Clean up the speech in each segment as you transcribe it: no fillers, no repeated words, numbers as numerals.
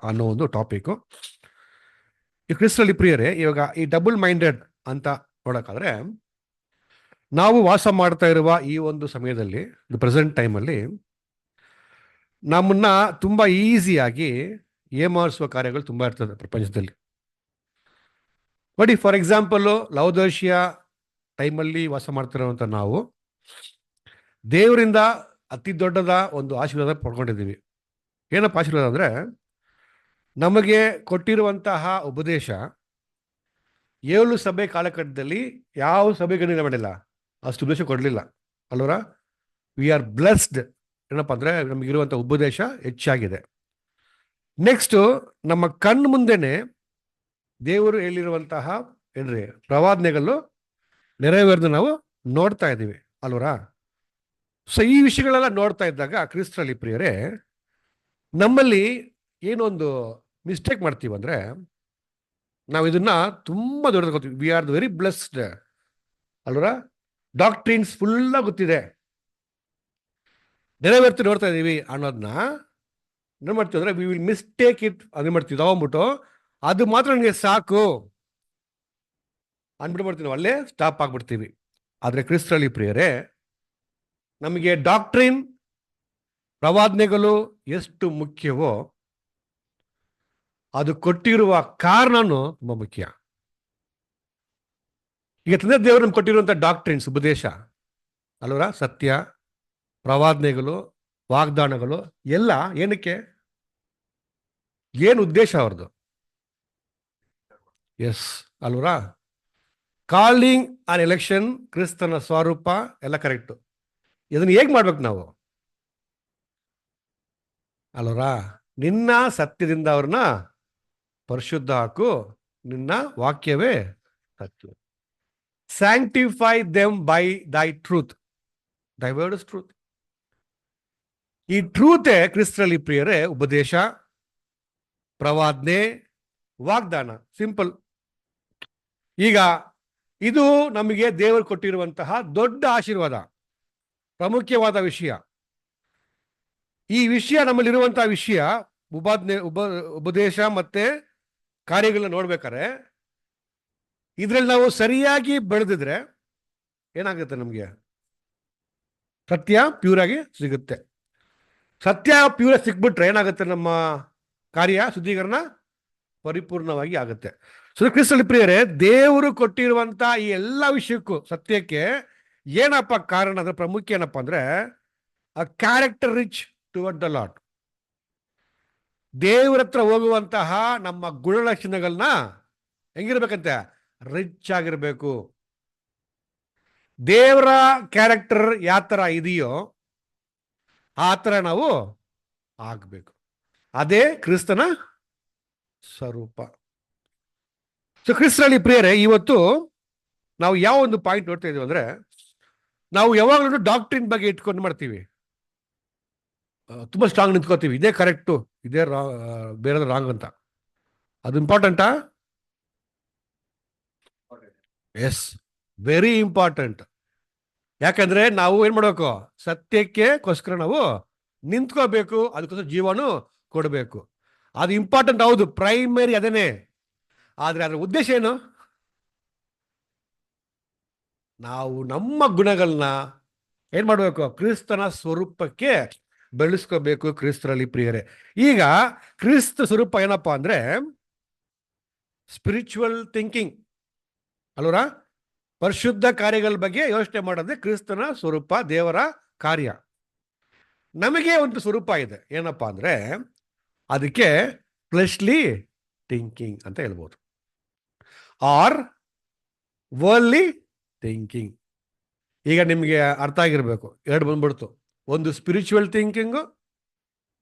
ಅನ್ನೋ ಒಂದು ಟಾಪಿಕ್. ಈ ಕ್ರಿಸ್ತಲ್ಲಿ ಪ್ರಿಯರೇ, ಇವಾಗ ಈ ಡಬಲ್ ಮೈಂಡೆಡ್ ಅಂತ ನೋಡೋಕ್ಕಾದ್ರೆ, ನಾವು ವಾಸ ಮಾಡ್ತಾ ಇರುವ ಈ ಒಂದು ಸಮಯದಲ್ಲಿ, ಪ್ರೆಸೆಂಟ್ ಟೈಮಲ್ಲಿ ನಮ್ಮನ್ನ ತುಂಬಾ ಈಸಿಯಾಗಿ ಏಮಾರಿಸುವ ಕಾರ್ಯಗಳು ತುಂಬಾ ಇರ್ತದೆ ಪ್ರಪಂಚದಲ್ಲಿ. ನೋಡಿ, ಫಾರ್ ಎಕ್ಸಾಂಪಲ್ ಲವದೋಷಿಯ ಟೈಮಲ್ಲಿ ವಾಸ ಮಾಡ್ತಿರೋಂಥ ನಾವು ದೇವರಿಂದ ಅತಿ ದೊಡ್ಡದ ಒಂದು ಆಶೀರ್ವಾದ ಪಡ್ಕೊಂಡಿದ್ದೀವಿ. ಏನಪ್ಪ ಆಶೀರ್ವಾದ ಅಂದರೆ, ನಮಗೆ ಕೊಟ್ಟಿರುವಂತಹ ಉಪದೇಶ 7 ಸಭೆ ಕಾಲಘಟ್ಟದಲ್ಲಿ ಯಾವ ಸಭೆಗೂ ಮಾಡಿಲ್ಲ, ಅಷ್ಟು ಉಪದೇಶ ಕೊಡಲಿಲ್ಲ ಅಲ್ವರ. We are blessed. ಏನಪ್ಪ ಅಂದರೆ, ನಮಗಿರುವಂಥ ಉಪದೇಶ ಹೆಚ್ಚಾಗಿದೆ. ನೆಕ್ಸ್ಟು, ನಮ್ಮ ಕಣ್ಣು ಮುಂದೆನೆ ದೇವರು ಹೇಳಿರುವಂತಹ ಏನ್ರಿ ಪ್ರವಾದನೆಗಳು ನೆರವೇರಿದು ನಾವು ನೋಡ್ತಾ ಇದ್ದೀವಿ ಅಲ್ವರ. ಸೊ ಈ ವಿಷಯಗಳೆಲ್ಲ ನೋಡ್ತಾ ಇದ್ದಾಗ ಕ್ರಿಸ್ತರಲ್ಲಿ ಪ್ರಿಯರೇ, ನಮ್ಮಲ್ಲಿ ಏನೊಂದು ಮಿಸ್ಟೇಕ್ ಮಾಡ್ತೀವಿ ಅಂದರೆ, ನಾವು ಇದನ್ನ ತುಂಬ ದೊಡ್ಡದು ಗೊತ್ತೀವಿ. ವಿ ಆರ್ ವೆರಿ ಬ್ಲೆಸ್ಡ್ ಅಲ್ವರ. ಡಾಕ್ಟ್ರಿನ್ಸ್ ಫುಲ್ಲಾಗಿ ಗೊತ್ತಿದೆ, ನೆರವೇರ್ತಿ ನೋಡ್ತಾ ಇದ್ದೀವಿ ಅನ್ನೋದನ್ನ ಏನು ಮಾಡ್ತೀವಿ ಅಂದರೆ, ವಿ ವಿಲ್ ಮಿಸ್ಟೇಕ್ ಇಟ್. ಅದೇ ಮಾಡ್ತೀವಿ, ತಗೊಂಬಿಟ್ಟು ಅದು ಮಾತ್ರ ನನಗೆ ಸಾಕು ಅಂದ್ಬಿಟ್ಟು ಮಾಡ್ತೀವಿ, ನಾವು ಅಲ್ಲೇ ಸ್ಟಾಪ್ ಆಗಿಬಿಡ್ತೀವಿ. ಆದರೆ ಕ್ರಿಸ್ತರಲ್ಲಿ ಪ್ರಿಯರೇ, ನಮಗೆ ಡಾಕ್ಟ್ರಿನ್ ಪ್ರವಾದನೆಗಳು ಎಷ್ಟು ಮುಖ್ಯವೋ, ಅದು ಕೊಟ್ಟಿರುವ ಕಾರಣನೂ ತುಂಬ ಮುಖ್ಯ. ಈಗ ತಂದೆ ದೇವರು ನಮ್ಗೆ ಕೊಟ್ಟಿರುವಂಥ ಡಾಕ್ಟ್ರಿನ್ಸ್ ಉಪದೇಶ ಅಲ್ವರ, ಸತ್ಯ, ಪ್ರವಾದನೆಗಳು, ವಾಗ್ದಾನಗಳು ಎಲ್ಲ ಏನಕ್ಕೆ, ಏನು ಉದ್ದೇಶ ಅವ್ರದ್ದು? ಎಸ್ ಅಲ್ವರ. ಕಾಲಿಂಗ್ ಆನ್ ಎಲೆಕ್ಷನ್, ಕ್ರಿಸ್ತನ ಸ್ವರೂಪ ಎಲ್ಲ ಕರೆಕ್ಟು. ಇದನ್ನು ಹೇಗೆ ಮಾಡ್ಬೇಕು ನಾವು ಅಲ್ವರ? ನಿನ್ನ ಸತ್ಯದಿಂದ ಅವ್ರನ್ನ ಪರಿಶುದ್ಧ ಹಾಕು, ನಿನ್ನ ವಾಕ್ಯವೇ ಸತ್ಯ. ಸ್ಯಾಂಕ್ಟಿಫೈ ದೆಮ್ ಬೈ ದೈ ಟ್ರೂತ್, ದೈ ವರ್ಡ್ ಇಸ್ ಟ್ರೂತ್. ಈ ಟ್ರೂತೇ ಕ್ರಿಸ್ತರಲ್ಲಿ ಪ್ರಿಯರೇ ಉಪದೇಶ, ಪ್ರವಾದನೆ, ವಾಗ್ದಾನ. ಸಿಂಪಲ್. ಈಗ ಇದು ನಮಗೆ ದೇವರು ಕೊಟ್ಟಿರುವಂತಹ ದೊಡ್ಡ ಆಶೀರ್ವಾದ, ಪ್ರಾಮುಖ್ಯವಾದ ವಿಷಯ. ಈ ವಿಷಯ ನಮ್ಮಲ್ಲಿರುವಂತಹ ವಿಷಯ ಉಪದೇಶ ಮತ್ತೆ ಕಾರ್ಯಗಳನ್ನ ನೋಡ್ಬೇಕಾರೆ, ಇದ್ರಲ್ಲಿ ನಾವು ಸರಿಯಾಗಿ ಬೆಳೆದಿದ್ರೆ ಏನಾಗುತ್ತೆ, ನಮಗೆ ಸತ್ಯ ಪ್ಯೂರ್ ಆಗಿ ಸಿಗುತ್ತೆ. ಸತ್ಯ ಪ್ಯೂರ್ ಸಿಕ್ಬಿಟ್ರೆ ಏನಾಗುತ್ತೆ, ನಮ್ಮ ಕಾರ್ಯ ಶುದ್ಧೀಕರಣ ಪರಿಪೂರ್ಣವಾಗಿ ಆಗುತ್ತೆ. ಸೊ ಕ್ರಿಸ್ತರಲ್ಲಿ ಪ್ರಿಯರೇ, ದೇವರು ಕೊಟ್ಟಿರುವಂತ ಈ ಎಲ್ಲ ವಿಷಯಕ್ಕೂ ಸತ್ಯಕ್ಕೆ ಏನಪ್ಪ ಕಾರಣ ಅಂದ್ರೆ, ಪ್ರಾಮುಖ್ಯ ಏನಪ್ಪ ಅಂದ್ರೆ, a character rich toward the lord. ದೇವರ ಹತ್ರ ಹೋಗುವಂತಹ ನಮ್ಮ ಗುಣಲಕ್ಷಣಗಳನ್ನ ಹೆಂಗಿರ್ಬೇಕಂತೆ, ರಿಚ್ ಆಗಿರ್ಬೇಕು. ದೇವರ ಕ್ಯಾರೆಕ್ಟರ್ ಯಾವ ಥರ ಇದೆಯೋ ಆ ಥರ ನಾವು ಆಗಬೇಕು. ಅದೇ ಕ್ರಿಸ್ತನ ಸ್ವರೂಪ. ಸೊ ಕ್ರಿಸ್ತರಲ್ಲಿ ಪ್ರಿಯರೇ, ಇವತ್ತು ನಾವು ಯಾವ ಒಂದು ಪಾಯಿಂಟ್ ನೋಡ್ತಾ ಇದೀವಿ ಅಂದ್ರೆ, ನಾವು ಯಾವಾಗಲೂ ಡಾಕ್ಟ್ರಿನ್ ಬಗ್ಗೆ ಇಟ್ಕೊಂಡು ಮಾಡ್ತೀವಿ, ತುಂಬ ಸ್ಟ್ರಾಂಗ್ ನಿಂತ್ಕೋತೀವಿ, ಇದೇ ಕರೆಕ್ಟು, ಇದೇ ಬೇರೆ ರಾಂಗ್ ಅಂತ. ಅದು ಇಂಪಾರ್ಟೆಂಟಾ? S, very important. ಯಾಕಂದ್ರೆ ನಾವು ಏನ್ ಮಾಡಬೇಕು, ಸತ್ಯಕ್ಕೆಗೋಸ್ಕರ ನಾವು ನಿಂತ್ಕೋಬೇಕು, ಅದಕ್ಕೋಸ್ಕರ ಜೀವನು ಕೊಡಬೇಕು. ಅದು ಇಂಪಾರ್ಟೆಂಟ್, ಹೌದು, ಪ್ರೈಮರಿ ಅದೇನೆ. ಆದ್ರೆ ಅದರ ಉದ್ದೇಶ ಏನು? ನಾವು ನಮ್ಮ ಗುಣಗಳನ್ನ ಏನ್ ಮಾಡಬೇಕು, ಕ್ರಿಸ್ತನ ಸ್ವರೂಪಕ್ಕೆ ಬೆಳೆಸ್ಕೋಬೇಕು ಕ್ರಿಸ್ತರಲ್ಲಿ ಪ್ರಿಯರೇ. ಈಗ ಕ್ರಿಸ್ತ ಸ್ವರೂಪ ಏನಪ್ಪಾ ಅಂದ್ರೆ ಸ್ಪಿರಿಚುವಲ್ ಥಿಂಕಿಂಗ್ ಅಲ್ವರ. ಪರಿಶುದ್ಧ ಕಾರ್ಯಗಳ ಬಗ್ಗೆ ಯೋಚನೆ ಮಾಡೋದೇ ಕ್ರಿಸ್ತನ ಸ್ವರೂಪ, ದೇವರ ಕಾರ್ಯ. ನಮಗೆ ಒಂದು ಸ್ವರೂಪ ಇದೆ, ಏನಪ್ಪಾ ಅಂದ್ರೆ ಅದಕ್ಕೆ ಫ್ಲೆಶ್ಲಿ ಥಿಂಕಿಂಗ್ ಅಂತ ಹೇಳ್ಬೋದು, ಆರ್ ವರ್ಲ್ಡ್ಲಿ ಥಿಂಕಿಂಗ್. ಈಗ ನಿಮಗೆ ಅರ್ಥ ಆಗಿರ್ಬೇಕು, ಎರಡು ಬಂದ್ಬಿಡ್ತು. ಒಂದು ಸ್ಪಿರಿಚುವಲ್ ಥಿಂಕಿಂಗು,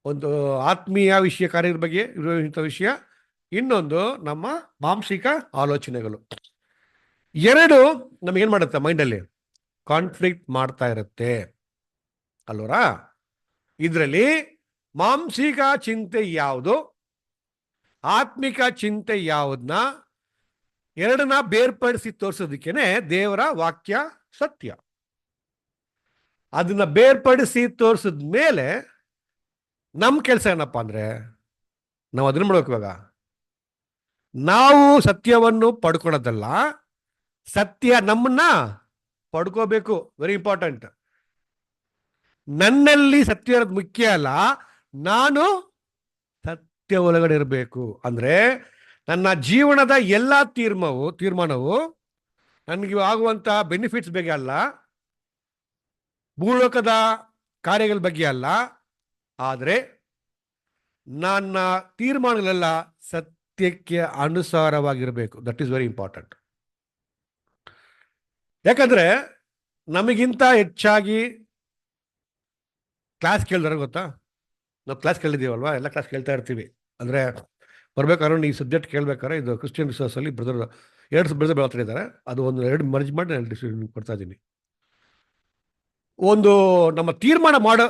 ಒಂದು ಆತ್ಮೀಯ ವಿಷಯ ಕಾರ್ಯದ ಬಗ್ಗೆ ಇರುವಂಥ ವಿಷಯ, ಇನ್ನೊಂದು ನಮ್ಮ ಮಾಂಸಿಕ ಆಲೋಚನೆಗಳು. ಎರಡು ನಮಗೇನು ಮಾಡುತ್ತೆ, ಮೈಂಡಲ್ಲಿ ಕಾನ್ಫ್ಲಿಕ್ಟ್ ಮಾಡ್ತಾ ಇರುತ್ತೆ ಅಲ್ವರಾ. ಇದರಲ್ಲಿ ಮಾಂಸಿಕ ಚಿಂತೆ ಯಾವುದು, ಆತ್ಮಿಕ ಚಿಂತೆ ಯಾವುದನ್ನ, ಎರಡನ್ನ ಬೇರ್ಪಡಿಸಿ ತೋರಿಸೋದಕ್ಕೇನೆ ದೇವರ ವಾಕ್ಯ ಸತ್ಯ. ಅದನ್ನ ಬೇರ್ಪಡಿಸಿ ತೋರಿಸಿದ ಮೇಲೆ ನಮ್ಮ ಕೆಲಸ ಏನಪ್ಪಾ ಅಂದ್ರೆ ನಾವು ಅದನ್ನ ಮಾಡ್ಬೇಕು ಇವಾಗ. ನಾವು ಸತ್ಯವನ್ನು ಪಡ್ಕೊಳ್ಳೋದಲ್ಲ, ಸತ್ಯ ನಮ್ಮನ್ನ ಪಡ್ಕೋಬೇಕು. Very important. ನನ್ನಲ್ಲಿ ಸತ್ಯ ಇರೋದು ಮುಖ್ಯ ಅಲ್ಲ, ನಾನು ಸತ್ಯ ಒಳಗಡೆ ಇರಬೇಕು. ಅಂದ್ರೆ ನನ್ನ ಜೀವನದ ಎಲ್ಲ ತೀರ್ಮಾನವು ನನಗೆ ಆಗುವಂತ ಬೆನಿಫಿಟ್ಸ್ ಬಗ್ಗೆ ಅಲ್ಲ, ಭೂಲೋಕದ ಕಾರ್ಯಗಳ ಬಗ್ಗೆ ಅಲ್ಲ, ಆದರೆ ನನ್ನ ತೀರ್ಮಾನಗಳೆಲ್ಲ ಸತ್ಯಕ್ಕೆ ಅನುಸಾರವಾಗಿರಬೇಕು. That is very important. ಯಾಕಂದ್ರೆ ನಮಗಿಂತ ಹೆಚ್ಚಾಗಿ ಕ್ಲಾಸ್ ಕೇಳಿದ್ರೆ ಗೊತ್ತಾ, ನಾವು ಕ್ಲಾಸ್ ಕೇಳಿದ್ದೀವಲ್ವಾ, ಎಲ್ಲ ಕ್ಲಾಸ್ ಕೇಳ್ತಾ ಇರ್ತೀವಿ. ಅಂದರೆ ಬರ್ಬೇಕಾದ್ರೆ ಈ ಸಬ್ಜೆಕ್ಟ್ ಕೇಳ್ಬೇಕಾದ್ರೆ ಇದು ಕ್ರಿಶ್ಚಿಯನ್ ರಿಸೋರ್ಸಲ್ಲಿ ಬ್ರದರ್ 2 ಬ್ರದರ್ ಬರ್ತಿದ್ದಾರೆ, ಅದು ಒಂದು 2 ಮರ್ಜ್ ಮಾಡಿ ನಾನು ಡಿಸಿಷನ್ ಕೊಡ್ತಾ ಇದ್ದೀನಿ. ಒಂದು ನಮ್ಮ ತೀರ್ಮಾನ ಮಾಡೋ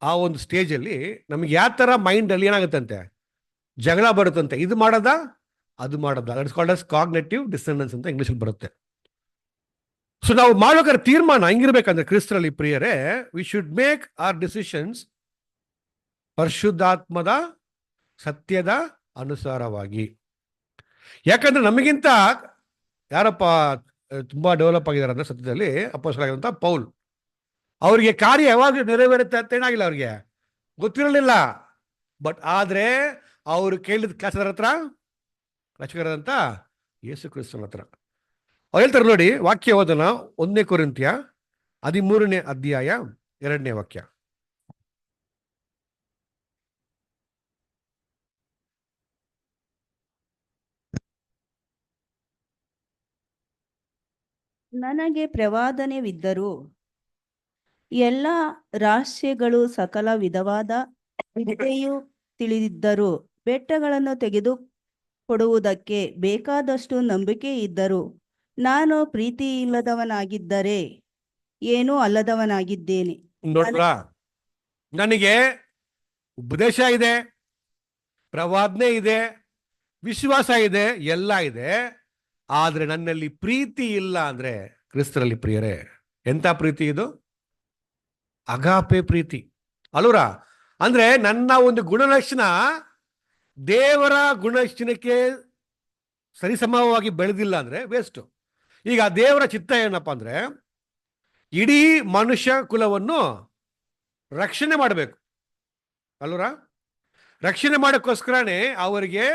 ಆ ಒಂದು ಸ್ಟೇಜಲ್ಲಿ ನಮಗೆ ಯಾವ ಥರ ಮೈಂಡಲ್ಲಿ ಏನಾಗುತ್ತಂತೆ, ಜಗಳ ಬರುತ್ತಂತೆ. ಇದು ಮಾಡೋದ, ಅದು ಮಾಡೋದ. ದಟ್ಸ್ ಕಾಲ್ಡ್ ಅಸ್ ಕಾಗ್ನಿಟಿವ್ ಡಿಸ್ಸೊನೆನ್ಸ್ ಅಂತ ಇಂಗ್ಲೀಷಲ್ಲಿ ಬರುತ್ತೆ. ಸೊ ನಾವು ಮಾಡೋಕ್ಕಾದ್ರೆ ತೀರ್ಮಾನ ಹೆಂಗಿರ್ಬೇಕಂದ್ರೆ, ಕ್ರಿಸ್ತರಲ್ಲಿ ಪ್ರಿಯರೇ, we should make our decisions ಪರಿಶುದ್ಧಾತ್ಮದ ಸತ್ಯದ ಅನುಸಾರವಾಗಿ. ಯಾಕಂದ್ರೆ ನಮಗಿಂತ ಯಾರಪ್ಪ ತುಂಬಾ ಡೆವಲಪ್ ಆಗಿದ್ದಾರೆ ಅಂದ್ರೆ ಸತ್ಯದಲ್ಲಿ ಅಪೊಸ್ತಲರಾಗಿರುವಂತ ಪೌಲ್. ಅವರಿಗೆ ಕಾರ್ಯ ಯಾವಾಗ ನೆರವೇರುತ್ತೆ ಅಂತ ಏನಾಗಿಲ್ಲ, ಅವ್ರಿಗೆ ಗೊತ್ತಿರಲಿಲ್ಲ. ಬಟ್ ಆದ್ರೆ ಅವರು ಕೇಳಿದ ಕ್ಲಾಸರ ಹತ್ರ, ರಕ್ಷಕರಾದಂತ ಯೇಸು ಕ್ರಿಸ್ತನ ಹತ್ರ ಅವ್ರು ಹೇಳ್ತಾರೆ ನೋಡಿ. ವಾಕ್ಯ ಓದೋಣ. 1 ಕೊರಿಂಥ್ಯ 13ನೇ ಅಧ್ಯಾಯ 2ನೇ ವಾಕ್ಯ. ನನಗೆ ಪ್ರವಾದನೆವಿದ್ದರೂ ಎಲ್ಲ ರಹಸ್ಯಗಳು ಸಕಲ ವಿಧವಾದ ವಿದ್ಯೆಯು ತಿಳಿದಿದ್ದರೂ ಬೆಟ್ಟಗಳನ್ನು ತೆಗೆದು ಕೊಡುವುದಕ್ಕೆ ಬೇಕಾದಷ್ಟು ನಂಬಿಕೆ ಇದ್ದರೂ ನಾನು ಪ್ರೀತಿ ಇಲ್ಲದವನಾಗಿದ್ದರೆ ಏನೂ ಅಲ್ಲದವನಾಗಿದ್ದೇನೆ. ನೋಡ್ರಾ, ನನಗೆ ಉಪದೇಶ ಇದೆ, ಪ್ರವಾದನೆ ಇದೆ, ವಿಶ್ವಾಸ ಇದೆ, ಎಲ್ಲ ಇದೆ. ಆದ್ರೆ ನನ್ನಲ್ಲಿ ಪ್ರೀತಿ ಇಲ್ಲ ಅಂದ್ರೆ, ಕ್ರಿಸ್ತರಲ್ಲಿ ಪ್ರಿಯರೇ, ಎಂತ ಪ್ರೀತಿ ಇದು? ಅಗಾಪೆ ಪ್ರೀತಿ ಅಲ್ವರ. ಅಂದ್ರೆ ನನ್ನ ಒಂದು ಗುಣಲಕ್ಷಣ ದೇವರ ಗುಣಲಕ್ಷಣಕ್ಕೆ ಸರಿಸಮವಾಗಿ ಬೆಳೆದಿಲ್ಲ ಅಂದ್ರೆ ವೇಸ್ಟ್. ಈಗ ದೇವರ ಚಿತ್ತ ಏನಪ್ಪ ಅಂದ್ರೆ, ಇಡೀ ಮನುಷ್ಯ ಕುಲವನ್ನು ರಕ್ಷಣೆ ಮಾಡಬೇಕು ಅಲ್ವರ. ರಕ್ಷಣೆ ಮಾಡೋಕ್ಕೋಸ್ಕರನೇ ಅವರಿಗೆ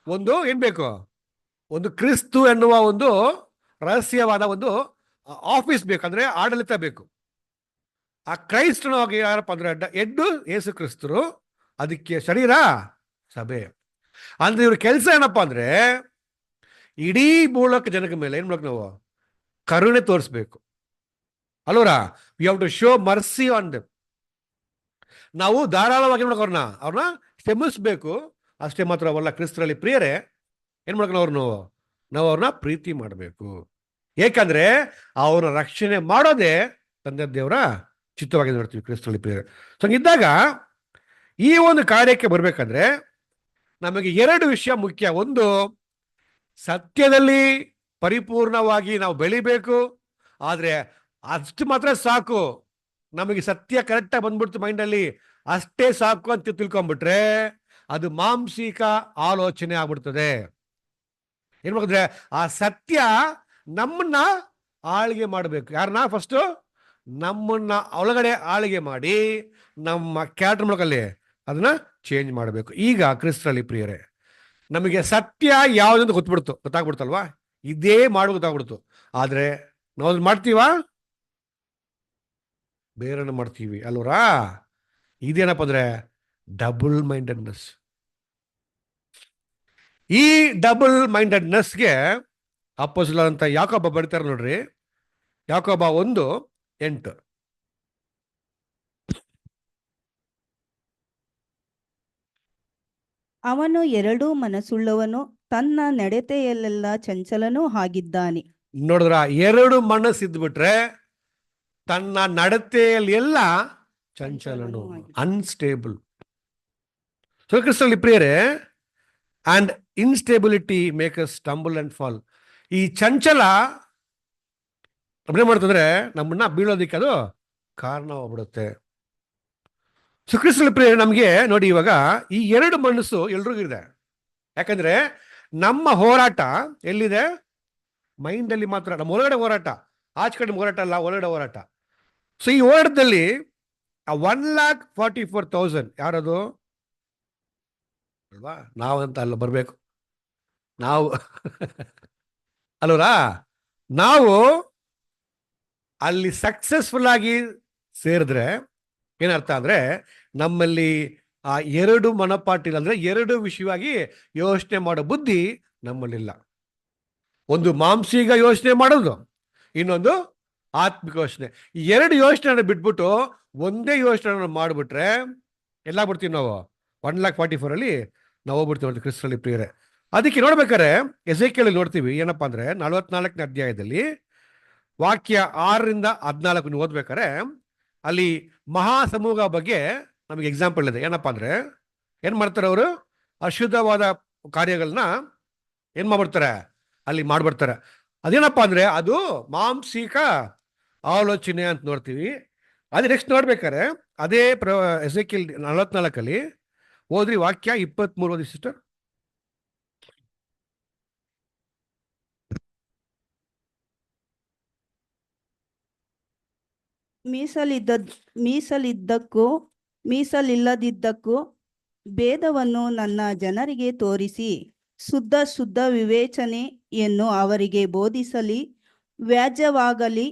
ಒಂದು ಏನ್ ಬೇಕು, ಒಂದು ಕ್ರಿಸ್ತು ಎನ್ನುವ ಒಂದು ರಹಸ್ಯವಾದ ಒಂದು ಆಫೀಸ್ ಬೇಕಂದ್ರೆ ಆಡಳಿತ ಬೇಕು. ಆ ಕ್ರೈಸ್ತನಾಗಿ ಯಾರಪ್ಪ ಅಂದ್ರೆ ಎಡ್ಡು ಯೇಸು ಕ್ರಿಸ್ತರು, ಅದಕ್ಕೆ ಶರೀರ ಸಭೆ. ಅಂದ್ರೆ ಇವ್ರ ಕೆಲಸ ಏನಪ್ಪ ಅಂದ್ರೆ, ಇಡೀ ಮೂಲಕ ಜನಕ ಮೇಲೆ ಏನ್ ಮಾಡ್ಬೇಕು, ನಾವು ಕರುಣೆ ತೋರಿಸ್ಬೇಕು ಅಲ್ವರ. We have to show mercy on them. ನಾವು ಧಾರಾಳವಾಗಿ ಅವ್ರನ್ನ ಕ್ಷಮಿಸ್ಬೇಕು. ಅಷ್ಟೇ ಮಾತ್ರವಲ್ಲ, ಕ್ರಿಸ್ತರಲ್ಲಿ ಪ್ರಿಯರೇ ಏನ್ ಮಾಡ್ಕೊಂಡು ನಾವು ಅವ್ರನ್ನ ಪ್ರೀತಿ ಮಾಡಬೇಕು. ಏಕೆಂದ್ರೆ ಅವ್ರ ರಕ್ಷಣೆ ಮಾಡೋದೇ ತಂದೆ ದೇವರ ಚಿತ್ತವಾಗಿ ನೋಡ್ತೀವಿ ಕ್ರಿಸ್ತರಲ್ಲಿ ಪ್ರಿಯರೇ. ಸೊ ಇದ್ದಾಗ ಈ ಒಂದು ಕಾರ್ಯಕ್ಕೆ ಬರ್ಬೇಕಂದ್ರೆ ನಮಗೆ 2 ವಿಷಯ ಮುಖ್ಯ. ಒಂದು, ಸತ್ಯದಲ್ಲಿ ಪರಿಪೂರ್ಣವಾಗಿ ನಾವು ಬೆಳಿಬೇಕು. ಆದ್ರೆ ಅಷ್ಟು ಮಾತ್ರ ಸಾಕು, ನಮಗೆ ಸತ್ಯ ಕರೆಕ್ಟಾಗಿ ಬಂದ್ಬಿಡ್ತು ಮೈಂಡಲ್ಲಿ, ಅಷ್ಟೇ ಸಾಕು ಅಂತ ತಿಳ್ಕೊಂಡ್ಬಿಟ್ರೆ ಅದು ಮಾಂಸಿಕ ಆಲೋಚನೆ ಆಗ್ಬಿಡ್ತದೆ. ಏನ್ ಮಾಡಿದ್ರೆ, ಆ ಸತ್ಯ ನಮ್ಮನ್ನ ಆಳ್ಗೆ ಮಾಡಬೇಕು. ಯಾರನ್ನ? ಫಸ್ಟ್ ನಮ್ಮನ್ನ ಒಳಗಡೆ ಆಳ್ಗೆ ಮಾಡಿ ನಮ್ಮ ಕ್ಯಾರೆಕ್ಟರ್ ಮೂಲಕಲ್ಲಿ ಅದನ್ನ ಚೇಂಜ್ ಮಾಡಬೇಕು. ಈಗ ಕ್ರಿಸ್ತರಲ್ಲಿ ಪ್ರಿಯರೇ, ನಮಗೆ ಸತ್ಯ ಯಾವುದಂತ ಗೊತ್ತಾಗ್ಬಿಡ್ತಲ್ವಾ, ಇದೇ ಮಾಡೋದು ಗೊತ್ತಾಗ್ಬಿಡ್ತು. ಆದ್ರೆ ನಾವು ಅದನ್ನ ಮಾಡ್ತೀವಾ? ಬೇರೆನ ಮಾಡ್ತೀವಿ ಅಲ್ವರಾ. ಇದೇನಪ್ಪ ಅಂದ್ರೆ ಡಬಲ್ ಮೈಂಡೆಡ್ನೆಸ್. ಈ ಡಬಲ್ ಮೈಂಡೆಡ್ನೆಸ್ಗೆ ಅಪೊಸ್ತಲರಾದಂತ ಯಾಕೋಬ ಬರ್ತಾರೆ ನೋಡ್ರಿ. ಯಾಕೋಬ 1:8. ಅವನು 2 ಮನಸ್ಸುಳ್ಳವನು, ತನ್ನ ನಡತೆಯಲ್ಲೆಲ್ಲ ಚಂಚಲನೂ ಆಗಿದ್ದಾನೆ. ನೋಡಿದ್ರ, 2 ಮನಸ್ಸಿದ್ಬಿಟ್ರೆ ತನ್ನ ನಡತೆಯಲ್ಲಿ ಎಲ್ಲ ಚಂಚಲನು, ಅನ್ಸ್ಟೇಬಲ್. ಸೊ ಕ್ರಿಸ್ತರಲ್ಲಿ ಪ್ರಿಯರೇ, and instability make us stumble and fall. ಈ ಚಂಚಲ ಏನ್ ಮಾಡ್ತಂದ್ರೆ ನಮ್ಮನ್ನ ಬೀಳೋದಿಕ್ಕೆ ಅದು ಕಾರಣವಾಗ್ಬಿಡುತ್ತೆ. ಕ್ರಿಸ್ತನಲ್ಲಿ ಪ್ರಿಯ ನಮಗೆ ನೋಡಿ, ಇವಾಗ ಈ ಎರಡು ಮನಸ್ಸು ಎಲ್ರಿಗೂ ಇದೆ. ಯಾಕಂದ್ರೆ ನಮ್ಮ ಹೋರಾಟ ಎಲ್ಲಿದೆ? ಮೈಂಡಲ್ಲಿ ಮಾತ್ರ. ನಮ್ಮ ಒಳಗಡೆ ಹೋರಾಟ, ಆಚೆ ಕಡೆ ಹೋರಾಟ ಅಲ್ಲ, ಒಳಗಡೆ ಹೋರಾಟ. ಸೊ ಈ ಹೋರಾಟದಲ್ಲಿ 1,44,000 ಯಾರದು? ಅಲ್ವಾ? ನಾವಂತ ಅಲ್ಲ ಬರಬೇಕು, ನಾವು ಅಲ್ವರಾ? ನಾವು ಅಲ್ಲಿ ಸಕ್ಸಸ್ಫುಲ್ ಆಗಿ ಸೇರಿದ್ರೆ ಏನರ್ಥ ಅಂದ್ರೆ, ನಮ್ಮಲ್ಲಿ ಆ ಎರಡು ಮನಪಾಟಿಲ್ಲ, ಅಂದ್ರೆ ಎರಡು ವಿಷಯವಾಗಿ ಯೋಚನೆ ಮಾಡೋ ಬುದ್ಧಿ ನಮ್ಮಲ್ಲಿಲ್ಲ. ಒಂದು ಮಾಂಸಿಕ ಯೋಚನೆ ಮಾಡೋದು, ಇನ್ನೊಂದು ಆತ್ಮಿಕ ಯೋಚನೆ. ಈ ಎರಡು ಯೋಚನೆ ಬಿಟ್ಬಿಟ್ಟು ಒಂದೇ ಯೋಚನೆ ಮಾಡಿಬಿಟ್ರೆ ಎಲ್ಲಾಗ್ಬಿಡ್ತೀವಿ ನಾವು. 1,44,000 ಅಲ್ಲಿ ನಾವು ಹೋಗ್ಬಿಡ್ತೀವಿ ಕ್ರಿಸ್ತನಲ್ಲಿ ಪ್ರಿಯರೇ. ಅದಕ್ಕೆ ನೋಡ್ಬೇಕಾರೆ ಎಸೇಕಿಯೇಲಲ್ಲಿ ನೋಡ್ತೀವಿ ಏನಪ್ಪಾ ಅಂದ್ರೆ, 44ನೇ ಅಧ್ಯಾಯದಲ್ಲಿ ವಾಕ್ಯ 6ರಿಂದ 14 ನೀವು ಓದ್ಬೇಕಾರೆ ಅಲ್ಲಿ ಮಹಾಸಮೂಹ ಬಗ್ಗೆ ನಮಗೆ ಎಕ್ಸಾಂಪಲ್ ಇದೆ. ಏನಪ್ಪಾ ಅಂದ್ರೆ, ಏನ್ ಮಾಡ್ತಾರೆ ಅವರು? ಅಶುದ್ಧವಾದ ಕಾರ್ಯಗಳನ್ನ ಏನ್ ಮಾಡ್ಬಿಡ್ತಾರೆ? ಅಲ್ಲಿ ಮಾಡ್ಬಿಡ್ತಾರೆ. ಅದೇನಪ್ಪಾ ಅಂದ್ರೆ ಅದು ಮಾಂಸಿಕ ಆಲೋಚನೆ ಅಂತ ನೋಡ್ತೀವಿ. ಅದೇ ನೆಕ್ಸ್ಟ್ ನೋಡ್ಬೇಕಾರೆ ಅದೇ ಎಸೇಕಿಯೇಲ್ 44ಅಲ್ಲಿ ಓದ್ರಿ, ವಾಕ್ಯ 23 ಓದಿ ಸಿಸ್ಟರ್. ಮೀಸಲಿದ್ದಕ್ಕೂ ಮೀಸಲಿಲ್ಲದಿದ್ದಕ್ಕೂ ಭೇದವನ್ನು ನನ್ನ ಜನರಿಗೆ ತೋರಿಸಿ ಶುದ್ಧ ವಿವೇಚನೆಯನ್ನು ಅವರಿಗೆ ಬೋಧಿಸಲಿ. ವ್ಯಾಜ್ಯವಾಗಲಿ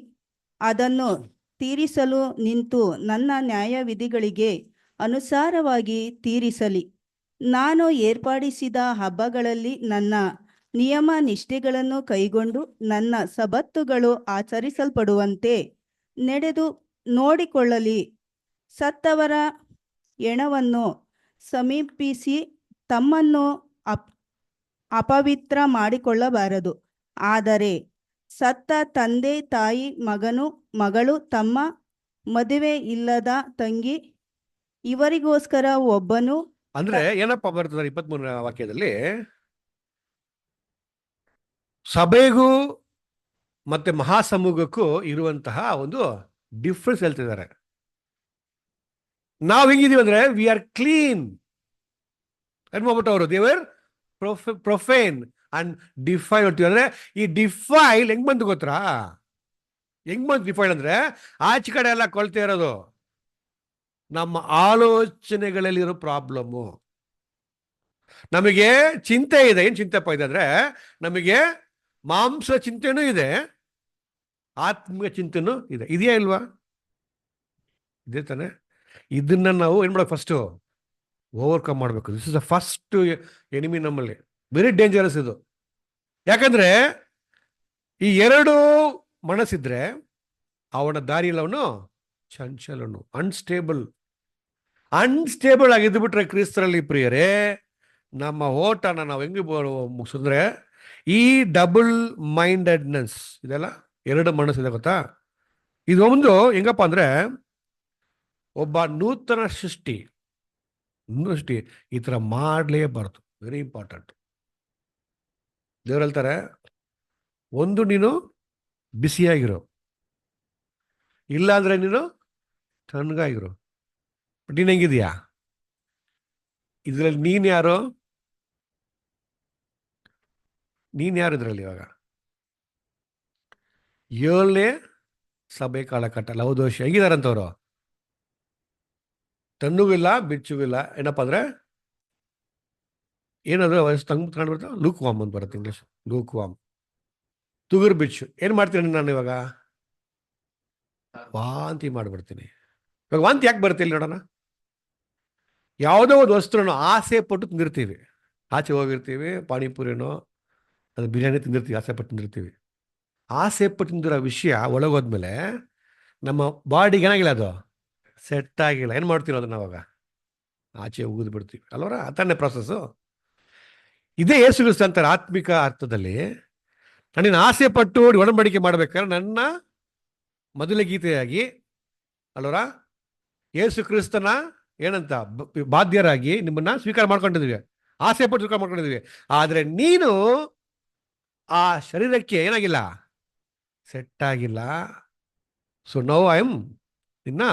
ಅದನ್ನು ತೀರಿಸಲು ನಿಂತು ನನ್ನ ನ್ಯಾಯವಿಧಿಗಳಿಗೆ ಅನುಸಾರವಾಗಿ ತೀರಿಸಲಿ. ನಾನು ಏರ್ಪಡಿಸಿದ ಹಬ್ಬಗಳಲ್ಲಿ ನನ್ನ ನಿಯಮ ನಿಷ್ಠೆಗಳನ್ನು ಕೈಗೊಂಡು ನನ್ನ ಸಬ್ಬತ್ತುಗಳು ಆಚರಿಸಲ್ಪಡುವಂತೆ ನಡೆದು ನೋಡಿಕೊಳ್ಳಲಿ. ಸತ್ತವರ ಹೆಣವನ್ನು ಸಮೀಪಿಸಿ ತಮ್ಮನ್ನು ಅಪವಿತ್ರ ಮಾಡಿಕೊಳ್ಳಬಾರದು. ಆದರೆ ಸತ್ತ ತಂದೆ ತಾಯಿ, ಮಗನು ಮಗಳು, ತಮ್ಮ, ಮದುವೆ ಇಲ್ಲದ ತಂಗಿ ಇವರಿಗೋಸ್ಕರ ಒಬ್ಬನು. ಅಂದ್ರೆ ಏನಪ್ಪಾ ಬರ್ತದೆ 23ನೇ ವಾಕ್ಯದಲ್ಲಿ? ಸಭೆಗೂ ಮತ್ತೆ ಮಹಾಸಮೂಹಕ್ಕೂ ಇರುವಂತಹ ಒಂದು ಡಿಫ್ರೆನ್ಸ್ ಹೇಳ್ತಿದ್ದಾರೆ. ನಾವು ಹೆಂಗಿದೀವಿ ಅಂದ್ರೆ, ವಿ ಆರ್ ಕ್ಲೀನ್. ಏನ್ ಮಾಡ್ಬಿಟ್ಟು ಅವರು? ದೇವರ್ ಪ್ರೊಫೇನ್ ಅಂಡ್ ಡಿಫೈಲ್ ಅಂತೀವಿ. ಅಂದ್ರೆ ಈ ಡಿಫೈಲ್ ಹೆಂಗ್ ಬಂತು ಗೊತ್ತಾ? ಹೆಂಗ್ ಬಂತು ಡಿಫೈಲ್ ಅಂದ್ರೆ, ಆಚೆ ಕಡೆ ಎಲ್ಲ ಕೊಳ್ತಾ ಇರೋದು ನಮ್ಮ ಆಲೋಚನೆಗಳಲ್ಲಿರೋ ಪ್ರಾಬ್ಲಮ್ಮು. ನಮಗೆ ಚಿಂತೆ ಇದೆ. ಏನ್ ಚಿಂತೆಪ್ಪ ಇದೆ ಅಂದ್ರೆ, ನಮಗೆ ಮಾಂಸ ಚಿಂತೆನೂ ಇದೆ, ಆತ್ಮಿಕ ಚಿಂತೆನೂ ಇದೆ. ಇದೆಯಾ ಇಲ್ವಾ? ಇದೇ ತಾನೆ. ಇದನ್ನ ನಾವು ಏನ್ ಮಾಡ್ಬೇಕು? ಫಸ್ಟ್ ಓವರ್ಕಮ್ ಮಾಡಬೇಕು. This is the first enemy ನಮ್ಮಲ್ಲಿ. ವೆರಿ ಡೇಂಜರಸ್ ಇದು. ಯಾಕಂದ್ರೆ ಈ ಎರಡು ಮನಸ್ಸಿದ್ರೆ ಅವನ ದಾರಿಯಲ್ಲಿ ಅವನು ಚಂಚಲನು, ಅನ್ಸ್ಟೇಬಲ್ ಆಗಿದ್ದು ಬಿಟ್ರೆ ಕ್ರಿಸ್ತರಲ್ಲಿ ಪ್ರಿಯರೇ, ನಮ್ಮ ಓಟನ ನಾವು ಹೆಂಗೆ ಮುಗಿಸಿದ್ರೆ, ಈ ಡಬಲ್ ಮೈಂಡೆಡ್ನೆಸ್ ಇದೆಲ್ಲ ಎರಡು ಮನಸ್ಸಿದೆ ಗೊತ್ತಾ? ಇದೊಂದು ಹೆಂಗಪ್ಪ ಅಂದ್ರೆ, ಒಬ್ಬ ನೂತನ ಸೃಷ್ಟಿ ಈ ತರ ಮಾಡಲೇಬಾರ್ದು. Very important. ದೇವ್ರು ಹೇಳ್ತಾರೆ, ಒಂದು ನೀನು ಬಿಸಿಯಾಗಿರೋ, ಇಲ್ಲ ಅಂದ್ರೆ ನೀನು ತಣ್ಣಗಾಗಿರೋ. ಬಟ್ ನೀನ್ ಹೆಂಗಿದ್ಯಾ? ಇದ್ರಲ್ಲಿ ನೀನ್ ಯಾರು ಇದ್ರಲ್ಲಿ ಇವಾಗ? 7ನೇ ಸಭೆ ಕಾಲಕಟ್ಟ ಲವದೋಷ ಹೆಂಗಿದಾರಂತವ್ರು? ತಣ್ಣಗೂ ಇಲ್ಲ, ಬಿಚ್ಚಗೂ ಇಲ್ಲ. ಏನಪ್ಪಾ ಅಂದ್ರೆ, ಏನಾದ್ರು ವಯಸ್ಸು ಕಂಡು ಬರ್ತಾ ಲೂಕ್ ವಾಮ್ ಅಂತ ಬರುತ್ತೆ ಇಂಗ್ಲಿಷ್. ಲೂಕ್ ವಾಮ್, ತುಗುರು ಬಿಚ್ಚು. ಏನ್ ಮಾಡ್ತೀನಿ ನಾನು ಇವಾಗ? ವಾಂತಿ ಮಾಡ್ಬಿಡ್ತೀನಿ. ಇವಾಗ ವಾಂತಿ ಯಾಕೆ ಬರುತ್ತೆ ಇಲ್ಲಿ ನೋಡೋಣ. ಯಾವುದೋ ಒಂದು ವಸ್ತುವನ್ನು ಆಸೆ ಪಟ್ಟು ತಿಂದಿರ್ತೀವಿ. ಆಚೆ ಹೋಗಿರ್ತೀವಿ, ಪಾನಿಪುರಿನೋ ಅದು ಬಿರಿಯಾನಿ ತಿಂದಿರ್ತೀವಿ, ಆಸೆ ಪಟ್ಟು ತಿಂದಿರ್ತೀವಿ. ಆಸೆ ಪಟ್ಟು ತಿಂದಿರೋ ವಿಷಯ ಒಳಗೋದ್ಮೇಲೆ ನಮ್ಮ ಬಾಡಿಗೆ ಏನಾಗಿಲ್ಲ, ಅದು ಸೆಟ್ ಆಗಿಲ್ಲ. ಏನು ಮಾಡ್ತೀವಿ ಅದನ್ನ ಅವಾಗ? ಆಚೆ ಉಗಿದು ಬಿಡ್ತೀವಿ ಅಲ್ವರ? ಅದನ್ನೇ ಪ್ರೊಸೆಸ್ಸು. ಇದೇ ಯೇಸು ಕ್ರಿಸ್ತ ಅಂತಾರೆ ಆತ್ಮಿಕ ಅರ್ಥದಲ್ಲಿ, ನಾನು ಆಸೆ ಪಟ್ಟು ಒಡಂಬಡಿಕೆ ಮಾಡ್ಬೇಕಾದ್ರೆ ನನ್ನ ಮೊದಲ ಗೀತೆಯಾಗಿ ಅಲ್ವರ ಯೇಸು ಕ್ರಿಸ್ತನ ಏನಂತ ಬಾಧ್ಯರಾಗಿ ನಿಮ್ಮನ್ನ ಸ್ವೀಕಾರ ಮಾಡ್ಕೊಂಡಿದ್ವಿ, ಆಸೆ ಪಟ್ಟು ಸ್ವೀಕಾರ ಮಾಡ್ಕೊಂಡಿದ್ವಿ. ಆದ್ರೆ ನೀನು ಆ ಶರೀರಕ್ಕೆ ಏನಾಗಿಲ್ಲ, ಸೆಟ್ ಆಗಿಲ್ಲ. ಸೊ ನೌ ಐ ಆಮ್ ನಿನ್ನ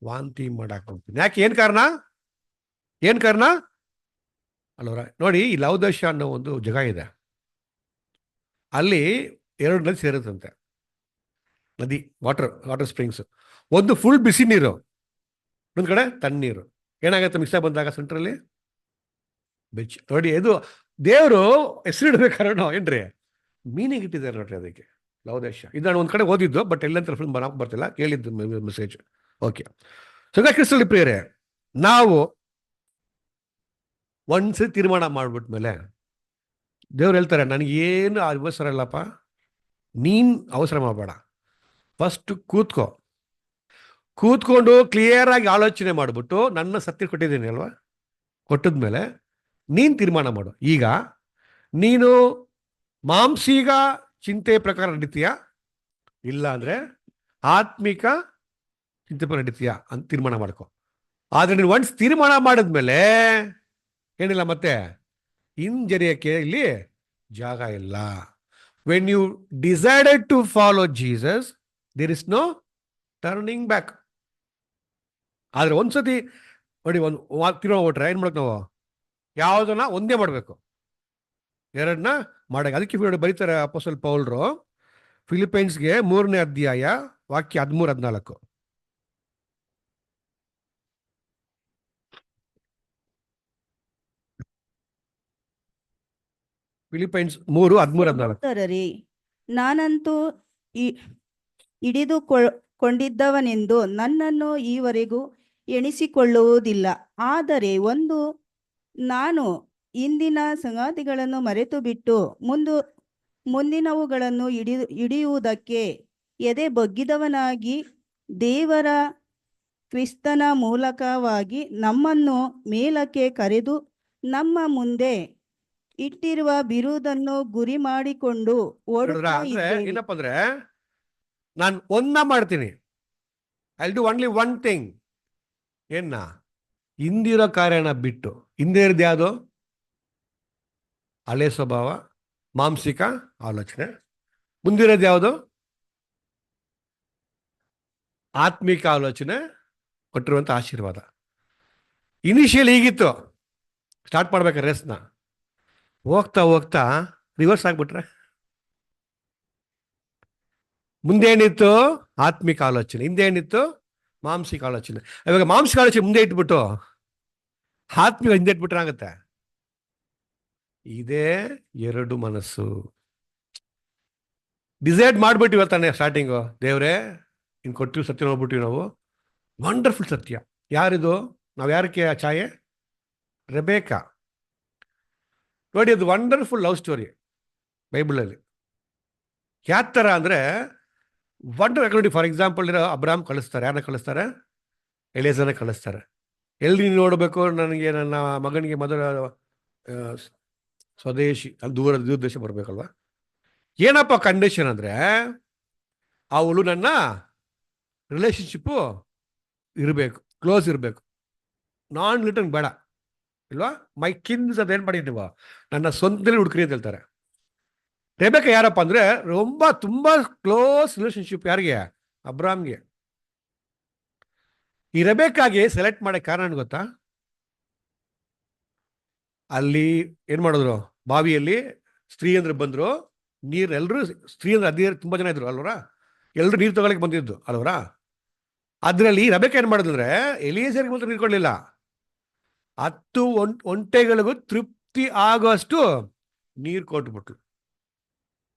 ವಾಂತಿ ಮಾಡಕ್ ಹೋಗ್ತೀನಿ. ಯಾಕೆ? ಏನ್ ಕಾರಣ? ಏನ್ ಕಾರಣ ಅಲ್ವರ? ನೋಡಿ, ಈ ಲವದೇಶ ಅನ್ನೋ ಒಂದು ಜಾಗ ಇದೆ, ಅಲ್ಲಿ 2 ನದಿ ಸೇರುತ್ತಂತೆ. ನದಿ, ವಾಟರ್ ಸ್ಪ್ರಿಂಗ್ಸ್. ಒಂದು ಫುಲ್ ಬಿಸಿ ನೀರು, ಒಂದು ಕಡೆ ತಣ್ಣೀರು. ಏನಾಗುತ್ತೆ ಮಿಕ್ಸ್ ಬಂದಾಗ ಸೆಂಟ್ರಲ್ಲಿ? ಬೆಚ್ಚ. ನೋಡಿ, ಇದು ದೇವರು ಹೆಸರಿಡ್ಬೇಕಾದ್ರೆ ಏನ್ರಿ ಮೀನಿಂಗ್ ಇಟ್ಟಿದ್ದಾರೆ ನೋಡ್ರಿ ಅದಕ್ಕೆ, ಲವದೇಶ. ಇದು ನಾನು ಒಂದು ಕಡೆ ಓದಿದ್ದು, ಬಟ್ ಎಲ್ಲಂತ ಫಿಲ್ಮ್ ಬರ್ತಿಲ್ಲ, ಕೇಳಿದ್ದು ಮೆಸೇಜ್. ಓಕೆ. ಸೊ ಕ್ರಿಸ್ತಲ್ಲಿ ಪ್ರಿಯರೇ, ನಾವು ಒಂದ್ಸರಿ ತೀರ್ಮಾನ ಮಾಡ್ಬಿಟ್ಮೇಲೆ ದೇವ್ರು ಹೇಳ್ತಾರೆ, ನನಗೇನು ಅವಸರ ಇಲ್ಲಪ್ಪ, ನೀನ್ ಅವಸರ ಮಾಡಬೇಡ, ಫಸ್ಟ್ ಕೂತ್ಕೊಂಡು ಕ್ಲಿಯರ್ ಆಗಿ ಆಲೋಚನೆ ಮಾಡಿಬಿಟ್ಟು ನನ್ನ ಸತ್ಯ ಕೊಟ್ಟಿದ್ದೀನಿ ಅಲ್ವಾ, ಕೊಟ್ಟಿದ್ಮೇಲೆ ನೀನು ತೀರ್ಮಾನ ಮಾಡು. ಈಗ ನೀನು ಮಾಂಸಿಕ ಚಿಂತೆ ಪ್ರಕಾರ ನಡೀತೀಯಾ, ಇಲ್ಲ ಅಂದರೆ ಆತ್ಮಿಕ ಚಿಂತೆ ಪ್ರಕಾರ ನಡೀತೀಯಾ ಅಂತ ತೀರ್ಮಾನ ಮಾಡ್ಕೊ. ಆದರೆ ನೀನು ಒನ್ಸ್ ತೀರ್ಮಾನ ಮಾಡಿದ್ಮೇಲೆ ಏನಿಲ್ಲ ಮತ್ತೆ ಹಿಂಜರಿಯಕ್ಕೆ ಇಲ್ಲಿ ಜಾಗ ಇಲ್ಲ. When you decided to follow Jesus, there is no turning back. ಆದರೆ ಒಂದ್ಸತಿ ನೋಡಿ, ಒಂದು ತಿರುಗ್ಬಿಟ್ರೆ ಏನು ಮಾಡಬೇಕು ನಾವು? ಯಾವುದನ್ನ ಒಂದೇ ಮಾಡಬೇಕು, ಎರಡನ್ನ ಮಾಡಕ್ಕೆ. ಅದಕ್ಕೆ ಬರೀತಾರೆ ಅಪೊಸ್ತಲ ಪೌಲರು ಫಿಲಿಪೈನ್ಸ್ಗೆ 3ನೇ ಅಧ್ಯಾಯ ವಾಕ್ಯ 13-14. ಫಿಲಿಪೈನ್ಸ್ 3:13-14. ನಾನಂತೂ ಹಿಡಿದುಕೊಂಡಿದ್ದವನೆಂದು ನನ್ನನ್ನು ಈವರೆಗೂ ಎಣಿಸಿಕೊಳ್ಳುವುದಿಲ್ಲ. ಆದರೆ ಒಂದು, ನಾನು ಇಂದಿನ ಸಂಗತಿಗಳನ್ನು ಮರೆತು ಬಿಟ್ಟು ಮುಂದಿನವುಗಳನ್ನು ಹಿಡಿಯುವುದಕ್ಕೆ ಎದೆ ಬಗ್ಗಿದವನಾಗಿ, ದೇವರ ಕ್ರಿಸ್ತನ ಮೂಲಕವಾಗಿ ನಮ್ಮನ್ನು ಮೇಲಕ್ಕೆ ಕರೆದು ನಮ್ಮ ಮುಂದೆ ಇಟ್ಟಿರುವ ಬಿರುದನ್ನು ಗುರಿ ಮಾಡಿಕೊಂಡು ಏನಪ್ಪ ಅಂದ್ರೆ, ನಾನು ಒಂದ ಮಾಡ್ತೀನಿ, I will do only one thing. ಏನ? ಹಿಂದಿರೋ ಕಾರ್ಯನ ಬಿಟ್ಟು, ಹಿಂದೆ ಇರೋದು ಯಾವುದು? ಹಳೆ ಸ್ವಭಾವ, ಮಾಂಸಿಕ ಆಲೋಚನೆ. ಮುಂದಿರೋದು ಯಾವುದು? ಆತ್ಮಿಕ ಆಲೋಚನೆ, ಕೊಟ್ಟಿರುವಂಥ ಆಶೀರ್ವಾದ. ಇನಿಷಿಯಲ್ ಹೀಗಿತ್ತು, ಸ್ಟಾರ್ಟ್ ಮಾಡ್ಬೇಕಾರೆ ರೇಸ್ನ, ಹೋಗ್ತಾ ಹೋಗ್ತಾ ರಿವರ್ಸ್ ಆಗ್ಬಿಟ್ರೆ ಮುಂದೆ ಏನಿತ್ತು? ಆತ್ಮಿಕ ಆಲೋಚನೆ. ಹಿಂದೆ ಏನಿತ್ತು? ಮಾಂಸಿಕ ಆಲೋಚನೆ. ಇವಾಗ ಮಾಂಸಿಕ ಆಲೋಚನೆ ಮುಂದೆ ಇಟ್ಬಿಟ್ಟು ಆತ್ಮಿಕ ಹಿಂದೆ ಇಟ್ಬಿಟ್ರೆ ಆಗುತ್ತೆ. ಇದೇ 2 ಮನಸ್ಸು. ಡಿಸೈಡ್ ಮಾಡ್ಬಿಟ್ಟಿವ ತಾನೆ ಸ್ಟಾರ್ಟಿಂಗು, ದೇವ್ರೆ ಇನ್ನು ಕೊಟ್ಟಿವಿ ಸತ್ಯ ನೋಡ್ಬಿಟ್ಟಿವಿ ನಾವು, ವಂಡರ್ಫುಲ್ ಸತ್ಯ. ಯಾರಿದು? ನಾವು ಯಾರಕ್ಕೆ ಛಾಯೆ? ರೆಬೇಕಾ. ನೋಡಿ, ಅದು ವಂಡರ್ಫುಲ್ ಲವ್ ಸ್ಟೋರಿ ಬೈಬಲಲ್ಲಿ. ಯಾವ ಥರ ಅಂದರೆ ನೋಡಿ, ಫಾರ್ ಎಕ್ಸಾಂಪಲ್ ಅಬ್ರಾಮ್ ಕಳಿಸ್ತಾರೆ. ಯಾರನ್ನ ಕಳಿಸ್ತಾರೆ? ಎಲೇಸನ ಕಳಿಸ್ತಾರೆ. ಎಲ್ಲಿ ನೋಡಬೇಕು, ನನಗೆ ನನ್ನ ಮಗನಿಗೆ ಮೊದಲ ಸ್ವದೇಶಿ, ಅಲ್ಲಿ ದೂರ ದೇಶ ಬರಬೇಕಲ್ವ. ಏನಪ್ಪ ಕಂಡೀಷನ್ ಅಂದರೆ, ಅವಳು ನನ್ನ ರಿಲೇಶನ್ಶಿಪ್ಪು ಇರಬೇಕು, ಕ್ಲೋಸ್ ಇರಬೇಕು, ನಾನ್ ರಿಟರ್ನ್ ಬೇಡ ಇಲ್ವಾ. ಮೈ ಕಿನ್ಸ್ ಅದೇನು ಮಾಡಿದ್ದೀವ, ನನ್ನ ಸ್ವಂತದಲ್ಲಿ ಹುಡುಕ್ರಿ ಅಂತ ಹೇಳ್ತಾರೆ. ರೆಬೆಕ್ಕ ಯಾರಪ್ಪ ಅಂದರೆ ತುಂಬ ಕ್ಲೋಸ್ ರಿಲೇಶನ್ಶಿಪ್. ಯಾರಿಗೆ? ಅಬ್ರಾಮ್ಗೆ. ಈ ರೆಬೆಕ್ಕಾಗಿ ಸೆಲೆಕ್ಟ್ ಮಾಡಕ್ಕೆ ಕಾರಣ ಗೊತ್ತಾ? ಅಲ್ಲಿ ಏನು ಮಾಡಿದ್ರು, ಬಾವಿಯಲ್ಲಿ ಸ್ತ್ರೀಯಂದ್ರು ಬಂದರು, ನೀರು ಎಲ್ಲರೂ ಸ್ತ್ರೀಯಂದ್ರು ಅದೇ ತುಂಬ ಜನ ಇದ್ರು ಅಲ್ವರ, ಎಲ್ಲರೂ ನೀರು ತಗೊಳಕ್ಕೆ ಬಂದಿದ್ದು ಅಲ್ವರ. ಅದರಲ್ಲಿ ರೆಬೆಕ್ಕ ಏನು ಮಾಡಿದ್ರೆ, ಎಲಿಯೇಜರ್ಗೆ ಮಾತ್ರ ನೀರು ಕೊಡಲಿಲ್ಲ, 10 ಒಂಟೆಗಳಿಗೂ ತೃಪ್ತಿ ಆಗೋಷ್ಟು ನೀರು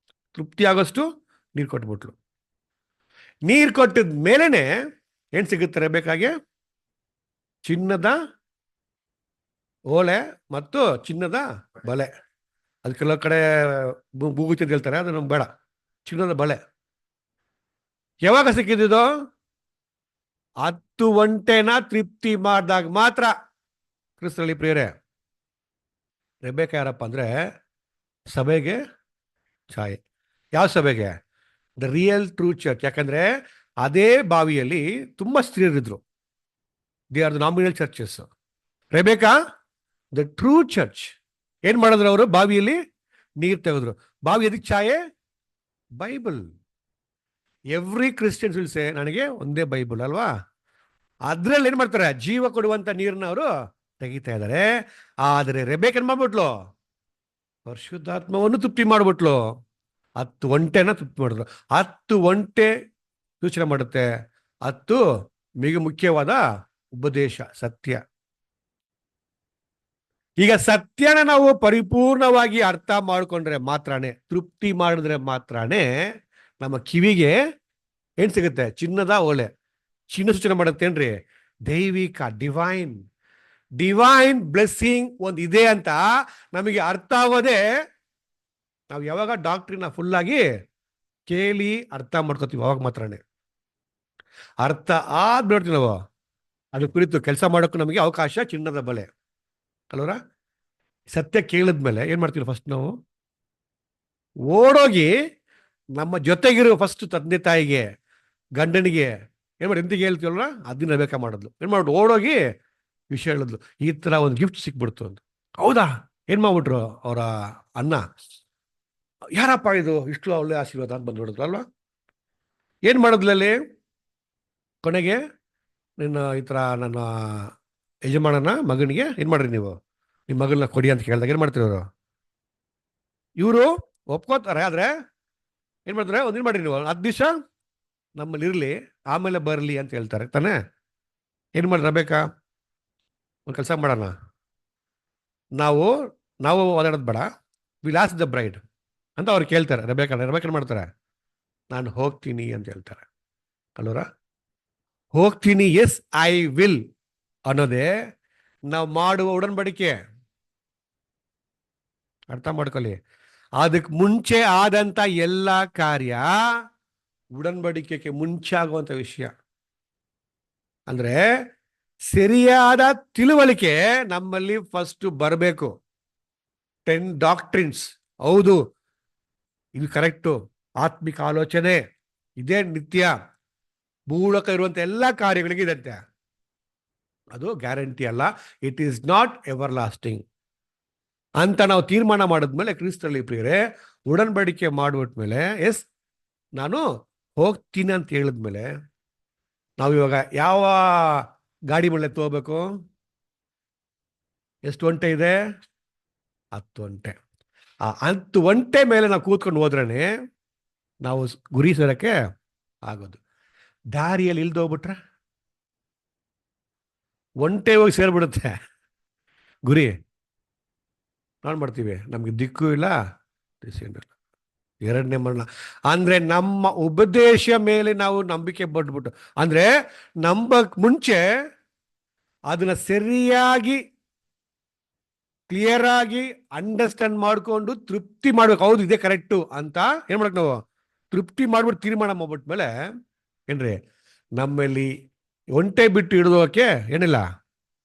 ಕೊಟ್ಬಿಟ್ಲು. ನೀರು ಕೊಟ್ಟಿದ ಮೇಲೇನೆ ಏನು ಸಿಗುತ್ತೆ ರೆಬೆಕ್ಕಾಗೆ? ಚಿನ್ನದ ಓಲೆ ಮತ್ತು ಚಿನ್ನದ ಬಲೆ. ಅದು ಕೆಲವು ಕಡೆ ಬೂಗುತಿ ಅಂತ ಹೇಳ್ತಾರೆ, ಅದು ನಮ್ಗೆ ಬೇಡ. ಚಿನ್ನದ ಬಲೆ ಯಾವಾಗ ಸಿಕ್ಕಿದ್ದು? 10 ಒಂಟೆನ ತೃಪ್ತಿ ಮಾಡಿದಾಗ ಮಾತ್ರ. ಕ್ರಿಸ್ತನಲ್ಲಿ ಪ್ರಿಯರೇ, ರೆಬೆಕ್ಕ ಯಾರಪ್ಪ ಅಂದರೆ ಸಭೆಗೆ ಛಾಯೆ. ಯಾವ ಸಭೆಗೆ? The real true church. ಯಾಕಂದರೆ ಅದೇ ಬಾವಿಯಲ್ಲಿ ತುಂಬ ಸ್ತ್ರೀಯರಿದ್ರು. They are the nominal churches. Rebecca the true church. ಏನು ಮಾಡಿದ್ರು ಅವರು? ಬಾವಿಯಲ್ಲಿ ನೀರು ತೆಗೆದ್ರು. ಬಾವಿ ಅದಕ್ಕೆ ಛಾಯೆ? Bible. Every Christians will say, ನನಗೆ ಒಂದೇ ಬೈಬಲ್ ಅಲ್ವಾ. ಅದ್ರಲ್ಲಿ ಏನ್ ಮಾಡ್ತಾರೆ, ಜೀವ ಕೊಡುವಂತ ನೀರನ್ನ ಅವರು ತೆಗಿತಾ ಇದ್ದಾರೆ. ಆದರೆ ರೆಬೇಕ್ ಏನ್ ಮಾಡ್ಬಿಟ್ಲು, ಪರಿಶುದ್ಧಾತ್ಮವನ್ನು ತೃಪ್ತಿ ಮಾಡ್ಬಿಟ್ಲು. 10 ಒಂಟೆನ ತೃಪ್ತಿ ಮಾಡಿದ್ರು. 10 ಒಂಟೆ ಸೂಚನೆ ಮಾಡುತ್ತೆ 10 ಮುಖ್ಯವಾದ ಉಪದೇಶ, ಸತ್ಯ. ಈಗ ಸತ್ಯನ ನಾವು ಪರಿಪೂರ್ಣವಾಗಿ ಅರ್ಥ ಮಾಡ್ಕೊಂಡ್ರೆ ಮಾತ್ರನೇ, ತೃಪ್ತಿ ಮಾಡಿದ್ರೆ ಮಾತ್ರನೇ ನಮ್ಮ ಕಿವಿಗೆ ಏನ್ ಸಿಗುತ್ತೆ, ಚಿನ್ನದ ಓಲೆ. ಚಿನ್ನ ಸೂಚನೆ ಮಾಡುತ್ತೇನ್ರಿ, ದೈವಿಕ ಡಿವೈನ್ ಬ್ಲೆಸ್ಸಿಂಗ್ ಒಂದು ಇದೆ ಅಂತ ನಮಗೆ ಅರ್ಥ ಆಗೋದೇ ನಾವು ಯಾವಾಗ ಡಾಕ್ಟ್ರಿನ ಫುಲ್ ಆಗಿ ಕೇಳಿ ಅರ್ಥ ಮಾಡ್ಕೋತೀವಿ, ಅವಾಗ ಮಾತ್ರನೇ. ಅರ್ಥ ಆದ್ಬಿಡ್ತೀವಿ ನಾವು, ಅದ್ರ ಕುರಿತು ಕೆಲಸ ಮಾಡೋಕ್ಕೂ ನಮಗೆ ಅವಕಾಶ ಚಿನ್ನದ ಬಲೆ ಅಲ್ವರ. ಸತ್ಯ ಕೇಳಿದ್ಮೇಲೆ ಏನ್ ಮಾಡ್ತೀವಿ, ಫಸ್ಟ್ ನಾವು ಓಡೋಗಿ ನಮ್ಮ ಜೊತೆಗಿರೋ ಫಸ್ಟ್ ತಂದೆ ತಾಯಿಗೆ, ಗಂಡನಿಗೆ ಏನ್ ಮಾಡಿ ಎಂತಿಗೆ ಹೇಳ್ತೀವಲ್ಲ ಅದನ್ನ ಬೇಕಾ ಮಾಡಿದ್ಲು. ಏನ್ ಮಾಡ್ಬಿಟ್ಟು ಓಡೋಗಿ ವಿಷಯ ಹೇಳಿದ್ಲು, ಈ ತರ ಒಂದು ಗಿಫ್ಟ್ ಸಿಕ್ಬಿಡ್ತು ಅಂತ. ಹೌದಾ, ಏನ್ ಮಾಡ್ಬಿಟ್ರು ಅವರ ಅನ್ನ, ಯಾರಪ್ಪ ಇದು ಇಷ್ಟು ಒಳ್ಳೆ ಆಶೀರ್ವಾದ ಅಂತ ಬಂದು ನೋಡಿದ್ರು ಅಲ್ವಾ. ಏನ್ ಮಾಡಿದ್ಲಲ್ಲಿ ಕೊನೆಗೆ, ನಿನ್ನ ಈ ತರ ನನ್ನ ಯಜಮಾನನ ಮಗನಿಗೆ ಏನ್ ಮಾಡ್ರಿ ನೀವು, ನಿಮ್ಮ ಮಗಳನ್ನ ಕೊಡಿ ಅಂತ ಕೇಳಿದಾಗ ಏನ್ ಮಾಡ್ತೀರಿ ಅವರು, ಇವರು ಒಪ್ಕೋತಾರೆ. ಆದ್ರೆ ಏನ್ ಮಾಡ್ತಾರೆ, ಒಂದೇನ್ ಮಾಡ್ರಿ ನೀವು 10 ದಿವಸ ನಮ್ಮಲ್ಲಿ ಇರ್ಲಿ, ಆಮೇಲೆ ಬರಲಿ ಅಂತ ಹೇಳ್ತಾರೆ ತಾನೆ. ಏನ್ ಮಾಡ್ರ ಬೇಕಾ, ಒಂದು ಕೆಲಸ ಮಾಡೋಣ, ನಾವು ಓದಾಡೋದು ಬೇಡ, ವಿಲ್ ಆಸ್ಕ್ ದ ಬ್ರೈಡ್ ಅಂತ ಅವ್ರು ಕೇಳ್ತಾರೆ. ರೆಬೇಕ ಮಾಡ್ತಾರೆ, ನಾನು ಹೋಗ್ತೀನಿ ಅಂತ ಹೇಳ್ತಾರೆ ಅಲ್ವರ. ಹೋಗ್ತೀನಿ, ಎಸ್ ಐ ವಿಲ್ ಅನ್ನೋದೇ ನಾವು ಮಾಡುವ ಉಡನ್ಬಡಿಕೆ. ಅರ್ಥ ಮಾಡ್ಕೊಳ್ಳಿ, ಅದಕ್ಕೆ ಮುಂಚೆ ಆದಂತ ಎಲ್ಲ ಕಾರ್ಯ ಉಡನ್ಬಡಿಕೆಗೆ ಮುಂಚೆ ಆಗುವಂತ ವಿಷಯ. ಅಂದ್ರೆ ಸರಿಯಾದ ತಿಳುವಳಿಕೆ ನಮ್ಮಲ್ಲಿ ಫಸ್ಟ್ ಬರಬೇಕು. 10 ಡಾಕ್ಟ್ರಿನ್ಸ್, ಹೌದು ಇದು ಕರೆಕ್ಟು, ಆತ್ಮಿಕ ಆಲೋಚನೆ ಇದೇ ನಿತ್ಯ, ಮೂಲಕ ಇರುವಂತ ಎಲ್ಲ ಕಾರ್ಯಗಳಿಗೆ ಇದಂತೆ, ಅದು ಗ್ಯಾರಂಟಿ ಅಲ್ಲ, it is not ever lasting ಅಂತ ನಾವು ತೀರ್ಮಾನ ಮಾಡಿದ್ಮೇಲೆ, ಕ್ರಿಸ್ತರಲ್ಲಿ ಪ್ರಿಯರೇ ಉಡನ್ಬಡಿಕೆ ಮಾಡ್ಬಿಟ್ಮೇಲೆ, ಎಸ್ ನಾನು ಹೋಗ್ತೀನಿ ಅಂತ ಹೇಳಿದ್ಮೇಲೆ, ನಾವು ಇವಾಗ ಯಾವ ಗಾಡಿ ಮೇಲೆ ತಗೋಬೇಕು, ಎಷ್ಟು ಒಂಟೆ ಇದೆ, 10 ಒಂಟೆ. ಆ 10 ಒಂಟೆ ಮೇಲೆ ನಾವು ಕೂತ್ಕೊಂಡು ಹೋದ್ರೇನೆ ನಾವು ಗುರಿ ಸೇರಕ್ಕೆ ಆಗೋದು. ದಾರಿಯಲ್ಲಿ ಇಲ್ದೋಗ್ಬಿಟ್ರೆ ಒಂಟೆ ಹೋಗಿ ಸೇರ್ಬಿಡುತ್ತೆ ಗುರಿ, ನಾನ್ ಮಾಡ್ತೀವಿ, ನಮ್ಗೆ ದಿಕ್ಕು ಇಲ್ಲ ದಿಸೆಯಿಲ್ಲ. 2ನೇ ಮರಣ ಅಂದ್ರೆ ನಮ್ಮ ಉಪದೇಶ ಮೇಲೆ ನಾವು ನಂಬಿಕೆ ಪಟ್ಬಿಟ್ಟು, ಅಂದ್ರೆ ನಂಬಕ್ ಮುಂಚೆ ಅದನ್ನ ಸರಿಯಾಗಿ ಕ್ಲಿಯರ್ ಆಗಿ ಅಂಡರ್ಸ್ಟ್ಯಾಂಡ್ ಮಾಡ್ಕೊಂಡು ತೃಪ್ತಿ ಮಾಡ್ಬೇಕು. ಹೌದು ಇದೇ ಕರೆಕ್ಟು ಅಂತ ಏನ್ ಮಾಡಕ್ ನಾವು ತೃಪ್ತಿ ಮಾಡ್ಬಿಟ್ಟು ತೀರ್ಮಾನ ಮಾಡ್ಬಿಟ್ಮೇಲೆ ಏನ್ರಿ, ನಮ್ಮಲ್ಲಿ ಒಂಟೆ ಬಿಟ್ಟು ಹಿಡಿದೋಕೆ ಏನಿಲ್ಲ,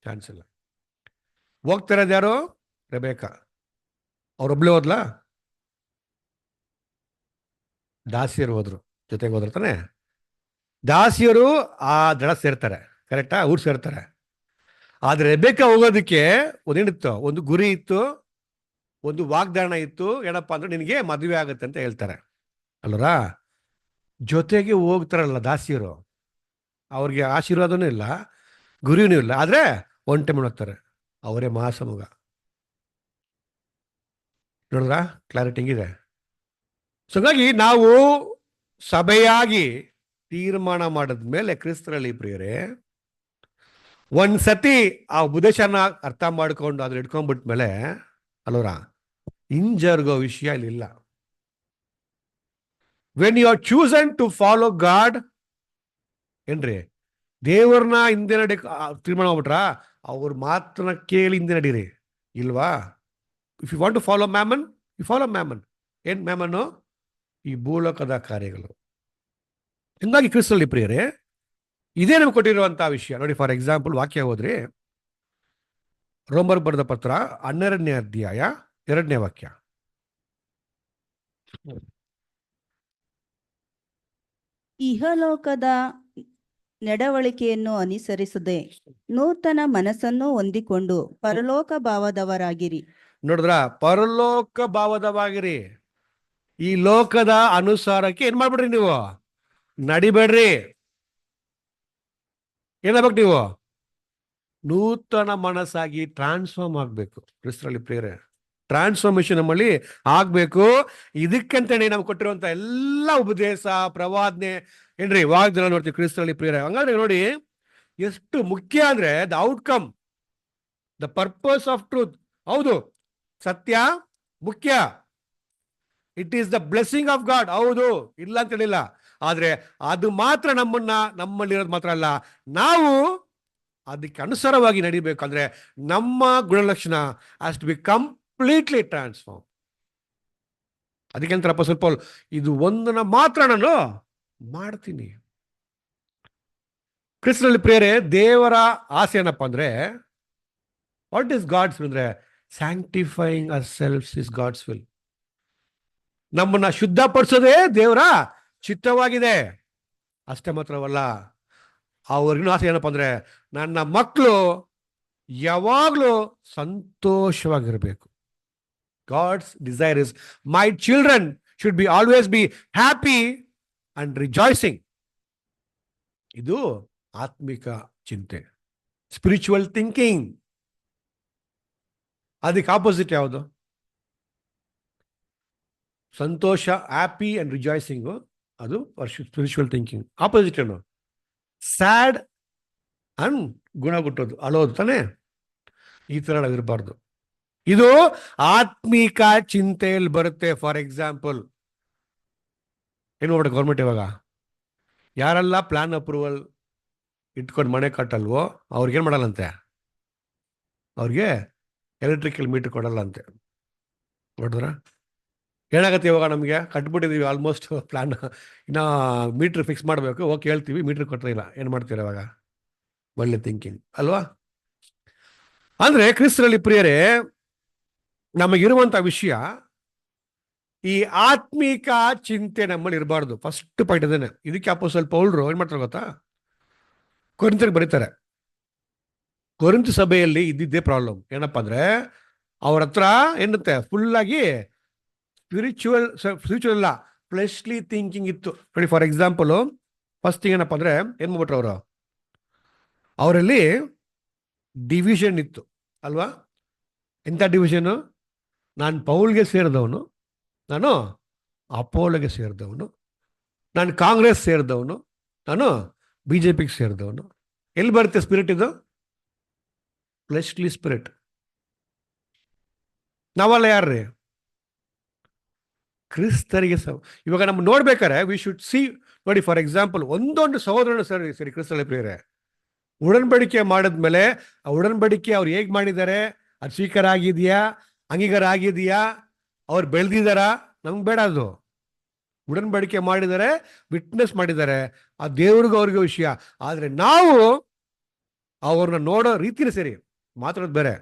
ಚಾನ್ಸ್ ಇಲ್ಲ. ಹೋಗ್ತಿರೋದು ಯಾರು, ರೆಬೇಕ. ಅವ್ರೊಬ್ಳೆ ಹೋದ್ಲಾ, ದಾಸಿಯರು ಹೋದ್ರು, ಜೊತೆಗೆ ಹೋದ್ರ ತಾನೆ. ದಾಸಿಯರು ಆ ದಳ ಸೇರ್ತಾರೆ, ಕರೆಕ್ಟಾ, ಊರು ಸೇರ್ತಾರೆ. ಆದ್ರೆ ರೆಬೇಕ ಹೋಗೋದಕ್ಕೆ ಒಂದೇನಿತ್ತು, ಒಂದು ಗುರಿ ಇತ್ತು, ಒಂದು ವಾಗ್ದಾನ ಇತ್ತು. ಏನಪ್ಪಾ ಅಂದ್ರೆ ನಿನಗೆ ಮದುವೆ ಆಗುತ್ತೆ ಅಂತ ಹೇಳ್ತಾರೆ ಅಲ್ವರ. ಜೊತೆಗೆ ಹೋಗ್ತಾರಲ್ಲ ದಾಸಿಯರು, ಅವ್ರಿಗೆ ಆಶೀರ್ವಾದನೂ ಇಲ್ಲ, ಗುರಿನೂ ಇಲ್ಲ, ಆದ್ರೆ ಒಂಟೆ ಹೋಗ್ತಾರೆ. ಅವರೇ ಮಹಾಸಮೂಹ. ನೋಡಿದ್ರ ಕ್ಲಾರಿಟಿ ಹಿಂಗಿದೆ. ಸೊ ಹಾಗಾಗಿ ನಾವು ಸಭೆಯಾಗಿ ತೀರ್ಮಾನ ಮಾಡಿದ್ಮೇಲೆ ಕ್ರಿಸ್ತರಲ್ಲಿ ಪ್ರಿಯರೇ, ಒಂದ್ಸತಿ ಆ ಉಪದೇಶನ ಅರ್ಥ ಮಾಡ್ಕೊಂಡು ಅದ್ರ ಇಟ್ಕೊಂಡ್ಬಿಟ್ಮೇಲೆ ಅಲ್ವರ, ಹಿಂಜರ್ಗೋ ವಿಷಯ ಇಲ್ಲ. When you are chosen to follow God, ಏನ್ರಿ, ದೇವ್ರನ್ನ ಹಿಂದೆ ನಡಿ ತೀರ್ಮಾನ ಮಾಡ್ಬಿಟ್ರ, ಅವ್ರ ಮಾತನ್ನ ಕೇಳಿ ಹಿಂದೆ ನಡೀರಿ, ಇಲ್ವಾ? If you want to follow mammon, you follow mammon. ಏನ್ ಮ್ಯಾಮನ್ನು? ಈ ಭೂಲೋಕದ ಕಾರ್ಯಗಳು. ಹಿಂಗಾಗಿ ಕ್ರಿಸ್ತರಲ್ಲಿ ಪ್ರಿಯರೇ, ಇದೇ ನಮ್ಗೆ ಕೊಟ್ಟಿರುವಂತಹ ವಿಷಯ ನೋಡಿ. ಫಾರ್ ಎಕ್ಸಾಂಪಲ್, ವಾಕ್ಯ ಹೋದ್ರಿ, ರೋಮರ್ ಬರೆದ ಪತ್ರ 12ನೇ ಅಧ್ಯಾಯ 2ನೇ ವಾಕ್ಯ. ಇಹಲೋಕದ ನಡವಳಿಕೆಯನ್ನು ಅನುಸರಿಸದೆ ನೂತನ ಮನಸ್ಸನ್ನು ಹೊಂದಿಕೊಂಡು ಪರಲೋಕ ಭಾವದವರಾಗಿರಿ. ನೋಡಿದ್ರ, ಪರಲೋಕ ಭಾವದವಾಗಿರಿ. ಈ ಲೋಕದ ಅನುಸಾರಕ್ಕೆ ಏನ್ ಮಾಡ್ಬಿಡ್ರಿ, ನೀವು ನಡಿಬೇಡ್ರಿ. ಏನಾಗ್ಬೇಕು ನೀವು? ನೂತನ ಮನಸ್ಸಾಗಿ ಟ್ರಾನ್ಸ್ಫಾರ್ಮ್ ಆಗ್ಬೇಕು. ಕ್ರಿಸ್ತರಲ್ಲಿ ಪ್ರೇರೆ ಟ್ರಾನ್ಸ್ಫಾರ್ಮೇಶನ್ ನಮ್ಮಲ್ಲಿ ಆಗ್ಬೇಕು. ಇದಕ್ಕಂತೇಳಿ ನಾವು ಕೊಟ್ಟಿರುವಂತ ಎಲ್ಲ ಉಪದೇಶ, ಪ್ರವಾದನೆ ಏನ್ರಿ ವಾಗ್ದಾನ ನೋಡ್ತೀವಿ ಕ್ರಿಸ್ತರಲ್ಲಿ ಪ್ರೇರೆ. ಹಂಗಾದ್ರೆ ನೋಡಿ ಎಷ್ಟು ಮುಖ್ಯ ಅಂದ್ರೆ the outcome, the purpose of truth. ಹೌದು, ಸತ್ಯ ಮುಖ್ಯ. It is the blessing of god. ಹೌದು, ಇಲ್ಲ ಅಂತ ಹೇಳಿಲ್ಲ. ಆದ್ರೆ ಅದು ಮಾತ್ರ ನಮ್ಮಲ್ಲಿರೋದು ಮಾತ್ರ ಅಲ್ಲ, ನಾವು ಅದಕ್ಕೆ ಅನುಸಾರವಾಗಿ ನಡಿಬೇಕಂದ್ರೆ ನಮ್ಮ ಗುಣಲಕ್ಷಣ has to be completely transform. ಅದಕ್ಕೆ ಅಂತಾರಪ್ಪ ಸ್ವಲ್ಪ ಇದು ಒಂದನ್ನ ಮಾತ್ರ ನಾನು ಮಾಡ್ತೀನಿ. ಕ್ರಿಸ್ತನಲ್ಲಿ ಪ್ರಿಯರೇ, ದೇವರ ಆಸೆ ಏನಪ್ಪ ಅಂದ್ರೆ, ವಾಟ್ ಇಸ್ ಗಾಡ್ಸ್ ವಿಲ್ ಅಂದ್ರೆ sanctifying our selfs is God's will. ನಮ್ಮನ್ನ ಶುದ್ಧಪಡಿಸೋದೇ ದೇವರ ಚಿತ್ತವಾಗಿದೆ. ಅಷ್ಟೇ ಮಾತ್ರವಲ್ಲ, ಅವ್ರಿಗಿನ ಆಸೆ ಏನಪ್ಪ ಅಂದ್ರೆ ನನ್ನ ಮಕ್ಕಳು ಯಾವಾಗಲೂ ಸಂತೋಷವಾಗಿರಬೇಕು. God's desire is my children should be always be happy and rejoicing. ಇದು ಆತ್ಮಿಕ ಚಿಂತೆ, ಸ್ಪಿರಿಚುವಲ್ ಥಿಂಕಿಂಗ್. ಅದಕ್ಕೆ ಆಪೋಸಿಟ್ ಯಾವುದು? ಸಂತೋಷ, ಹ್ಯಾಪಿ ಅಂಡ್ ರಿಜಾಯ್ಸಿಂಗ್, ಅದು ಸ್ಪಿರಿಚುವಲ್ ಥಿಂಕಿಂಗ್. ಆಪೋಸಿಟ್ ಏನು? ಸ್ಯಾಡ್ ಅಂಡ್ ಗುಣ ಗುಟ್ಟೋದು, ಅಳೋದು ತಾನೆ. ಈ ತರ ಇರಬಾರ್ದು. ಇದು ಆತ್ಮಿಕ ಚಿಂತೆಯಲ್ಲಿ ಬರುತ್ತೆ. ಫಾರ್ ಎಕ್ಸಾಂಪಲ್, ಏನು ಮಾಡ್ಬೇಕು ಗೌರ್ಮೆಂಟ್ ಇವಾಗ? ಯಾರೆಲ್ಲ ಪ್ಲಾನ್ ಅಪ್ರೂವಲ್ ಇಟ್ಕೊಂಡು ಮನೆ ಕಟ್ಟಲ್ವೋ ಅವ್ರಿಗೇನು ಮಾಡಲ್ಲಂತೆ, ಅವ್ರಿಗೆ ಎಲೆಕ್ಟ್ರಿಕಲ್ ಮೀಟರ್ ಕೊಡಲ್ಲ ಅಂತೆ. ನೋಡಿದ್ರ ಏನಾಗತ್ತೆ ಇವಾಗ? ನಮಗೆ ಕಟ್ಬಿಟ್ಟಿದೀವಿ ಆಲ್ಮೋಸ್ಟ್ ಪ್ಲಾನ್, ಇನ್ನ ಮೀಟ್ರ್ ಫಿಕ್ಸ್ ಮಾಡಬೇಕು. ಓಕೆ ಹೇಳ್ತೀವಿ, ಮೀಟ್ರ್ ಕೊಡ್ತಾ ಇಲ್ಲ. ಏನು ಮಾಡ್ತೀರ ಇವಾಗ? ಒಳ್ಳೆ ಥಿಂಕಿಂಗ್ ಅಲ್ವಾ? ಅಂದ್ರೆ ಕ್ರಿಸ್ತರಲ್ಲಿ ಪ್ರಿಯರೇ, ನಮಗಿರುವಂತ ವಿಷಯ ಈ ಆತ್ಮಿಕ ಚಿಂತೆ ನಮ್ಮಲ್ಲಿ ಇರಬಾರ್ದು. ಫಸ್ಟ್ ಪಾಯಿಂಟ್ ಅದೇನೆ. ಇದಕ್ಕೆ ಅಪೊಸ್ತಲ ಪೌಲರು ಏನ್ ಮಾಡ್ತಾರೆ ಗೊತ್ತಾ? ಕೊರಿಂಥರಿಗೆ ಬರೀತಾರೆ. ಕೊರಿಂಥ ಸಭೆಯಲ್ಲಿ ಇದ್ದಿದ್ದೇ ಪ್ರಾಬ್ಲಮ್. ಏನಪ್ಪಾ ಅಂದ್ರೆ ಅವ್ರ ಹತ್ರ ಏನಂತೆ ಫುಲ್ ಆಗಿ ಸ್ಪಿರಿಚುವಲ್ ಅಲ್ಲ, ಫ್ಲೆಶ್ಲಿ ಥಿಂಕಿಂಗ್ ಇತ್ತು. ನೋಡಿ, ಫಾರ್ ಎಕ್ಸಾಂಪಲ್ ಫಸ್ಟ್ ಥಿಂಗ್ ಏನಪ್ಪ ಅಂದ್ರೆ ಏನ್ ಮಾಡ್ಬಿಟ್ರು ಅವರು? ಅವರಲ್ಲಿ ಡಿವಿಷನ್ ಇತ್ತು ಅಲ್ವಾ? ಎಂಥ ಡಿವಿಷನು? ನಾನು ಪೌಲ್ಗೆ ಸೇರಿದವನು, ನಾನು ಅಪೋಲೋಗೆ ಸೇರಿದವನು, ನಾನು ಕಾಂಗ್ರೆಸ್ ಸೇರಿದವನು, ನಾನು BJPಗೆ ಸೇರಿದವನು. ಎಲ್ಲಿ ಬರುತ್ತೆ ಸ್ಪಿರಿಟ್ ಇದು? Fleshly spirit. ನಾವಲ್ಲ ಯಾರ್ರಿ? ಕ್ರಿಸ್ತರಿಗೆ ಇವಾಗ ನಮ್ಮ ನೋಡ್ಬೇಕಾರೆ ವಿ ಶುಡ್ ಸಿ. ನೋಡಿ, ಫಾರ್ ಎಕ್ಸಾಂಪಲ್ ಒಂದೊಂದು ಸಹೋದರನು ಸರಿ ಕ್ರಿಸ್ತರಲ್ಲಿ ಪ್ರಿಯರೇ, ಉಡನ್ಬಡಿಕೆ ಮಾಡಿದ್ಮೇಲೆ ಆ ಉಡನ್ಬಡಿಕೆ ಅವ್ರು ಹೇಗ್ ಮಾಡಿದ್ದಾರೆ, ಅದು ಸ್ವೀಕಾರ ಆಗಿದೆಯಾ, ಅಂಗೀಕಾರ ಆಗಿದೆಯಾ, ಅವ್ರು ಬೆಳೆದಿದ್ದಾರಾ? ನಮ್ಗೆ ಬೇಡ ಅದು. ಉಡನ್ಬಡಿಕೆ ಮಾಡಿದ್ದಾರೆ, ವಿಟ್ನೆಸ್ ಮಾಡಿದ್ದಾರೆ, ಆ ದೇವ್ರಿಗೂ ಅವ್ರಿಗೂ ವಿಷಯ. ಆದ್ರೆ ನಾವು ಅವ್ರನ್ನ ನೋಡೋ ರೀತಿನೇ ಸರಿ, ಮಾತಾಡೋದು ಬೇರೆ.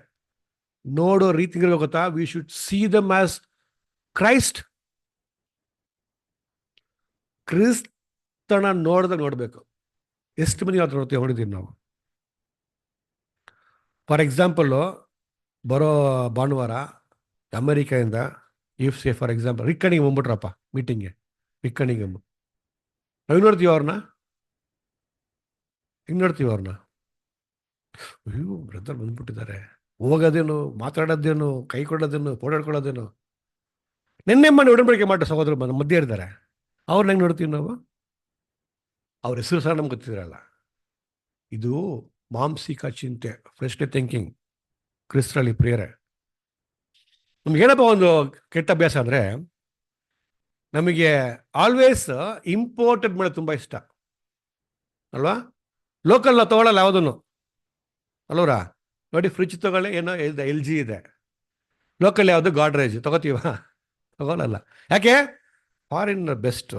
ನೋಡೋ ರೀತಿ ಗೊತ್ತಾ? V should C them as Christ. ಕ್ರಿಸ್ತನ ನೋಡ್ದಾಗ ನೋಡ್ಬೇಕು. ಎಷ್ಟು ಮಂದಿ ಮಾತ್ರ ಹೊಡಿದೀವಿ ನಾವು? ಫಾರ್ ಎಕ್ಸಾಂಪಲ್, ಬರೋ ಭಾನುವಾರ ಅಮೆರಿಕೆಯಿಂದ ಫಾರ್ ಎಕ್ಸಾಂಪಲ್ ರಿಕ್ಕಣಿಗೆ ಬಂದ್ಬಿಟ್ರಪ್ಪ ಮೀಟಿಂಗ್ಗೆ. ರಿಕ್ಕಣಿಗೆ ನಾವು ನೋಡ್ತೀವಿ ಅವ್ರನ್ನ, ಹಿಂಗೆ ನೋಡ್ತೀವಿ ಅವ್ರನ್ನ. ಅಯ್ಯೋ ಬ್ರದರ್ ಬಂದ್ಬಿಟ್ಟಿದ್ದಾರೆ, ಹೋಗೋದೇನು, ಮಾತಾಡೋದೇನು, ಕೈ ಕೊಡೋದೇನು, ಓಡಾಡ್ಕೊಳ್ಳೋದೇನು. ನಿನ್ನೆ ಮನೆ ಉಡನ್ಬಡಿಕೆ ಮಾಡೋ ಸಹೋದರ ಮಧ್ಯೆ ಇರ್ತಾರೆ, ಅವ್ರನ್ನ ಹೆಂಗೆ ನೋಡ್ತೀವಿ ನಾವು? ಅವ್ರ ಹೆಸರು ಸಹ ನಮ್ಗೆ ಗೊತ್ತಿರಲ್ಲ. ಇದು ಮಾಂಸಿಕ ಚಿಂತೆ, ಫ್ರೆಶ್ಲಿ ಥಿಂಕಿಂಗ್. ಕ್ರಿಸ್ತರಲ್ಲಿ ಪ್ರಿಯರೇ, ನಮ್ಗೇನಪ್ಪ ಒಂದು ಕೆಟ್ಟ ಅಭ್ಯಾಸ ಅಂದರೆ, ನಮಗೆ ಆಲ್ವೇಸ್ ಇಂಪೋರ್ಟೆಡ್ ಮೇಲೆ ತುಂಬ ಇಷ್ಟ ಅಲ್ವಾ? ಲೋಕಲ್ ನಾವು ತಗೊಳ್ಳಲ್ಲ ಯಾವುದನ್ನು ಅಲ್ವರಾ? ನೋಡಿ, ಫ್ರಿಜ್ ತಗೊಳ್ಳಿ, ಏನೋ LG ಇದೆ. ಲೋಕಲ್ ಯಾವುದು? ಗಾಡ್ರೇಜ್ ತಗೋತೀವ? ತಗೊಳ್ಳಲ್ಲ. ಯಾಕೆ? Foreign best.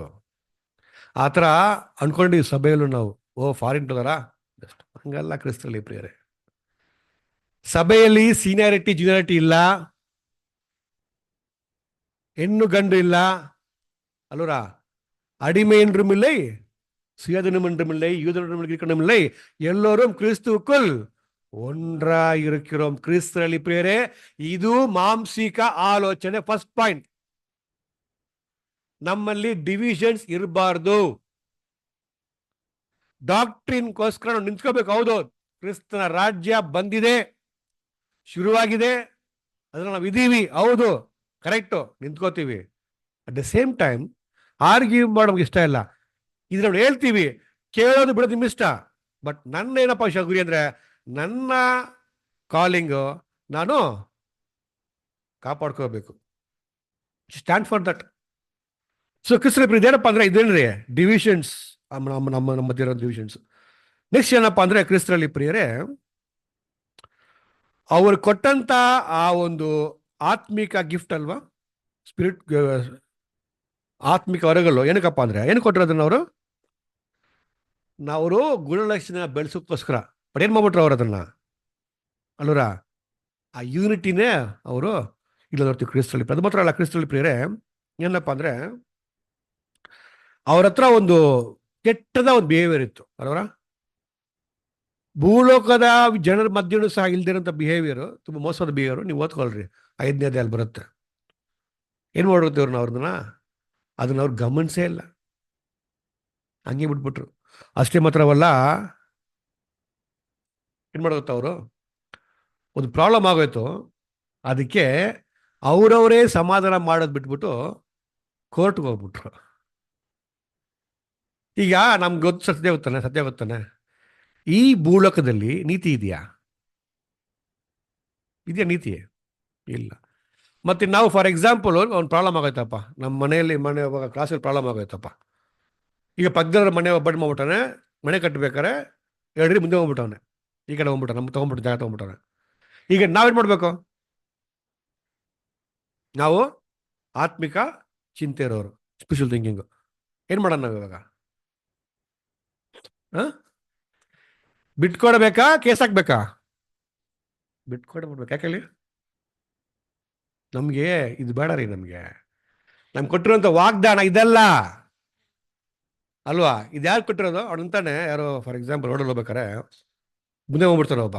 ಆ ಥರ ಅನ್ಕೊಂಡಿವಿ ಸಭೆಯಲ್ಲೂ ನಾವು. ಫಾರಿನ್ ತಗೋರಾ ಬೆಸ್ಟ್. ಹಂಗಲ್ಲ ಕ್ರಿಸ್ತರಲ್ಲಿ ಪ್ರಿಯರೇ. ಸಭೆಯಲ್ಲಿ ಸೀನಿಯಾರಿಟಿ ಜೂನಿಯಾರಿಟಿ ಇಲ್ಲ, ಹೆಣ್ಣು ಗಂಡು ಇಲ್ಲ ಅಲ್ವರಾ? அடிமை என்றும் இல்லை, சுயாதீனம் என்றும் இல்லை, யூதனும் இல்லை, எல்லோரும் கிறிஸ்துவுக்குள் ஒன்றாயிருக்கிறோம். ಕ್ರಿಸ್ತರಲ್ಲಿ ಪ್ರಿಯರೇ, ಇದು ಮಾಂಸಿಕ ಆಲೋಚನೆ. ಫಸ್ಟ್ ಪಾಯಿಂಟ್, ನಮ್ಮಲ್ಲಿ ಡಿವಿಷನ್ಸ್ ಇರಬಾರ್ದು. ಡಾಕ್ಟ್ರಿನ್ಗೋಸ್ಕರ ನಾವು ನಿಂತ್ಕೋಬೇಕು. ಹೌದು, ಕ್ರಿಸ್ತನ ರಾಜ್ಯ ಬಂದಿದೆ, ಶುರುವಾಗಿದೆ, ಅದನ್ನ ನಾವು ಇದೀವಿ, ಹೌದು, ಕರೆಕ್ಟು, ನಿಂತ್ಕೋತೀವಿ. At the same time argue ಮಾಡೋಕೆ ಇಷ್ಟ ಇಲ್ಲ. ಇದ್ರ ನಾವು ಹೇಳ್ತೀವಿ, ಕೇಳೋದು ಬಿಡೋದು ನಿಮ್ಮ ಇಷ್ಟ. ಬಟ್ ನನ್ನ ಏನಪ್ಪ ಗುರಿ ಅಂದ್ರೆ, ನನ್ನ ಕಾಲಿಂಗು ನಾನು ಕಾಪಾಡ್ಕೋಬೇಕು. Stand for that. ಸೊ ಕ್ರಿಸ್ತನ ಪ್ರೀತಿ ಏನಪ್ಪ ಅಂದ್ರೆ ಇದೇನ್ರಿ, ಡಿವಿಷನ್ಸ್, ನಮ್ಮ ಮಧ್ಯೆ ಇರೋ ಡಿವಿಷನ್ಸ್. ನೆಕ್ಸ್ಟ್ ಏನಪ್ಪ ಅಂದ್ರೆ, ಕ್ರಿಸ್ತರಲ್ಲಿ ಪ್ರಿಯರೇ, ಅವರು ಕೊಟ್ಟಂತ ಆ ಒಂದು ಆತ್ಮಿಕ ಗಿಫ್ಟ್ ಅಲ್ವಾ, ಸ್ಪಿರಿಟ್, ಆತ್ಮಿಕ ವರಗಳು ಏನಕ್ಕಪ್ಪ ಅಂದ್ರೆ, ಏನು ಕೊಟ್ಟರು ಅದನ್ನ ಅವರು, ನಾವು ಗುಣಲಕ್ಷಣ ಬೆಳೆಸೋಕ್ಕೋಸ್ಕರ. ಬಟ್ ಏನು ಮಾಡ್ಬಿಟ್ರು ಅವರು ಅದನ್ನ ಅಲ್ವರ, ಆ ಯೂನಿಟಿನೇ ಅವರು ಇಲ್ಲ ನೋಡ್ತೀವಿ ಕ್ರಿಸ್ತರಲ್ಲಿ. ಅದು ಮಾತ್ರ ಅಲ್ಲ, ಕ್ರಿಸ್ತರಲ್ಲಿ ಪ್ರಿಯರೇ ಏನಪ್ಪ ಅಂದ್ರೆ, ಅವ್ರ ಹತ್ರ ಒಂದು ಕೆಟ್ಟದ ಒಂದು ಬಿಹೇವಿಯರ್ ಇತ್ತು ಅಲ್ವರ. ಭೂಲೋಕದ ಜನರ ಮಧ್ಯನೂ ಸಹ ಇಲ್ದಿರೋಂಥ ಬಿಹೇವಿಯರು, ತುಂಬ ಮೋಸದ ಬಿಹೇವಿಯರು. ನೀವು ಓದ್ಕೊಳ್ರಿ, 5ನೇ ಅಧ್ಯಾಯದಲ್ಲಿ ಬರುತ್ತೆ. ಏನು ಮಾಡಿರುತ್ತೆ ಅವ್ರನ್ನ ಅದನ್ನ ಅವ್ರು ಗಮನಿಸೇ ಇಲ್ಲ, ಹಂಗೆ ಬಿಟ್ಬಿಟ್ರು. ಅಷ್ಟೇ ಮಾತ್ರವಲ್ಲ, ಏನು ಮಾಡೋತ್ತ ಅವರು, ಒಂದು ಪ್ರಾಬ್ಲಮ್ ಆಗೋಯ್ತು, ಅದಕ್ಕೆ ಅವರವರೇ ಸಮಾಧಾನ ಮಾಡೋದು ಬಿಟ್ಬಿಟ್ಟು ಕೋರ್ಟ್ಗೆ ಹೋಗ್ಬಿಟ್ರು. ಈಗ ನಮ್ಗೆ ಸತ್ಯ ಗೊತ್ತಾನೆ, ಈ ಭೂಲೋಕದಲ್ಲಿ ನೀತಿ ಇದೆಯಾ ನೀತಿ? ಇಲ್ಲ. ಮತ್ತೆ ನಾವು ಫಾರ್ ಎಕ್ಸಾಂಪಲ್ ಒಂದು ಪ್ರಾಬ್ಲಮ್ ಆಗೋಯ್ತಪ್ಪ, ನಮ್ಮ ಮನೆಯಲ್ಲಿ ಕ್ಲಾಸಲ್ಲಿ ಪ್ರಾಬ್ಲಮ್ ಆಗೋಯ್ತಪ್ಪ. ಈಗ ಪಕ್ಕದ ಮನೆ ಒಬ್ಬಟ್ಟು ಮಾಡ್ಬಿಟ್ಟಾನೆ, ಮನೆ ಕಟ್ಟಬೇಕಾರೆ 2 ಅಡಿ ಮುಂದೆ ಹೋಗ್ಬಿಟ್ಟವನೆ, ಈ ಕಡೆ ಹೋಗ್ಬಿಟ್ಟ, ನಮ್ಮ ತೊಗೊಂಡ್ಬಿಟ್ಟು ಜಾಗ ತೊಗೊಂಡ್ಬಿಟ್ಟವನೆ. ಈಗ ನಾವೇನು ಮಾಡಬೇಕು? ನಾವು ಆತ್ಮಿಕ ಚಿಂತೆ ಇರೋರು, ಸ್ಪಿರಿಚುವಲ್ ಥಿಂಕಿಂಗು, ಏನು ಮಾಡೋಣ ನಾವು ಇವಾಗ? ಬಿಟ್ಕೊಡ್ಬೇಕಾ, ಕೇಸ್ ಹಾಕ್ಬೇಕಾ? ಬಿಟ್ಕೊಡ್ಬಿಡ್ಬೇಕು. ಯಾಕೆ ಹೇಳಿ? ನಮಗೆ ಇದು ಬೇಡ ರೀ, ನಮ್ಗೆ ಕೊಟ್ಟಿರುವಂಥ ವಾಗ್ದಾನ ಇದೆಲ್ಲ ಅಲ್ವಾ. ಇದು ಯಾರು ಕೊಟ್ಟಿರೋದು? ಅವನಂತಾನೆ ಯಾರೋ ಫಾರ್ ಎಕ್ಸಾಂಪಲ್ ರೋಡಲ್ಲಿ ಹೋಗ್ಬೇಕಾರೆ ಮುಂದೆ ಹೋಗ್ಬಿಡ್ತಾನೆ ಒಬ್ಬ,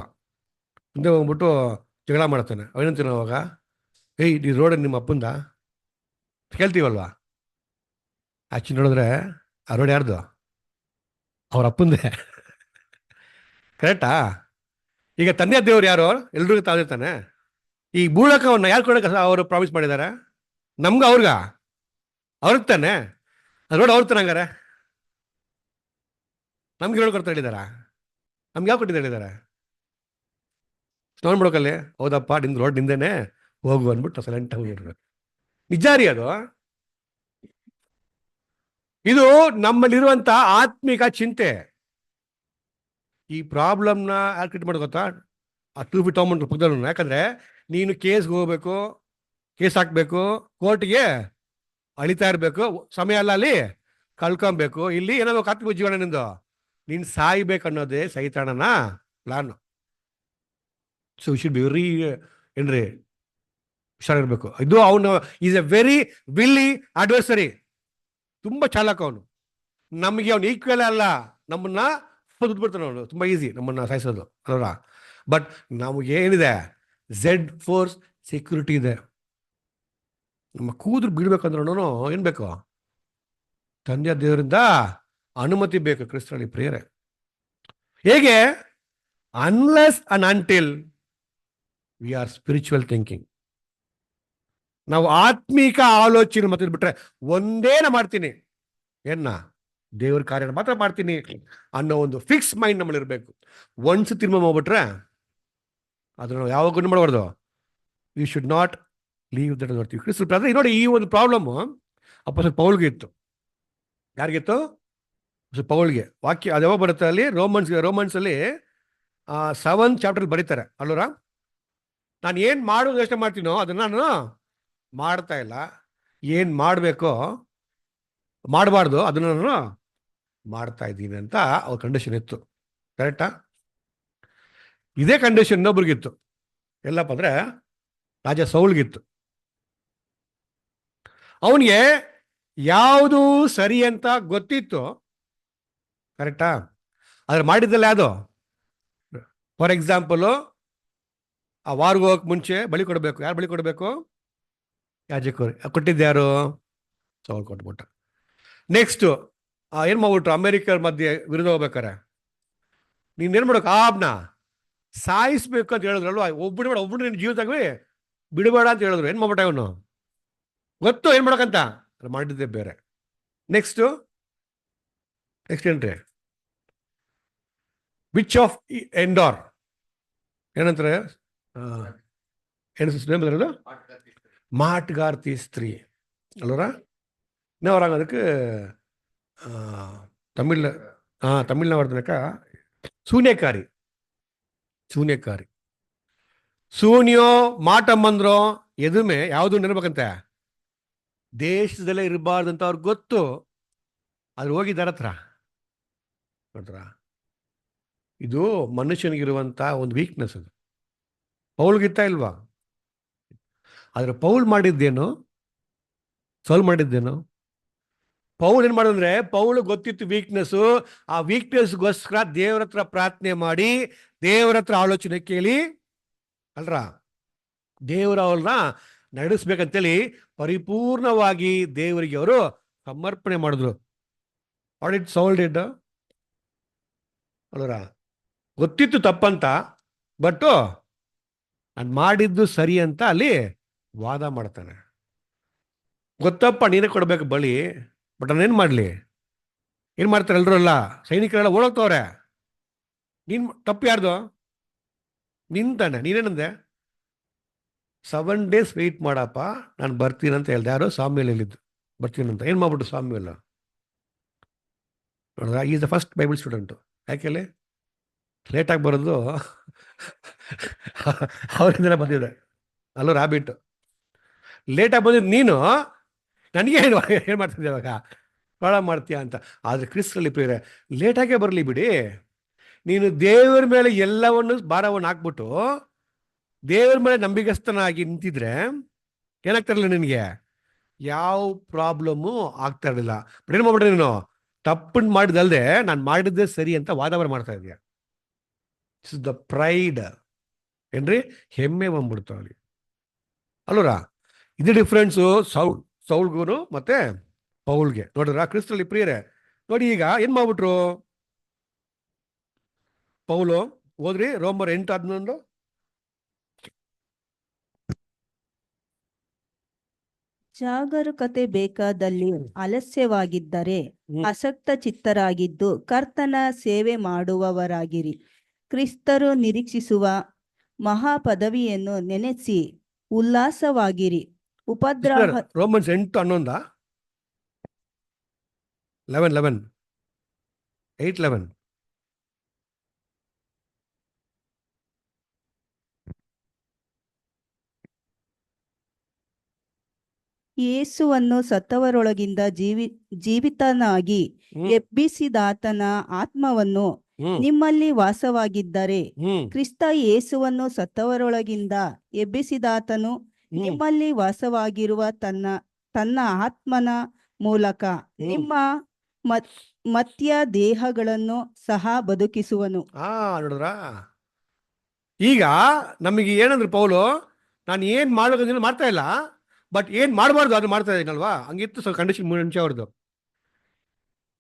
ಮುಂದೆ ಹೋಗ್ಬಿಟ್ಟು ಜಗಳ ಮಾಡ್ತಾನೆ. ಅವನಂತಾನೆ ಅವಾಗ, ಏಯ್ ಈ ರೋಡ್ ನಿಮ್ಮ ಅಪ್ಪಂದ ಕೇಳ್ತೀವಲ್ವಾ? ಆಕ್ಚುಲಿ ನೋಡಿದ್ರೆ ಆ ರೋಡ್ ಯಾರ್ದು? ಅವ್ರ ಅಪ್ಪಂದೇ. ಕರೆಕ್ಟಾ? ಈಗ ತಂದೆ ದೇವ್ರು ಯಾರು? ಎಲ್ರಿಗೂ ತಾನೇ. ಈ ಭೂಲೋಕವನ್ನು ಯಾರು ಕೊಡೋಕೆ ಅವರು ಪ್ರಾಮಿಸ್ ಮಾಡಿದ್ದಾರೆ? ನಮ್ಗೆ ಅವ್ರಿಗೆ ತಾನೆ. ರೋಡ್ ಅವ್ರ ತಾನೆ. ಹಂಗಾರೆ ನಮ್ಗೆ ರೋಡ್ ಕೊಡ್ತಾ ಹೇಳಿದಾರ? ನಮ್ಗೆ ಯಾವ ಕೊಟ್ಟಿದ್ದು ಹೇಳಿದ್ದಾರೆ? ನೋಡ್ಬಿಡೋಕಲ್ಲಿ, ಹೌದಪ್ಪ ನಿಂದು ರೋಡ್ ನಿಂದೇನೆ, ಹೋಗು ಅಂದ್ಬಿಟ್ಟು ಸೈಲೆಂಟ್ ಹೋಗಿರ್ಬೇಕು. ನಿಜ ರೀ ಅದು. ಇದು ನಮ್ಮಲ್ಲಿರುವಂತ ಆತ್ಮಿಕ ಚಿಂತೆ. ಈ ಪ್ರಾಬ್ಲಮ್ನ ಯಾರು ಕ್ರಿಯೇಟ್ ಮಾಡೋದು ಗೊತ್ತಾ? ಆ 2 ಫೀಟ್ ತಗೊಂಡ್ಬಿಟ್ಟು ಪಕ್ಕದಲ್ಲೂ. ಯಾಕಂದ್ರೆ ನೀನು ಕೇಸ್ಗೆ ಹೋಗ್ಬೇಕು, ಕೇಸ್ ಹಾಕ್ಬೇಕು, ಕೋರ್ಟ್ಗೆ ಅಳಿತಾ ಇರಬೇಕು, ಸಮಯ ಅಲ್ಲ ಅಲ್ಲಿ ಕಳ್ಕೊಬೇಕು. ಇಲ್ಲಿ ಏನಾಗಬೇಕು? ಆತ್ಮಿಕ ಜೀವನ ನಿಂದು, ನೀನು ಸಾಯ್ಬೇಕು ಅನ್ನೋದೇ ಸೈತಾನನ plan. So you should be very ಏನ್ರಿ ಹುಷಾರಿರ್ಬೇಕು. ಇದು ಅವನು is a very wily adversary, ತುಂಬ ಚಾಲಕ ಅವನು. ನಮಗೆ ಅವನು ಈಕ್ವಲ್ ಅಲ್ಲ, ನಮ್ಮನ್ನ ಬಿಡ್ತಾನೆ ಅವನು. ತುಂಬ ಈಸಿ ನಮ್ಮನ್ನ ಸಾಯಿಸೋದು ಅಲ್ವಾ. ಬಟ್ ನಮಗೆ ಏನಿದೆ? ಝೆಡ್ ಫೋರ್ಸ್ ಸೆಕ್ಯೂರಿಟಿ ಇದೆ. ನಮ್ಮ ಕೂದ್ರು ಬಿಡ್ಬೇಕಂದ್ರೂ ಏನು ಬೇಕು? ತಂದೆಯ ದೇವರಿಂದ ಅನುಮತಿ ಬೇಕು. ಕ್ರಿಸ್ತರಲ್ಲಿ ಪ್ರಿಯರೇ, ಹೇಗೆ? Unless and until we are spiritual thinking, ನಾವು ಆತ್ಮಿಕ ಆಲೋಚನೆ ಮತ್ತೆ ಬಿಟ್ರೆ ಒಂದೇನ ಮಾಡ್ತೀನಿ, ದೇವ್ರ ಕಾರ್ಯ ಮಾತ್ರ ಮಾಡ್ತೀನಿ ಅನ್ನೋ ಒಂದು ಫಿಕ್ಸ್ ಮೈಂಡ್ ನಮ್ಮಲ್ಲಿ ಇರಬೇಕು. ಒನ್ಸ್ ತೀರ್ಮಾನ ಮಾಡ್ಬಿಟ್ರೆ ಅದನ್ನ ನಾವು ಯಾವಾಗ ಗುಣ ಮಾಡಬಾರ್ದು. You should not leave that ನೋಡ್ತೀವಿ. ಕ್ರಿಸ್ತ ನೋಡಿ, ಈ ಒಂದು ಪ್ರಾಬ್ಲಮ್ ಅಪೊಸ್ತಲ ಪೌಲ್ಗೆ ಇತ್ತು. ಯಾರಿಗಿತ್ತು? ಪೌಲ್ಗೆ. ವಾಕ್ಯ ಅದು ಯಾವಾಗ ಬರುತ್ತೆ ಅಲ್ಲಿ? ರೋಮನ್ಸ್ ಅಲ್ಲಿ 7th ಚಾಪ್ಟರ್ ಬರೀತಾರೆ ಅಲ್ಲೂರ. ನಾನು ಏನು ಮಾಡೋದು ಯೋಚನೆ ಮಾಡ್ತೀನೋ ಅದನ್ನ ನಾನು ಮಾಡ್ತಾ ಇಲ್ಲ, ಏನು ಮಾಡಬೇಕೋ ಮಾಡಬಾರ್ದು ಅದನ್ನ ನಾನು ಮಾಡ್ತಾ ಇದ್ದೀನಿ ಅಂತ ಅವ್ರ ಕಂಡೀಷನ್ ಇತ್ತು. ಕರೆಕ್ಟಾ? ಇದೇ ಕಂಡೀಷನ್ ಇನ್ನೊಬ್ರಿಗಿತ್ತು. ಎಲ್ಲಪ್ಪ ಅಂದ್ರೆ ರಾಜ ಸೌಲ್ಗಿತ್ತು. ಅವನಿಗೆ ಯಾವುದು ಸರಿ ಅಂತ ಗೊತ್ತಿತ್ತು. ಕರೆಕ್ಟಾ? ಆದ್ರೆ ಮಾಡಿದ್ದಲ್ಲ ಯಾವುದು? ಫಾರ್ ಎಕ್ಸಾಂಪಲ್, ಆ ವಾರ್ಗೆ ಹೋಗಕ್ಕೆ ಮುಂಚೆ ಬಲಿ ಕೊಡಬೇಕು. ಯಾರು ಬಲಿ ಕೊಡಬೇಕು? ಯಾಜಕರು. ಕೊಟ್ಟಿದ್ದು ಯಾರು? ಸೌಲ್ ಕೊಟ್ಬಿಟ್ಟ. ನೆಕ್ಸ್ಟ್ ಏನು ಮಾಡ್ಬಿಟ್ರು ಅಮೇರಿಕ ಮಧ್ಯೆ ವಿರುದ್ಧ ಹೋಗ್ಬೇಕಾರೆ, ನೀನೇನು ಮಾಡೋಕೆ ಆಬ್ನ ಸಾಯಿಸ್ಬೇಕು ಅಂತ ಹೇಳಿದ್ರಲ್ವ, ಒಬ್ಬರು ನಿನ್ನ ಜೀವದಾಗಲಿ ಬಿಡಬೇಡ ಅಂತ ಹೇಳಿದ್ರು. ಏನು ಮಾಡ್ಬಿಟ್ಟ ಅವನು, ಗೊತ್ತು ಏನು ಮಾಡೋಕಂತ, ಮಾಡಿದ್ದೆ ಬೇರೆ. ನೆಕ್ಸ್ಟ್ ಏನ್ರಿ, ವಿಚ್ ಆಫ್ ಎಂಡೋರ್ ಏನಂತಾರೆ, ಏನು ಮಾಟಗಾರ್ತಿ ಸ್ತ್ರೀ ಅಲ್ವರ ಇನ್ನವರಾಗ ಅದಕ್ಕೆ ತಮಿಳ್ನ ವರ್ಧನಕ ಶೂನ್ಯಕಾರಿ ಶೂನ್ಯೋ ಮಾಟಮ್ಮಂದ್ರೋ ಎದುಮೆ ಯಾವುದು ನೆನಬೇಕಂತೆ, ದೇಶದಲ್ಲೇ ಇರಬಾರ್ದಂತ ಅವ್ರಿಗೆ ಗೊತ್ತು, ಅದ್ರ ಹೋಗಿದ್ದಾರ ಹತ್ರ ನೋಡ್ರ. ಇದು ಮನುಷ್ಯನಿಗಿರುವಂತ ಒಂದು ವೀಕ್ನೆಸ್. ಅದು ಪೌಲ್ಗಿತ್ತ ಇಲ್ವಾ? ಆದ್ರೆ ಪೌಲ್ ಮಾಡಿದ್ದೇನು, ಸಾಲ್ವ್ ಮಾಡಿದ್ದೇನು? ಪೌಲ್ ಏನ್ ಮಾಡಿದ್ರೆ, ಪೌಲ್ ಗೊತ್ತಿತ್ತು ವೀಕ್ನೆಸ್, ಆ ವೀಕ್ನೆಸ್ಗೋಸ್ಕರ ದೇವರ ಹತ್ರ ಪ್ರಾರ್ಥನೆ ಮಾಡಿ ದೇವರ ಹತ್ರ ಆಲೋಚನೆ ಕೇಳಿ ಅಲ್ರ, ದೇವರ ಅವ್ರನ್ನ ನಡೆಸ್ಬೇಕಂತೇಳಿ ಪರಿಪೂರ್ಣವಾಗಿ ದೇವರಿಗೆ ಅವರು ಸಮರ್ಪಣೆ ಮಾಡಿದ್ರು. ಆಡಿಟ್ ಸೌಲ್ ಡಿಡ್ ಅಲ್ವರ, ಗೊತ್ತಿತ್ತು ತಪ್ಪಂತ, ಬಟ್ ನಾನು ಮಾಡಿದ್ದು ಸರಿ ಅಂತ ಅಲ್ಲಿ ವಾದ ಮಾಡ್ತಾನೆ. ಗೊತ್ತಪ್ಪ ನೀನೇ ಕೊಡ್ಬೇಕು ಬಳಿ, ಬಟ್ ನಾನೇನು ಮಾಡಲಿ, ಏನು ಮಾಡ್ತಾರೆ ಎಲ್ರು ಅಲ್ಲ, ಸೈನಿಕರೆಲ್ಲ ಓಡೋಗ್ತವ್ರೆ, ನೀನು ತಪ್ಪು ಯಾರ್ದು ನಿಂತಾನೆ. ನೀನೇನಂದೆ, 7 days ವೆಯ್ಟ್ ಮಾಡಪ್ಪ ನಾನು ಬರ್ತೀನಿ ಅಂತ ಹೇಳ್ದೆ. ಯಾರೋ ಸ್ವಾಮಿಯಲ್ಲಿ ಹೇಳಿದ್ದು ಬರ್ತೀನಂತ. ಏನು ಮಾಡ್ಬಿಟ್ಟು ಸ್ವಾಮಿಯಲ್ಲ ನೋಡಿದ್ರ, is the first Bible student. ಯಾಕೆಲ್ಲಿ ಲೇಟಾಗಿ ಬರೋದು ಅವರಿಂದನೇ ಬಂದಿದೆ ಅಲ್ಲೂ ರಾಬಿಟ್. ಲೇಟಾಗಿ ಬಂದಿದ್ದು ನೀನು, ನನಗೆ ಏನು ಮಾಡ್ತಿದ್ದೆ ಇವಾಗ ಪ್ರಾಳ ಮಾಡ್ತೀಯ ಅಂತ. ಆದರೆ ಕ್ರಿಸ್ತರಲ್ಲಿ ಪ್ರಿಯರೇ, ಲೇಟಾಗೇ ಬರಲಿ ಬಿಡಿ, ನೀನು ದೇವರ ಮೇಲೆ ಎಲ್ಲವನ್ನು ಭಾರವನ್ನು ಹಾಕ್ಬಿಟ್ಟು ದೇವರ ಮೇಲೆ ನಂಬಿಗಸ್ತನಾಗಿ ನಿಂತಿದ್ರೆ ಏನಾಗ್ತಾರಲ್ಲ, ನಿನಗೆ ಯಾವ ಪ್ರಾಬ್ಲಮ್ಮು ಆಗ್ತಾ ಇರಲಿಲ್ಲ. ಬಟ್ ಏನು ಮಾಡ್ಬಿಟ್ರೆ, ನೀನು ತಪ್ಪನ್ನು ಮಾಡಿದಲ್ದೆ ನಾನು ಮಾಡಿದ್ದೆ ಸರಿ ಅಂತ ವಾದವರ ಮಾಡ್ತಾ ಇದೆಯಾ. ಇಟ್ಸ್ ದ ಪ್ರೈಡ್ ಏನ್ರಿ, ಹೆಮ್ಮೆ ಬಂದ್ಬಿಡ್ತು ಅಲ್ಲಿ ಅಲ್ಲೂರ. ಇದು ಡಿಫ್ರೆನ್ಸು ಸೌಲ್ಗೂ ಮತ್ತೆ ಪೌಲ್ಗೆ. ನೋಡಿದ್ರ ಕ್ರಿಸ್ತರಲ್ಲಿ ಪ್ರಿಯರೇ, ನೋಡಿ ಈಗ ಏನ್ ಮಾಡ್ಬಿಟ್ರು ಪೌಲು, ಹೋದ್ರಿ ರೋಮರ್ 8:11, ಜಾಗರೂಕತೆ ಬೇಕಾದಲ್ಲಿ ಆಲಸ್ಯವಾಗಿದ್ದರೆ ಆಸಕ್ತ ಚಿತ್ತರಾಗಿದ್ದು ಕರ್ತನ ಸೇವೆ ಮಾಡುವವರಾಗಿರಿ. ಕ್ರಿಸ್ತರು ನಿರೀಕ್ಷಿಸುವ ಮಹಾ ಪದವಿಯನ್ನು ನೆನೆಸಿ ಉಲ್ಲಾಸವಾಗಿರಿ. ಉಪದ್ರವ ರೋಮನ್ಸ್ 8:11, 8:11 ಯೇಸುವನ್ನು ಸತ್ತವರೊಳಗಿಂದ ಜೀವಿತನಾಗಿ ಎಬ್ಬಿಸಿದಾತನ ಆತ್ಮವನ್ನು ನಿಮ್ಮಲ್ಲಿ ವಾಸವಾಗಿದ್ದರೆ, ಕ್ರಿಸ್ತ ಯೇಸುವನ್ನು ಸತ್ತವರೊಳಗಿಂದ ಎಬ್ಬಿಸಿದಾತನು ನಿಮ್ಮಲ್ಲಿ ವಾಸವಾಗಿರುವ ತನ್ನ ಆತ್ಮನ ಮೂಲಕ ನಿಮ್ಮ ಮತ್ಯ ದೇಹಗಳನ್ನು ಸಹ ಬದುಕಿಸುವನು. ನೋಡಿದ್ರ, ಈಗ ನಮಗೆ ಏನಂದ್ರೆ ಪೌಲು, ನಾನು ಏನ್ ಮಾಡ್ಬೇಕಂತ ಮಾಡ್ತಾ ಇಲ್ಲ, ಬಟ್ ಏನ್ ಮಾಡಬಾರ್ದು ಅದು ಮಾಡ್ತಾ ಇದ್ದೀನಲ್ವಾ, ಹಂಗಿತ್ತು ಸ್ವಲ್ಪ ಕಂಡೀಷನ್ ಮುಂಚೆ ಅವ್ರದ್ದು.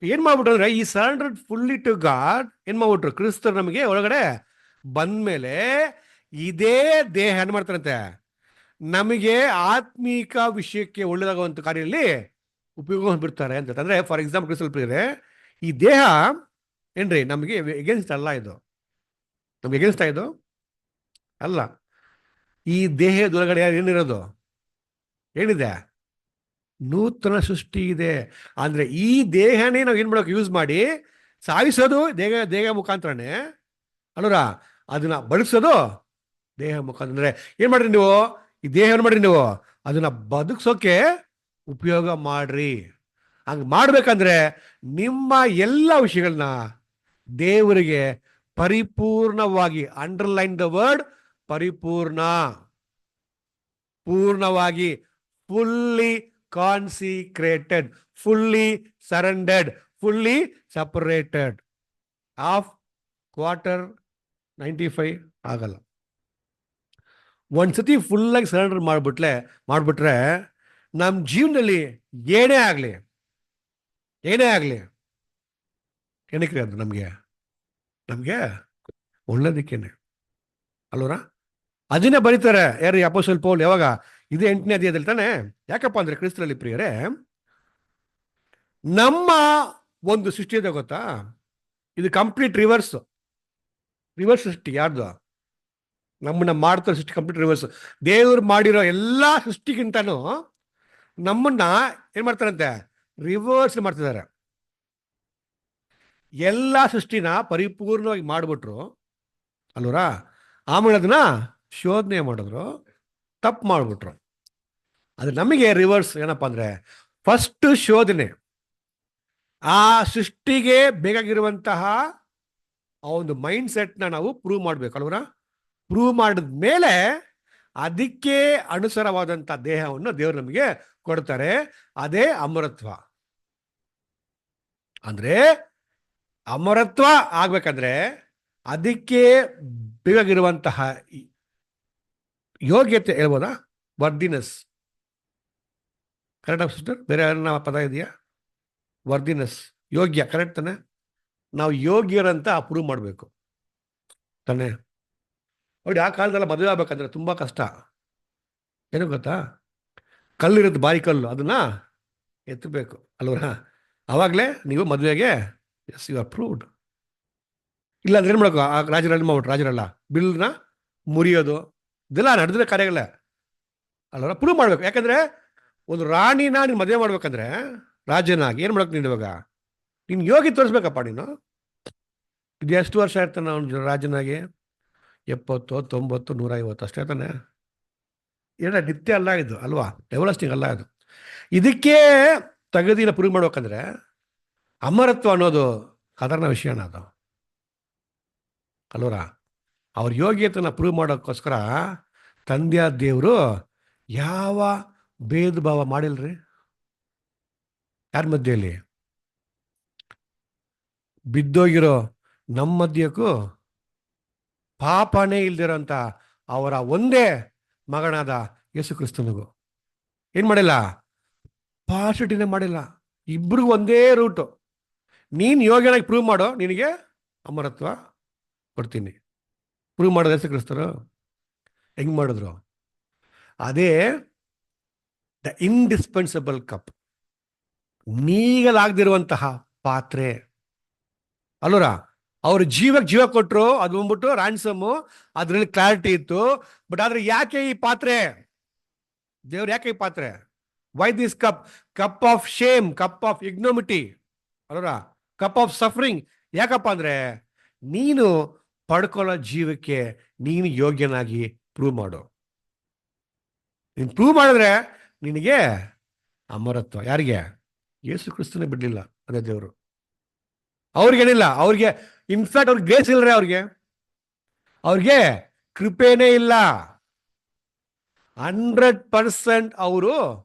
ಏನ್ ಮಾಡ್ಬಿಟ್ರು ಅಂದ್ರೆ, ಈ ಸರೆಂಡರ್ಡ್ ಫುಲ್ಲಿ ಟು ಗಾಡ್ ಏನ್ ಮಾಡ್ಬಿಟ್ರು, ಕ್ರಿಸ್ತರು ನಮಗೆ ಒಳಗಡೆ ಬಂದ್ಮೇಲೆ ಇದೇ ದೇಹ ಏನ್ ಮಾಡ್ತಾರಂತೆ, ನಮಗೆ ಆತ್ಮೀಕ ವಿಷಯಕ್ಕೆ ಒಳ್ಳೆದಾಗುವಂತ ಕಾರ್ಯದಲ್ಲಿ ಉಪಯೋಗ ಬಿಡ್ತಾರೆ ಅಂತ. ಅಂದ್ರೆ ಫಾರ್ ಎಕ್ಸಾಂಪಲ್ ಕ್ರಿಸ್ತಲ್ ಪ್ರಿಯರೇ, ಈ ದೇಹ ಏನ್ರಿ ನಮಗೆ ಎಗೇನ್ಸ್ಟ್ ಅಲ್ಲ, ಇದು ನಮ್ಗೆ ಎಗೇನ್ಸ್ತಾ ಇದು ಅಲ್ಲ. ಈ ದೇಹದೊಳಗಡೆ ಏನಿರೋದು ಏನಿದೆ, ನೂತನ ಸೃಷ್ಟಿ ಇದೆ. ಅಂದ್ರೆ ಈ ದೇಹನೇ ನಾವು ಏನ್ ಮಾಡೋಕೆ ಯೂಸ್ ಮಾಡಿ ಸಾಯಿಸೋದು ದೇಹ ಮುಖಾಂತರನೇ ಅಲ್ವರ, ಅದನ್ನ ಬಳಸೋದು ದೇಹ ಮುಖಾಂತರ. ಅಂದ್ರೆ ಏನ್ ಮಾಡ್ರಿ ನೀವು, ಈ ದೇಹ ಏನ್ ಮಾಡ್ರಿ ನೀವು, ಅದನ್ನ ಬದುಕ್ಸೋಕೆ ಉಪಯೋಗ ಮಾಡ್ರಿ. ಹಂಗ ಮಾಡ್ಬೇಕಂದ್ರೆ ನಿಮ್ಮ ಎಲ್ಲ ವಿಷಯಗಳನ್ನ ದೇವರಿಗೆ ಪರಿಪೂರ್ಣವಾಗಿ, ಅಂಡರ್ಲೈನ್ ದ ವರ್ಡ್ ಪರಿಪೂರ್ಣ, ಪೂರ್ಣವಾಗಿ, fully consecrated, fully surrendered, fully separated. Of 95 ಆಗಲ್ಲ. ಒಂದ್ಸತಿ ಫುಲ್ಲಾಗಿ ಸರೆಂಡರ್ ಮಾಡ್ಬಿಟ್ರೆ ನಮ್ಮ ಜೀವನದಲ್ಲಿ ಏನೇ ಆಗ್ಲಿ ಏನಕ್ಕೆ ಅದು ನಮಗೆ ನಮಗೆ ಒಳ್ಳೇದಕ್ಕೇನೆ ಅಲ್ವರ. ಅದನ್ನೇ ಬರೀತಾರೆ ಯಾರು ಅಪೊಸ್ತಲ ಪೌಲ್ ಯಾವಾಗ, ಇದೇ 8ನೇ ಅಧ್ಯಾಯದಲ್ಲಿ ತಾನೆ. ಯಾಕಪ್ಪ ಅಂದ್ರೆ ಕ್ರಿಸ್ತರಲ್ಲಿ ಪ್ರಿಯರೇ, ನಮ್ಮ ಒಂದು ಸೃಷ್ಟಿ ಇದೆ ಗೊತ್ತಾ, ಇದು ಕಂಪ್ಲೀಟ್ ರಿವರ್ಸ್ ಸೃಷ್ಟಿ. ಯಾರ್ದು? ನಮ್ಮನ್ನ ಮಾಡ್ತಾರೆ ಸೃಷ್ಟಿ ಕಂಪ್ಲೀಟ್ ರಿವರ್ಸ್. ದೇವರು ಮಾಡಿರೋ ಎಲ್ಲಾ ಸೃಷ್ಟಿಗಿಂತನೂ ನಮ್ಮನ್ನ ಏನ್ ಮಾಡ್ತಾರಂತೆ, ರಿವರ್ಸ್ ಮಾಡ್ತಿದ್ದಾರೆ. ಎಲ್ಲ ಸೃಷ್ಟಿನ ಪರಿಪೂರ್ಣವಾಗಿ ಮಾಡಿಬಿಟ್ರು ಅಲ್ವರ. ಆಮೇಲೆ ಅದನ್ನ ಶೋಧನೆ ಮಾಡಿದ್ರು, ತಪ್ಪು ಮಾಡಿಬಿಟ್ರು. ಅದು ನಮಗೆ ರಿವರ್ಸ್. ಏನಪ್ಪಾ ಅಂದ್ರೆ ಫಸ್ಟ್ ಶೋಧನೆ, ಆ ಸೃಷ್ಟಿಗೆ ಬೇಕಾಗಿರುವಂತಹ ಆ ಒಂದು ಮೈಂಡ್ ಸೆಟ್ನ ನಾವು ಪ್ರೂವ್ ಮಾಡ್ಬೇಕು ಅಲ್ವರ. ಪ್ರೂವ್ ಮಾಡಿದ ಮೇಲೆ ಅದಕ್ಕೆ ಅನುಸಾರವಾದಂಥ ದೇಹವನ್ನು ದೇವರು ನಮಗೆ ಕೊಡ್ತಾರೆ. ಅದೇ ಅಮರತ್ವ. ಅಂದ್ರೆ ಅಮರತ್ವ ಆಗ್ಬೇಕಂದ್ರೆ ಅದಕ್ಕೆ ಬೇಕಾಗಿರುವಂತಹ ಯೋಗ್ಯತೆ ಹೇಳ್ಬೋದಾ, ವರ್ದಿನೆಸ್. Correct sister? ಬೇರೆ ಯಾವ ಪದ ಇದೆಯಾ? ವರ್ದಿನೆಸ್, ಯೋಗ್ಯ. ಕರೆಕ್ಟ್ ತಾನೆ? ನಾವು ಯೋಗ್ಯರಂತ ಪ್ರೂವ್ ಮಾಡಬೇಕು ತಾನೆ. ನೋಡಿ, ಆ ಕಾಲದಲ್ಲ ಮದುವೆ ಆಗ್ಬೇಕಂದ್ರೆ ತುಂಬಾ ಕಷ್ಟ. ಏನು ಗೊತ್ತಾ, ಕಲ್ಲಿರುತ್ತೆ, ಬಾರಿ ಕಲ್ಲು, ಅದನ್ನ ಎತ್ತಬೇಕು ಅಲ್ವರ. ಅವಾಗಲೇ ನೀವು ಮದುವೆಗೆ ಎಸ್ ಯು ಆರ್ ಪ್ರೂವ್ಡ್. ಇಲ್ಲ ಅಂದ್ರೆ ಏನು ಮಾಡಬೇಕು, ಆ ರಾಜರಲ್ಲಿ ಮಾಡ್ಬಿಟ್ಟು ರಾಜರಲ್ಲ ಬಿಲ್ನ ಮುರಿಯೋದು ಇದೆಲ್ಲ ನಡೆದ್ರೆ ಕಾರ್ಯಗಳೇ ಅಲ್ವರ. ಪ್ರೂವ್ ಮಾಡ್ಬೇಕು. ಯಾಕಂದ್ರೆ ಒಂದು ರಾಣಿನ ನೀನು ಮದುವೆ ಮಾಡ್ಬೇಕಂದ್ರೆ ರಾಜನಾಗಿ ಏನು ಮಾಡಬೇಕು ನೀನು, ಇವಾಗ ನೀನು ಯೋಗಿ ತೋರಿಸ್ಬೇಕಪ್ಪ ನೀನು. ಇದು ಎಷ್ಟು ವರ್ಷ ಇರ್ತಾನೆ ಅವನು ರಾಜನಾಗಿ? 70, 90, 150 ಅಷ್ಟೇ ತಾನೆ. ಏನ ನಿತ್ಯ ಅಲ್ಲ ಇದು ಅಲ್ವಾ, ಎವರ್ಲಾಸ್ಟಿಂಗ್ ಅಲ್ಲ ಇದು. ಇದಕ್ಕೆ ತಗದಿನ ಪ್ರೂವ್ ಮಾಡ್ಬೇಕಂದ್ರೆ ಅಮರತ್ವ ಅನ್ನೋದು ಸಾಧಾರಣ ವಿಷಯನ ಅದು ಅಲ್ವರ. ಅವ್ರ ಯೋಗ್ಯತೆನ ಪ್ರೂವ್ ಮಾಡೋಕ್ಕೋಸ್ಕರ ತಂದೆಯ ದೇವರು ಯಾವ ಭೇದ ಭಾವ ಮಾಡಿಲ್ರಿ ಯಾರ ಮಧ್ಯೆಯಲ್ಲಿ. ಬಿದ್ದೋಗಿರೋ ನಮ್ಮ ಮಧ್ಯಕ್ಕೂ ಪಾಪನೇ ಇಲ್ದಿರೋಂಥ ಅವರ ಒಂದೇ ಮಗನಾದ ಯೇಸು ಕ್ರಿಸ್ತನಿಗೂ ಏನ್ ಮಾಡಿಲ್ಲ, ಪಾಸಿಟಿವ್ನೇ ಮಾಡಿಲ್ಲ. ಇಬ್ರಿಗೂ ಒಂದೇ ರೂಟು. ನೀನು ಯೋಗ್ಯನಾಗಿ ಪ್ರೂವ್ ಮಾಡೋ, ನಿನಗೆ ಅಮರತ್ವ ಕೊಡ್ತೀನಿ. ಪ್ರೂವ್ ಮಾಡೋದು ಯೇಸು ಕ್ರಿಸ್ತರು ಹೆಂಗ್ ಮಾಡಿದ್ರು? ಅದೇ ದ ಇಂಡಿಸ್ಪೆನ್ಸಿಬಲ್ ಕಪ್, ನೀಗಲಾಗದಿರುವಂತಹ ಪಾತ್ರೆ ಅಲ್ವರ. ಅವ್ರ ಜೀವಕ್ಕೆ ಜೀವ ಕೊಟ್ಟರು, ಅದು ಬಂದ್ಬಿಟ್ಟು ರ್ಯಾನ್ಸಮ್, ಅದ್ರಲ್ಲಿ ಕ್ಲಾರಿಟಿ ಇತ್ತು. ಬಟ್ ಆದ್ರೆ ಯಾಕೆ ಈ ಪಾತ್ರೆ, ದೇವ್ರು ಯಾಕೆ ಈ ಪಾತ್ರೆ? Why this cup? Cup of shame, cup of ignominy ಅಲ್ವರ, ಕಪ್ ಆಫ್ ಸಫರಿಂಗ್. ಯಾಕಪ್ಪ ಅಂದ್ರೆ ನೀನು ಪಡ್ಕೊಳ್ಳೋ ಜೀವಕ್ಕೆ ನೀನು ಯೋಗ್ಯನಾಗಿ ಪ್ರೂವ್ ಮಾಡು. ನೀನು ಪ್ರೂವ್ ಮಾಡಿದ್ರೆ ನಿನಗೆ ಅಮರತ್ವ. ಯಾರಿಗೆ? ಯೇಸು ಕ್ರಿಸ್ತನೇ ಬಿಡ್ಲಿಲ್ಲ ಅದೇ ದೇವರು. ಅವ್ರಿಗೇನಿಲ್ಲ, ಅವ್ರಿಗೆ ಇನ್ಫ್ಯಾಕ್ಟ್ ಅವ್ರಿಗೆ ಗ್ರೇಸ್ ಇಲ್ಲರೆ, ಅವ್ರಿಗೆ ಕೃಪೆನೇ ಇಲ್ಲ. 100%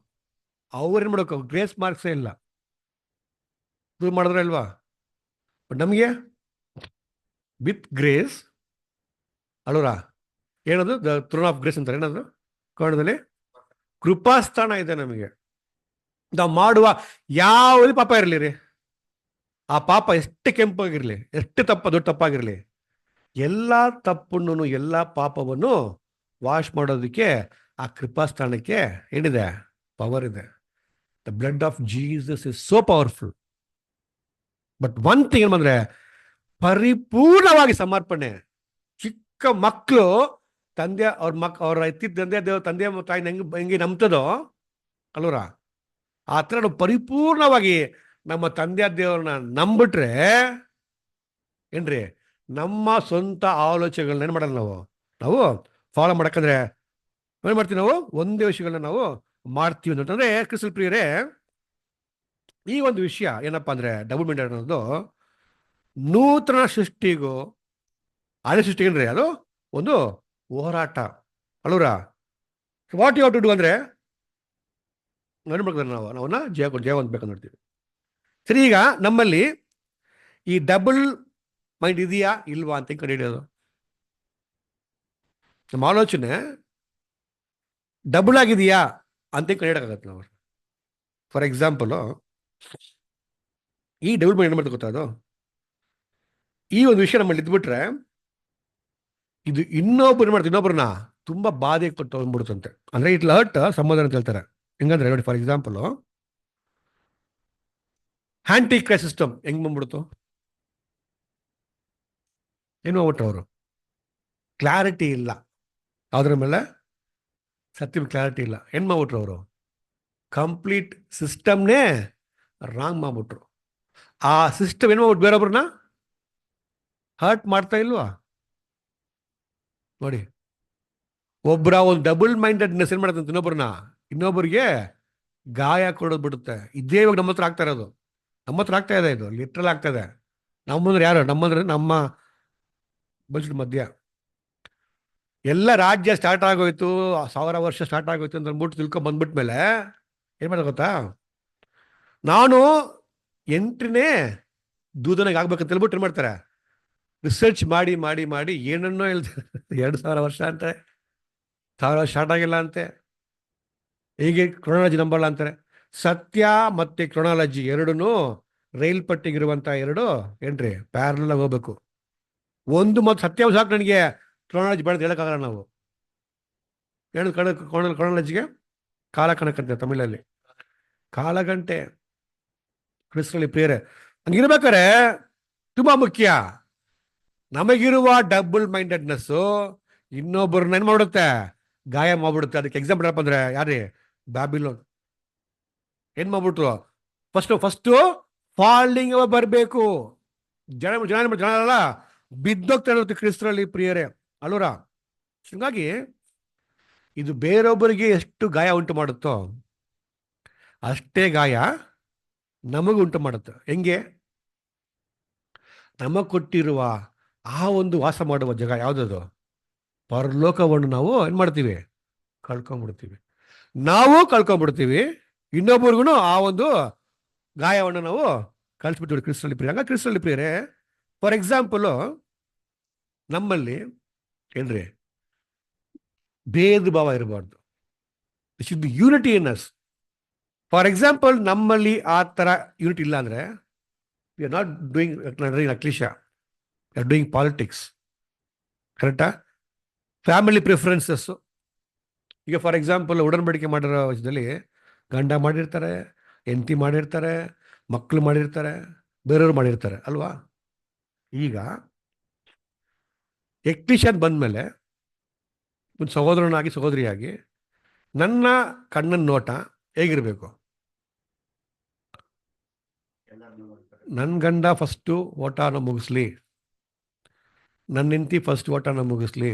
ಅವ್ರೇನ್ ಮಾಡಬೇಕು, ಗ್ರೇಸ್ ಮಾರ್ಕ್ಸೇ ಇಲ್ಲ. ಪ್ರೂವ್ ಮಾಡಿದ್ರೆ ಅಲ್ವಾ. ಬಟ್ ನಮಗೆ ವಿತ್ ಗ್ರೇಸ್ ಅಲ್ವರ. ಏನದು ದ ಥ್ರೋನ್ ಆಫ್ ಗ್ರೇಸ್ ಅಂತಾರೆ. ಏನದು ಕನ್ನಡದಲ್ಲಿ? ಕೃಪಾಸ್ಥಾನ ಇದೆ ನಮಗೆ. ನಾವು ಮಾಡುವ ಯಾವುದೇ ಪಾಪ ಇರಲಿ ರೀ, ಆ ಪಾಪ ಎಷ್ಟು ಕೆಂಪಾಗಿರ್ಲಿ, ಎಷ್ಟು ದೊಡ್ಡ ತಪ್ಪಾಗಿರ್ಲಿ, ಎಲ್ಲ ತಪ್ಪನ್ನು ಎಲ್ಲ ಪಾಪವನ್ನು ವಾಶ್ ಮಾಡೋದಕ್ಕೆ ಆ ಕೃಪಾಸ್ಥಾನಕ್ಕೆ ಏನಿದೆ, ಪವರ್ ಇದೆ. The blood of Jesus is so powerful. But one thing ಏನು ಬಂದ್ರೆ, ಪರಿಪೂರ್ಣವಾಗಿ ಸಮರ್ಪಣೆ. ಚಿಕ್ಕ ಮಕ್ಕಳು ತಂದೆ ಅವ್ರ ಎತ್ತಿದ್ದಂದೆ ದೇವ್ರ ತಂದೆ ತಾಯಿ ಹೆಂಗೆ ನಂಬ್ತದೋ ಅಲ್ವರ, ಆ ಥರ ನಾವು ಪರಿಪೂರ್ಣವಾಗಿ ನಮ್ಮ ತಂದೆಯ ದೇವ್ರನ್ನ ನಂಬಿಟ್ರೆ ಏನ್ರಿ, ನಮ್ಮ ಸ್ವಂತ ಆಲೋಚನೆಗಳನ್ನ ಏನು ಮಾಡಲ್ಲ ನಾವು ಫಾಲೋ ಮಾಡಕ್ಕಂದ್ರೆ ಏನು ಮಾಡ್ತೀವಿ, ನಾವು ಒಂದೇ ವಿಷಯಗಳನ್ನ ನಾವು ಮಾಡ್ತೀವಿ ಅಂತಂದ್ರೆ. ಕ್ರಿಸ್ತನ ಪ್ರಿಯರೇ, ಈ ಒಂದು ವಿಷಯ ಏನಪ್ಪಾ ಅಂದ್ರೆ ಡಬಲ್ ಮೈಂಡೆಡ್ ಅನ್ನೋದು ನೂತನ ಸೃಷ್ಟಿಗೂ ಹಳೆ ಸೃಷ್ಟಿಗೇನ್ರಿ ಅದು ಒಂದು ಹೋರಾಟ ಅಲ್ವರ. What you have to do ಅಂದ್ರೆ ನೋಡ್ಬೇಕು, ನಾವನ್ನ ಜಯ ಹೊಂದ್ಬೇಕಂತ ನೋಡ್ತೀವಿ. ಸರಿ, ಈಗ ನಮ್ಮಲ್ಲಿ ಈ ಡಬಲ್ ಮೈಂಡ್ ಇದೆಯಾ ಇಲ್ವಾ ಅಂತ ಕಂಡು ಹಿಡಿಯೋದು. ನಮ್ಮ ಆಲೋಚನೆ ಡಬಲ್ ಆಗಿದೆಯಾ ಅಂತ ಕಂಡು ಹಿಡಿಯೋಕ್ಕಾಗತ್ತೆ ನಾವು. ಫಾರ್ ಎಕ್ಸಾಂಪಲ್, ಈ ಡಬಲ್ ಮೈಂಡ್ ಏನು ಮಾಡ್ತಾ ಗೊತ್ತಾ, ಅದು ಈ ಒಂದು ವಿಷಯ ನಮ್ಮಲ್ಲಿ ಇದ್ಬಿಟ್ರೆ ಇದು ಇನ್ನೊಬ್ಬರನ್ನ ತುಂಬಾ ಬಾಧೆ ಕೊಟ್ಟು ತಗೊಂಡ್ಬಿಡುತ್ತಂತೆ. ಅಂದ್ರೆ ಇಟ್ ಹರ್ಟ್ ಸಮಾಧಾನ ಅಂತ ಹೇಳ್ತಾರೆ. ಹೆಂಗಂದ್ರೆ ನೋಡಿ, for example anti CRY system ಹೆಂಗ್ ಬಂದ್ಬಿಡ್ತು, ಏನು ಮಾಡ್ಬಿಟ್ರು ಅವರು, ಕ್ಲಾರಿಟಿ ಇಲ್ಲ ಅದ್ರ ಮೇಲೆ, ಸತ್ಯ ಕ್ಲಾರಿಟಿ ಇಲ್ಲ, ಏನ್ ಮಾಡ್ಬಿಟ್ರು ಅವರು, ಕಂಪ್ಲೀಟ್ ಸಿಸ್ಟಮ್ನೇ ರಾಂಗ್ ಮಾಡ್ಬಿಟ್ರು. ಆ ಸಿಸ್ಟಮ್ ಏನ್ ಮಾಡ್ಬಿಟ್ಟು ಬೇರೊಬ್ರನ್ನ ಹರ್ಟ್ ಮಾಡ್ತಾ ಇಲ್ವಾ ನೋಡಿ. ಒಬ್ಬರ ಒಂದು ಡಬಲ್ ಮೈಂಡೆಡ್ನೆಸ್ ಏನ್ ಮಾಡುತ್ತೆ, ಇನ್ನೊಬ್ಬರಿಗೆ ಗಾಯ ಕೊಡೋದು ಬಿಡುತ್ತೆ. ಇದೇ ಇವಾಗ ನಮ್ಮ ಹತ್ರ ಆಗ್ತಾ ಇರೋದು, ನಮ್ಮ ಹತ್ರ ಆಗ್ತಾ ಇದೆ, ಇದು ಲಿಟ್ರಲ್ ಆಗ್ತಾ ಇದೆ. ನಮ್ಮಂದ್ರೆ ಯಾರು, ನಮ್ಮ ಬಜೆಟ್ ಮಧ್ಯ ಎಲ್ಲ ರಾಜ್ಯ ಸ್ಟಾರ್ಟ್ ಆಗೋಯ್ತು, 1000 ವರ್ಷ ಸ್ಟಾರ್ಟ್ ಆಗೋಯ್ತು ಅಂತ ಅಂದ್ಬಿಟ್ಟು ತಿಳ್ಕೊಂಡ್ ಬಂದ್ಬಿಟ್ಮೇಲೆ ಏನ್ ಮಾಡೋದು ಗೊತ್ತಾ, ನಾನು 8ನೇ ದೂತನಾಗ ಆಗ್ಬೇಕಂತ ಹೇಳ್ಬಿಟ್ಟು ಏನ್ ಮಾಡ್ತಾರೆ, ರಿಸರ್ಚ್ ಮಾಡಿ ಮಾಡಿ ಮಾಡಿ ಏನನ್ನೋ ಹೇಳ್ತಾರೆ. 2000 ವರ್ಷ ಅಂತೆ, 1000 ವರ್ಷ ಸ್ಟಾರ್ಟ್ ಆಗಿಲ್ಲ ಅಂತೆ, ಹೀಗೆ ಕ್ರೊನಾಲಜಿ ನಂಬಲ್ಲ ಅಂತಾರೆ. ಸತ್ಯ ಮತ್ತೆ ಕ್ರೊನಾಲಜಿ ಎರಡೂ ರೈಲ್ ಪಟ್ಟಿಗಿರುವಂತ ಎರಡು ಏನ್ರಿ ಪ್ಯಾರಲ್ ಆಗಿ ಹೋಗ್ಬೇಕು. ಒಂದು ಮತ್ತು ಸತ್ಯಾಂಶ ಸಾಕು, ನನಗೆ ಕ್ರೊನಾಲಜಿ ಬೇಡ ಹೇಳಕ್ಕಾಗಲ್ಲ ನಾವು. ಹೇಳೋದು ಕ್ರೊನಾಲಜಿಗೆ ಕಾಲ ಕಣಕಂತೆ ತಮಿಳಲ್ಲಿ, ಕಾಲಗಂಟೆ. ಕ್ರಿಸ್ತರಲ್ಲಿ ಪ್ರಿಯರೇ, ಹಂಗಿರ್ಬೇಕಾರೆ ತುಂಬಾ ಮುಖ್ಯ. ನಮಗಿರುವ ಡಬಲ್ ಮೈಂಡೆಡ್ನೆಸ್ ಇನ್ನೊಬ್ಬರನ್ನ ಏನ್ ಮಾಡುತ್ತೆ, ಗಾಯ ಮಾಡ್ಬಿಡುತ್ತೆ. ಅದಕ್ಕೆ ಎಕ್ಸಾಂಪಲ್ ಏನಪ್ಪ ಅಂದ್ರೆ ಯಾರೇ, ಬ್ಯಾಬಿಲೋನ್ ಏನ್ ಮಾಡ್ಬಿಟ್ರು, ಫಸ್ಟ್ ಫಾಲ್ಡಿಂಗ್ ಬರಬೇಕು, ಜನ ಅಲ್ಲ ಬಿದ್ದೋಗ್ತಾ ಇರುತ್ತೆ ಕ್ರಿಸ್ತರಲ್ಲಿ ಪ್ರಿಯರೇ ಅಲ್ವರ. ಹೀಗಾಗಿ ಇದು ಬೇರೊಬ್ಬರಿಗೆ ಎಷ್ಟು ಗಾಯ ಉಂಟು ಮಾಡುತ್ತೋ ಅಷ್ಟೇ ಗಾಯ ನಮಗೂ ಉಂಟು ಮಾಡುತ್ತೆ. ಹೆಂಗೆ, ನಮಗ್ ಕೊಟ್ಟಿರುವ ಆ ಒಂದು ವಾಸ ಮಾಡುವ ಜಾಗ ಯಾವುದದು, ಪರಲೋಕವನ್ನು ನಾವು ಏನ್ ಮಾಡ್ತೀವಿ, ಕಳ್ಕೊಂಡ್ಬಿಡ್ತೀವಿ. ನಾವು ಕಳ್ಕೊಂಡ್ಬಿಡ್ತೀವಿ, ಇನ್ನೊಬ್ಬರಿಗೂ ಆ ಒಂದು ಗಾಯವನ್ನು ನಾವು ಕಳಿಸ್ಬಿಡ್ತೀವಿ ಕ್ರಿಸ್ತರಲ್ಲಿ ಪ್ರಿಯ. ಹಂಗ ಕ್ರಿಸ್ತರಲ್ಲಿ ಪ್ರಿಯರೇ, ಫಾರ್ ಎಕ್ಸಾಂಪಲ್ ನಮ್ಮಲ್ಲಿ ಏನ್ರಿ ಭೇದ ಭಾವ ಇರಬಾರ್ದು, should be unity in us. For example ನಮ್ಮಲ್ಲಿ ಆ ತರ ಯೂನಿಟ್ ಇಲ್ಲ ಅಂದ್ರೆ ವಿ ಆರ್ ನಾಟ್ ಡೂಯಿಂಗ್ ಅಕ್ಲಿಶ, ವಿ ಆರ್ ಡೂಯಿಂಗ್ ಪಾಲಿಟಿಕ್ಸ್. ಕರೆಕ್ಟಾ? Family preferences. ಈಗ ಫಾರ್ ಎಕ್ಸಾಂಪಲ್ ಉಡನ್ಬಡಿಕೆ ಮಾಡಿರೋ ವಿಷಯದಲ್ಲಿ ಗಂಡ ಮಾಡಿರ್ತಾರೆ, ಹೆಂಡತಿ ಮಾಡಿರ್ತಾರೆ, ಮಕ್ಕಳು ಮಾಡಿರ್ತಾರೆ, ಬೇರೆಯವರು ಮಾಡಿರ್ತಾರೆ ಅಲ್ವಾ. ಈಗ ಎಕ್ಲಿಷನ್ ಬಂದ್ಮೇಲೆ ಒಂದು ಸಹೋದರನಾಗಿ ಸಹೋದರಿಯಾಗಿ ನನ್ನ ಕಣ್ಣನ ನೋಟ ಹೇಗಿರ್ಬೇಕು, ನನ್ನ ಗಂಡ ಫಸ್ಟು ಓಟಾನ ಮುಗಿಸ್ಲಿ, ನನ್ನ ಹೆಂಡತಿ ಫಸ್ಟ್ ಓಟಾನ ಮುಗಿಸ್ಲಿ,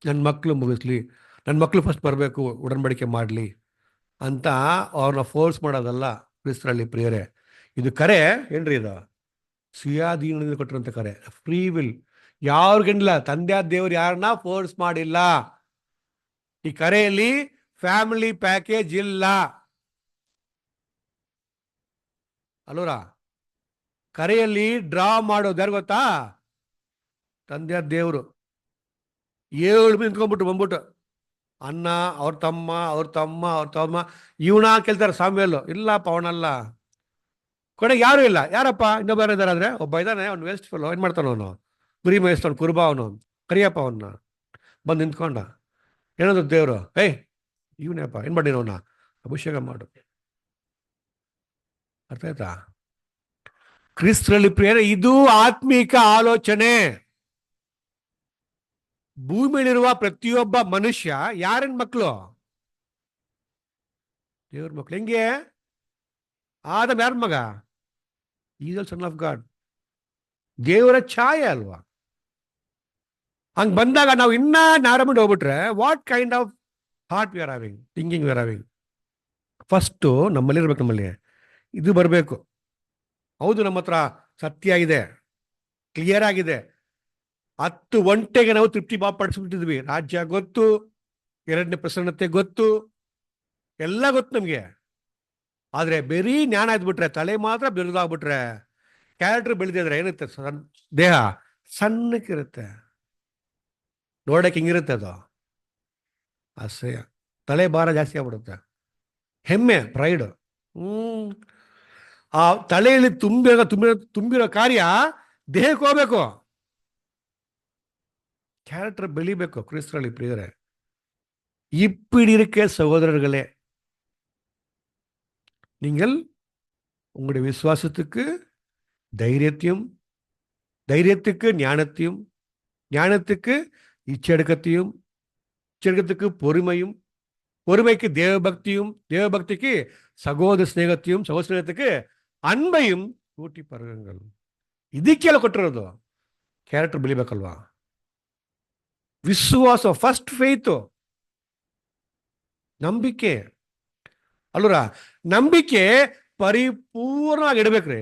ನನ್ನ ಮಕ್ಕಳು ಮುಗಿಸ್ಲಿ, ನನ್ನ ಮಕ್ಕಳು ಫಸ್ಟ್ ಬರಬೇಕು ಉಡನ್ಬಡಿಕೆ ಮಾಡಲಿ ಅಂತ ಅವ್ರನ್ನ ಫೋರ್ಸ್ ಮಾಡೋದಲ್ಲ ಕ್ರಿಸ್ತರಲ್ಲಿ ಪ್ರಿಯರೇ. ಇದು ಕರೆ ಏನ್ರಿ, ಇದು ಸುಯಾಧೀನದಿಂದ ಕೊಟ್ಟಿರುವಂತ ಕರೆ, ಫ್ರೀ ವಿಲ್. ಯಾರಿಗಿಲ್ಲ, ತಂದೆ ದೇವರು ಯಾರನ್ನ ಫೋರ್ಸ್ ಮಾಡಿಲ್ಲ. ಈ ಕರೆಯಲ್ಲಿ ಫ್ಯಾಮಿಲಿ ಪ್ಯಾಕೇಜ್ ಇಲ್ಲ ಅಲ್ಲೂರ. ಕರೆಯಲ್ಲಿ ಡ್ರಾ ಮಾಡೋದು ಯಾರು ಗೊತ್ತಾ, ತಂದೆ ದೇವರು. 7 ನಿಂತ್ಕೊಂಡ್ಬಿಟ್ಟು ಬಂದ್ಬಿಟ್ಟು ಅಣ್ಣ, ಅವ್ರ ತಮ್ಮ ಇವನ ಕೇಳ್ತಾರೆ ಸಾಮ್ಯಲ್ಲು, ಇಲ್ಲಪ್ಪ ಅವನಲ್ಲ. ಕೊನೆಗೆ ಯಾರು ಇಲ್ಲ, ಯಾರಪ್ಪ ಇನ್ನೊಬ್ಬ ಯಾರು ಇದಾರೆ ಅಂದ್ರೆ ಒಬ್ಬ ಇದ್ದಾನೆ, ಅವ್ನು ವೇಸ್ಟ್ ಫೆಲೋ, ಏನ್ ಮಾಡ್ತಾನ ಅವನು, ಗುರಿ ಮೇಯಿಸ್ತಾನು, ಕುರುಬ ಅವನು, ಕರಿಯಪ್ಪ ಅವನ್ನ. ಬಂದು ನಿಂತ್ಕೊಂಡ, ಏನಂದ್ರು ದೇವರು, ಇವನೇಪ್ಪ ಏನ್ ಮಾಡಿನ ಅವನ ಅಭಿಷೇಕ ಮಾಡು. ಅರ್ಥ ಆಯ್ತಾ? ಕ್ರಿಸ್ತರಲ್ಲಿ ಪ್ರಿಯರೇ, ಇದು ಆತ್ಮೀಕ ಆಲೋಚನೆ. ಭೂಮಿಯಲ್ಲಿರುವ ಪ್ರತಿಯೊಬ್ಬ ಮನುಷ್ಯ ಯಾರನ್ ಮಕ್ಕಳು, ದೇವ್ರ ಮಕ್ಕಳು. ಹೆಂಗೆ, ಆದಮ್ ಯಾರ ಮಗ, is the son of God, ದೇವರ ಛಾಯೆ ಅಲ್ವಾ. ಹಂಗ್ ಬಂದಾಗ ನಾವು ಇನ್ನ ನಾರಮಂಡ್ ಹೋಗ್ಬಿಟ್ರೆ what kind of thought we are having, thinking we are having. First ನಮ್ಮಲ್ಲಿರ್ಬೇಕು, ನಮ್ಮಲ್ಲಿ ಇದು ಬರಬೇಕು. ಹೌದು, ನಮ್ಮ ಹತ್ರ ಸತ್ಯ ಇದೆ, ಕ್ಲಿಯರ್ ಆಗಿದೆ. 10 ಒಂಟೆಗೆ ನಾವು ತೃಪ್ತಿ ಪಡಿಸ್ಬಿಟ್ಟಿದ್ವಿ. ರಾಜ್ಯ ಗೊತ್ತು, 2ನೇ ಪ್ರಸನ್ನತೆ ಗೊತ್ತು, ಎಲ್ಲ ಗೊತ್ತು ನಮಗೆ. ಆದ್ರೆ ಬರೀ ಜ್ಞಾನ ಇದ್ಬಿಟ್ರೆ, ತಲೆ ಮಾತ್ರ ಬೆಳೆದಾಗ್ಬಿಟ್ರೆ, ಕ್ಯಾರೆಕ್ಟರ್ ಬೆಳೆದಿದ್ರೆ ಏನಿರುತ್ತೆ, ದೇಹ ಸಣ್ಣಕ್ಕಿರುತ್ತೆ, ನೋಡಕ್ಕೆ ಹಿಂಗಿರುತ್ತೆ, ಅದು ಅಸಹ್ಯ. ತಲೆ ಭಾರ ಜಾಸ್ತಿ ಆಗ್ಬಿಡುತ್ತೆ, ಹೆಮ್ಮೆ, ಪ್ರೈಡ್. ಆ ತಲೆಯಲ್ಲಿ ತುಂಬಿರೋ ಕಾರ್ಯ ದೇಹಕ್ಕೆ ಹೋಗ್ಬೇಕು, ಕ್ಯಾರೆಕ್ಟರ್ ಬೆಳಿಬೇಕು ಕ್ರಿಸ್ತರಲ್ಲಿ ಪ್ರಿಯರೇ. ಇಪ್ಪಿಡಿರಿಕೆ சகோதரர்களே, நீங்கள் உங்களுடைய விசுவாசத்துக்கு தைரியத்தையும், தைரியத்துக்கு ஞானத்தையும், ஞானத்துக்கு இச்சடக்கத்தையும், இச்சடக்கத்துக்கு பொறுமையும், பொறுமைக்கு தேவபக்தியும், தேவபக்திக்கு சகோதர ಸ್ನೇಹத்தையும், ಸಹೋದರ ಸ್ನೇಹத்துக்கு ಅನ್ಬೈயும் ಕೂಟಿ ಪರಗಂಗಳು. ಇದಕ್ಕೆಲ್ಲ ಕೊಟ್ಟಿರೋದು. ಕ್ಯಾರೆಕ್ಟರ್ ಬೆಳಿಬೇಕಲ್ವಾ? ವಿಶ್ವಾಸ, ಫಸ್ಟ್ ಫೇತ್, ನಂಬಿಕೆ ಅಲ್ಲೂರ. ನಂಬಿಕೆ ಪರಿಪೂರ್ಣವಾಗಿ ಇಡಬೇಕ್ರಿ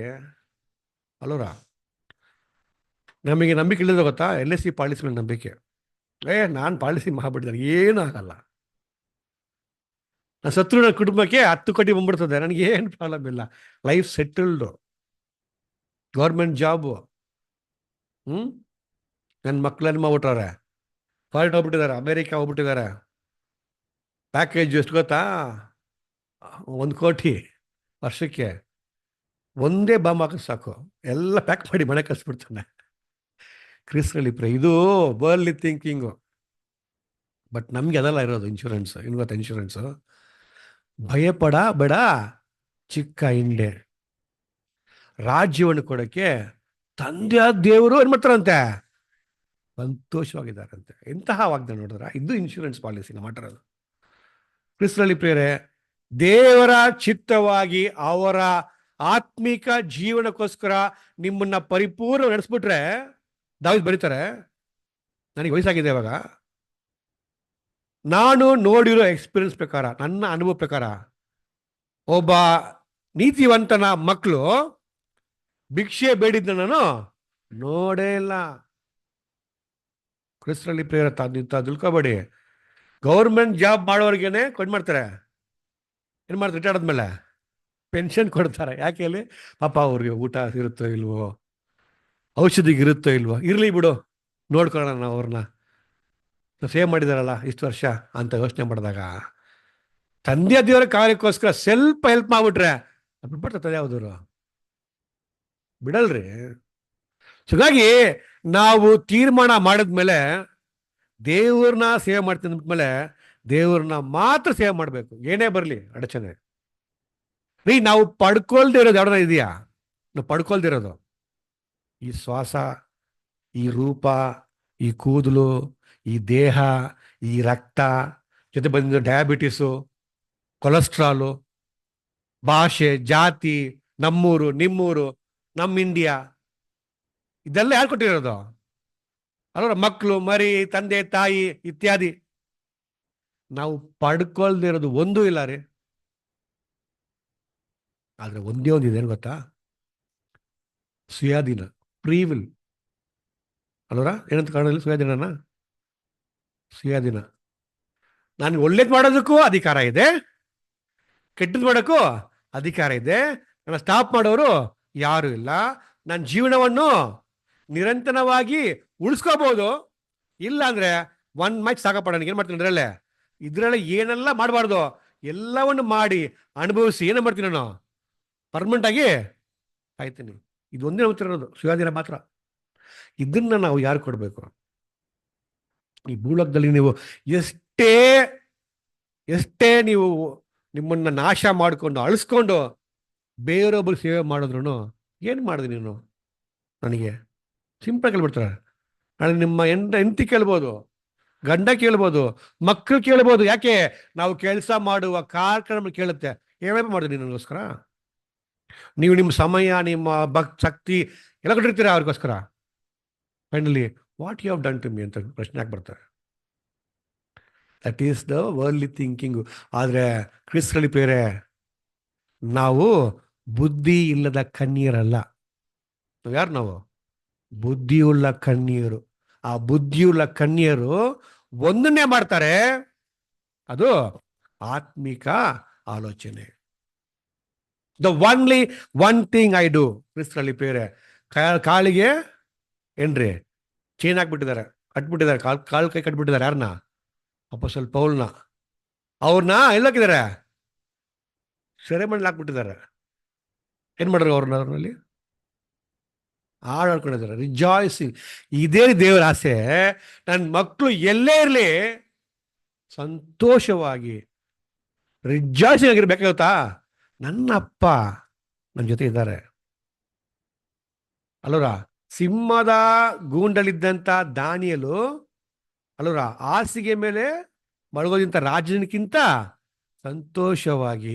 ಅಲ್ಲೂರ. ನಮಗೆ ನಂಬಿಕೆ ಇಲ್ಲದ ಗೊತ್ತಾ, LSC ಪಾಲಿಸಿ ಮೇಲೆ ನಂಬಿಕೆ. ನಾನು ಪಾಲಿಸಿ ಮಾಡ್ಬಿಟ್ಟಿದ್ದಾರೆ, ಏನೂ ಆಗಲ್ಲ. ನಾನು ಸತ್ರು ನನ್ನ ಕುಟುಂಬಕ್ಕೆ 10 ಕೋಟಿ ಬಂದ್ಬಿಡ್ತದೆ, ನನಗೆ ಏನು ಪ್ರಾಬ್ಲಮ್ ಇಲ್ಲ. Life settled, government job. ನನ್ನ ಮಕ್ಕಳನ್ನ ಮಾಡ್ಬಿಟ್ಟಾರೆ, ಫಾರಿನ್ ಹೋಗ್ಬಿಟ್ಟಿದ್ದಾರೆ, ಅಮೇರಿಕಾ ಹೋಗ್ಬಿಟ್ಟಿದ್ದಾರೆ. ಪ್ಯಾಕೇಜ್ ಎಷ್ಟು ಗೊತ್ತಾ? 1 ಕೋಟಿ ವರ್ಷಕ್ಕೆ. ಒಂದೇ ಬಾಂಬ್ ಹಾಕಿದ್ರೆ ಸಾಕು, ಎಲ್ಲ ಪ್ಯಾಕ್ ಮಾಡಿ ಮನೆ ಕಳಿಸ್ಬಿಡ್ತಾನೆ. ಕ್ರಿಸ್ತರಲ್ಲಿ ಇದು ವರ್ಲ್ಡ್ಲಿ ಥಿಂಕಿಂಗು. ಬಟ್ ನಮಗೆ ಅದೆಲ್ಲ ಇರೋದು ಇನ್ಶೂರೆನ್ಸ್. ಇನ್ನು ಗೊತ್ತಾ ಇನ್ಶೂರೆನ್ಸು? ಭಯಪಡ ಬೇಡ ಚಿಕ್ಕ ಹಿಂಡೆ, ರಾಜ್ಯವನ್ನು ಕೊಡೋಕ್ಕೆ ತಂದೆಯ ದೇವರು ಏನು ಮಾಡ್ತಾರಂತೆ? ಸಂತೋಷವಾಗಿದ್ದಾರಂತೆ. ಎಂತಹ ವಾಗ್ದಾನ ನೋಡಿದ್ರ? ಇದು ಇನ್ಶೂರೆನ್ಸ್ ಪಾಲಿಸಿ ನಾವು ಮಾಡಿರೋದು. ಕ್ರಿಸ್ತರಲ್ಲಿ ಪ್ರಿಯರೇ, ದೇವರ ಚಿತ್ತವಾಗಿ ಅವರ ಆತ್ಮಿಕ ಜೀವನಕ್ಕೋಸ್ಕರ ನಿಮ್ಮನ್ನ ಪರಿಪೂರ್ಣ ನಡೆಸ್ಬಿಟ್ರೆ, ದಾವೀದ್ ಬರೀತಾರೆ, ನನಗೆ ವಯಸ್ಸಾಗಿದೆ ಇವಾಗ, ನಾನು ನೋಡಿರೋ ಎಕ್ಸ್ಪೀರಿಯನ್ಸ್ ಪ್ರಕಾರ, ನನ್ನ ಅನುಭವ ಪ್ರಕಾರ, ಒಬ್ಬ ನೀತಿವಂತನ ಮಕ್ಕಳು ಭಿಕ್ಷೆ ಬೇಡಿದ್ದ ನಾನು ನೋಡೇ ಇಲ್ಲ. ಕ್ರಿಸ್ತರಲ್ಲಿ ಪ್ರಿಯರ ತಿಳ್ಕೊಬೇಡಿ. ಗೌರ್ಮೆಂಟ್ ಜಾಬ್ ಮಾಡೋರ್ಗೇನೆ ಮಾಡ್ತಾರೆ, ಏನು ಮಾಡ್ತಾರೆ? ರಿಟೈರ್ಡ್ ಆದ್ಮೇಲೆ ಪೆನ್ಷನ್ ಕೊಡ್ತಾರೆ. ಯಾಕೆ ಹೇಳಿ? ಪಾಪ ಅವ್ರಿಗೆ ಊಟ ಇರುತ್ತೋ ಇಲ್ವೋ, ಔಷಧಿಗೆ ಇರುತ್ತೋ ಇಲ್ವೋ, ಇರಲಿ ಬಿಡು ನೋಡ್ಕೊಳ್ಳೋಣ ನಾವು ಅವ್ರನ್ನ, ಸೇವ್ ಮಾಡಿದಾರಲ್ಲ ಇಷ್ಟು ವರ್ಷ ಅಂತ ಯೋಚನೆ ಮಾಡಿದಾಗ, ತಂದೆ ದೇವರ ಕಾರ್ಯಕ್ಕೋಸ್ಕರ ಸ್ವಲ್ಪ ಹೆಲ್ಪ್ ಮಾಡ್ಬಿಟ್ರೆ ಬಿಟ್ಬಿಡ್ತದೆ ಯಾವುದವರು, ಬಿಡಲ್ರಿ. ಹಾಗಾಗಿ ನಾವು ತೀರ್ಮಾನ ಮಾಡಿದ್ಮೇಲೆ, ದೇವ್ರನ್ನ ಸೇವೆ ಮಾಡ್ತೀನಿ ಅಂದ್ಮೇಲೆ ದೇವ್ರನ್ನ ಮಾತ್ರ ಸೇವೆ ಮಾಡಬೇಕು, ಏನೇ ಬರಲಿ ಅಡಚಣೆ. ನಾವು ಪಡ್ಕೊಳ್ದೇ ಇರೋದು ಯಾವ್ದಾರ ಇದೆಯಾ? ನಾವು ಪಡ್ಕೊಳ್ದಿರೋದು ಈ ಶ್ವಾಸ, ಈ ರೂಪ, ಈ ಕೂದಲು, ಈ ದೇಹ, ಈ ರಕ್ತ, ಜೊತೆ ಬಂದಿದ್ದ ಡಯಾಬಿಟಿಸು, ಕೊಲೆಸ್ಟ್ರಾಲು, ಭಾಷೆ, ಜಾತಿ, ನಮ್ಮೂರು, ನಿಮ್ಮೂರು, ನಮ್ಮ ಇಂಡಿಯಾ, ಇದೆಲ್ಲ ಯಾರು ಕೊಟ್ಟಿರೋದು? ಅಲ್ವರ ಮಕ್ಕಳು, ಮರಿ, ತಂದೆ, ತಾಯಿ ಇತ್ಯಾದಿ. ನಾವು ಪಡ್ಕೊಳ್ದೇ ಇರೋದು ಒಂದೂ ಇಲ್ಲ ರೀ. ಆದ್ರೆ ಒಂದೇ ಒಂದಿದೆ, ಏನು ಗೊತ್ತಾ? ಸುಯಾಧೀನ, ಫ್ರೀವಿಲ್. ಅಲ್ವರ ಏನಂತ ಕಾಣಲಿ? ಸುಯಾಧೀನನ, ಸುಯಾಧೀನ. ನಾನು ಒಳ್ಳೇದು ಮಾಡೋದಕ್ಕೂ ಅಧಿಕಾರ ಇದೆ, ಕೆಟ್ಟದ್ದು ಮಾಡೋಕ್ಕೂ ಅಧಿಕಾರ ಇದೆ. ನನ್ನ ಸ್ಟಾಪ್ ಮಾಡೋರು ಯಾರು ಇಲ್ಲ. ನನ್ನ ಜೀವನವನ್ನು ನಿರಂತರವಾಗಿ ಉಳಿಸ್ಕೋಬಹುದು. ಇಲ್ಲ ಅಂದ್ರೆ 1 ಮ್ಯಾಚ್ ಸಾಕಪ್ಪ ನನಗೆ, ಏನು ಮಾಡ್ತೀನಿ ಇದರಲ್ಲೇ ಏನೆಲ್ಲ ಮಾಡಬಾರ್ದು ಎಲ್ಲವನ್ನು ಮಾಡಿ ಅನುಭವಿಸಿ ಏನು ಮಾಡ್ತೀನಿ ನಾನು? ಪರ್ಮನೆಂಟ್ ಆಗಿ ಆಯ್ತೀನಿ. ಇದು ಒಂದೇ ನಂಬ್ತಿರೋದು, ಸುಯಾಧೀನ ಮಾತ್ರ. ಇದನ್ನ ನಾವು ಯಾರು ಕೊಡಬೇಕು? ಈ ಭೂಲೋಕದಲ್ಲಿ ನೀವು ಎಷ್ಟೇ ನೀವು ನಿಮ್ಮನ್ನ ನಾಶ ಮಾಡಿಕೊಂಡು ಅಳಿಸ್ಕೊಂಡು ಬೇರೊಬ್ಬರು ಸೇವೆ ಮಾಡಿದ್ರು ಏನು ಮಾಡಿದೆ ನೀನು? ನನಗೆ ಸಿಂಪಲ್ ಕೇಳ್ಬಿಡ್ತಾರೆ. ನಾಳೆ ನಿಮ್ಮ ಹೆಂಡತಿ ಕೇಳ್ಬೋದು, ಗಂಡ ಕೇಳ್ಬೋದು, ಮಕ್ಕಳು ಕೇಳ್ಬೋದು. ಯಾಕೆ? ನಾವು ಕೆಲಸ ಮಾಡುವ ಕಾರ್ಯಕ್ರಮ ಕೇಳುತ್ತೆ, ಏನೇನು ಮಾಡಿದೆ ನೀನಗೋಸ್ಕರ? ನೀವು ನಿಮ್ಮ ಸಮಯ, ನಿಮ್ಮ ಶಕ್ತಿ ಎಲ್ಲ ಕೊಟ್ಟಿರ್ತೀರ ಅವ್ರಿಗೋಸ್ಕರ. Finally what you have done to me ಅಂತ ಪ್ರಶ್ನೆ ಯಾಕೆ ಬರ್ತಾರೆ? That is the worldly thinking. ಆದರೆ ಕ್ರಿಸ್ತರಲ್ಲಿ ಪ್ರಿಯರೇ, ನಾವು ಬುದ್ಧಿ ಇಲ್ಲದ ಕಣ್ಣೀರಲ್ಲ. ಯಾರು ನಾವು? ಬುದ್ಧಿಯುಳ್ಳ ಕಣ್ಣೀರು. ಆ ಬುದ್ಧಿಯುಳ್ಳ ಕಣ್ಣೀರು ಒಂದನ್ನೇ ಮಾಡ್ತಾರೆ, ಅದು ಆತ್ಮಿಕ ಆಲೋಚನೆ. The only one thing I do. ಕ್ರಿಸ್ತರಲ್ಲಿ ಪ್ರಿಯರೇ, ಕಾಲಿಗೆ ಏನ್ರಿ ಚೈನ್ ಹಾಕ್ಬಿಟ್ಟಿದ್ದಾರೆ, ಕಟ್ಬಿಟ್ಟಿದ್ದಾರೆ, ಕಾಲು ಕೈ ಕಟ್ಬಿಟ್ಟಿದ್ದಾರೆ. ಯಾರನ್ನ? ಅಪೊಸ್ತಲ ಪೌಲನ. ಅವ್ರನ್ನ ಎಲ್ಲಾಕಿದ್ದಾರೆ? ಸೆರೆಮನೆಯಲ್ಲಿ ಹಾಕ್ಬಿಟ್ಟಿದ್ದಾರೆ. ಏನ್ ಮಾಡ್ರು ಅವ್ರನ್ನ? ಅವ್ರಲ್ಲಿ ಹಾಡ್ಕೊಂಡಿದ್ದಾರೆ, ರಿಜಾಯ್ಸಿಂಗ್. ಇದೇ ದೇವರ ಆಸೆ. ನನ್ನ ಮಕ್ಕಳು ಎಲ್ಲೇ ಇರಲಿ ಸಂತೋಷವಾಗಿ ರಿಜಾಯ್ಸಿಂಗ್ ಆಗಿರ್ಬೇಕಾಗುತ್ತಾ, ನನ್ನ ಅಪ್ಪ ನನ್ನ ಜೊತೆ ಇದ್ದಾರೆ. ಅಲ್ಲರ ಸಿಂಹದ ಗೂಂಡಲ್ಲಿದ್ದಂಥ ದಾನಿಯಲು ಅಲ್ಲರ ಹಾಸಿಗೆ ಮೇಲೆ ಮಲಗೋದಿಂತ ರಾಜನಿಗಿಂತ ಸಂತೋಷವಾಗಿ